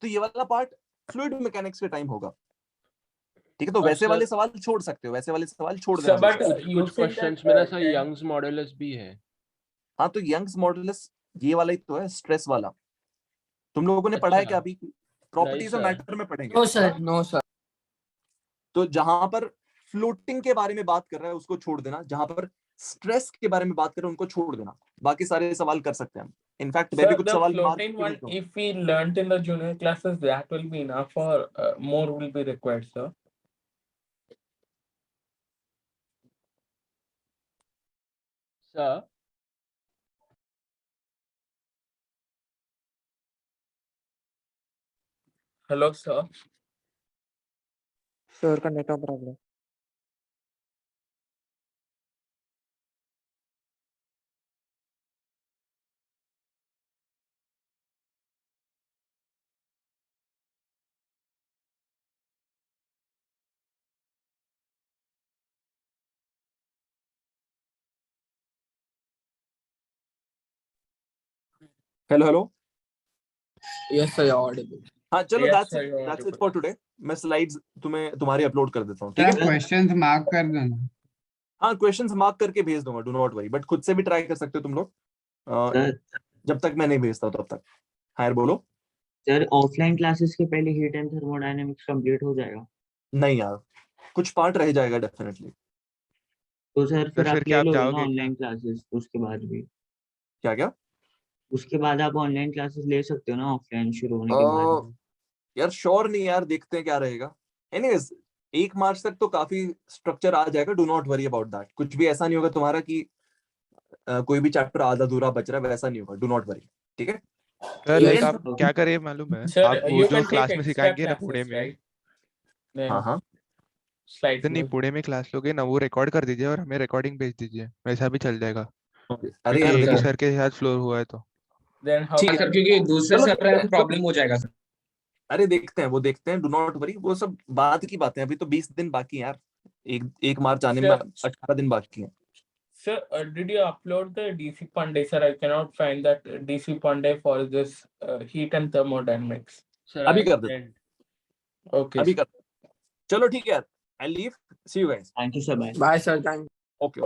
तो ये वाला पार्ट फ्लूइड मैकेनिक्स के टाइम होगा. ठीक है, तो वैसे वाले सवाल छोड़ सकते हो, वैसे वाले सवाल छोड़ देना. बट कुछ क्वेश्चंस में ना सर यंग्स मॉडुलस भी है. हाँ, तो यंग्स मॉडुलस ये वाला ही तो है, स्ट्रेस वाला. तुम लोगों ने पढ़ा है क्या? अभी प्रॉपर्टीज ऑफ मैटर में पढ़ेंगे. No sir. तो जहां पर फ्लोटिंग के बारे में बात कर रहा है उसको छोड़ देना, जहां पर स्ट्रेस के बारे में बात करें उनको छोड़ देना, बाकी सारे सवाल कर सकते हैं हम। इनफैक्ट मैं Sir, भी कुछ the सवाल mark floating one, if we learnt in the junior classes, that will be enough, or more will be required, sir? Sir. Hello, sir. Sir का network problem. Hello hello. Yes, sir, you're audible. हाँ चलो, Yes, that's sir, it, you're that's it audible. for today। मैं slides तुम्हारी upload कर देता हूँ, ठीक sir है? क्वेश्चंस मार्क कर देना। हाँ क्वेश्चंस मार्क करके भेज दूंगा, डू नॉट वरी, बट खुद से भी ट्राई कर सकते हो तुम लोग, सर जब तक मैं नहीं भेजता तब तक। हायर बोलो। सर ऑफलाइन क्लासेस के पहले हीट एंड थर्मोडायनेमिक्स कंप्लीट हो जाएगा? नहीं यार, कुछ पार्ट रह जाएगा डेफिनेटली। तो सर फिर आप क्या ले आप लोगे ना जाओगे क्या? ऑनलाइन क्लासेस उसके बाद भी? क्या क्या? उसके बाद आप ऑनलाइन क्लासेस ले सकते हो ना ऑफलाइन शुरू होने के बाद भी? यार श्योर नहीं यार, देखते हैं क्या रहेगा। एनीवेज 1 मार्च तक तो काफी स्ट्रक्चर आ जाएगा, do not worry about that. कुछ भी ऐसा नहीं होगा तुम्हारा कि कोई भी चैप्टर आधा अधूरा बच रहा है, वैसा नहीं होगा, डू नॉट वरी, ठीक है? सर Yes, लाइक आप sir. क्या करिए मालूम है, Sir, आप वो you जो can take क्लास में extra सिखाएंगे ना पुणे classes, में, right? Then हाँ हाँ slides तो नहीं में. पुणे में क्लास लोगे ना, वो रिकॉर्ड कर दीजिए और हमें रिकॉर्डिंग भेज दीजिए, वैसा भी चल जाएगा। अरे क्योंकि यार एक ही देखो, सर के साथ फ्लोर हुआ है तो। Then how? ठीक है सर क्योंकि दूसरे चलो सर देखते रहे हैं, तो प्रॉब्लम हो जाएगा सर। अरे देखते हैं, वो देखते हैं, डू नॉट वरी, वो सब बाद की बातें हैं। अभी तो 20 दिन बाकी हैं यार, 1 मार्च आने में Sir, 18 दिन बाकी हैं। sir, did you upload the DC Pandey, sir? I cannot find that DC Pandey for this heat and thermodynamics. Sir, अभी I कर देते, sent. Okay, अभी sir. कर, चलो ठीक है यार, I leave, see you guys. Thank you sir, bye. Bye, sir. Thank you. Okay.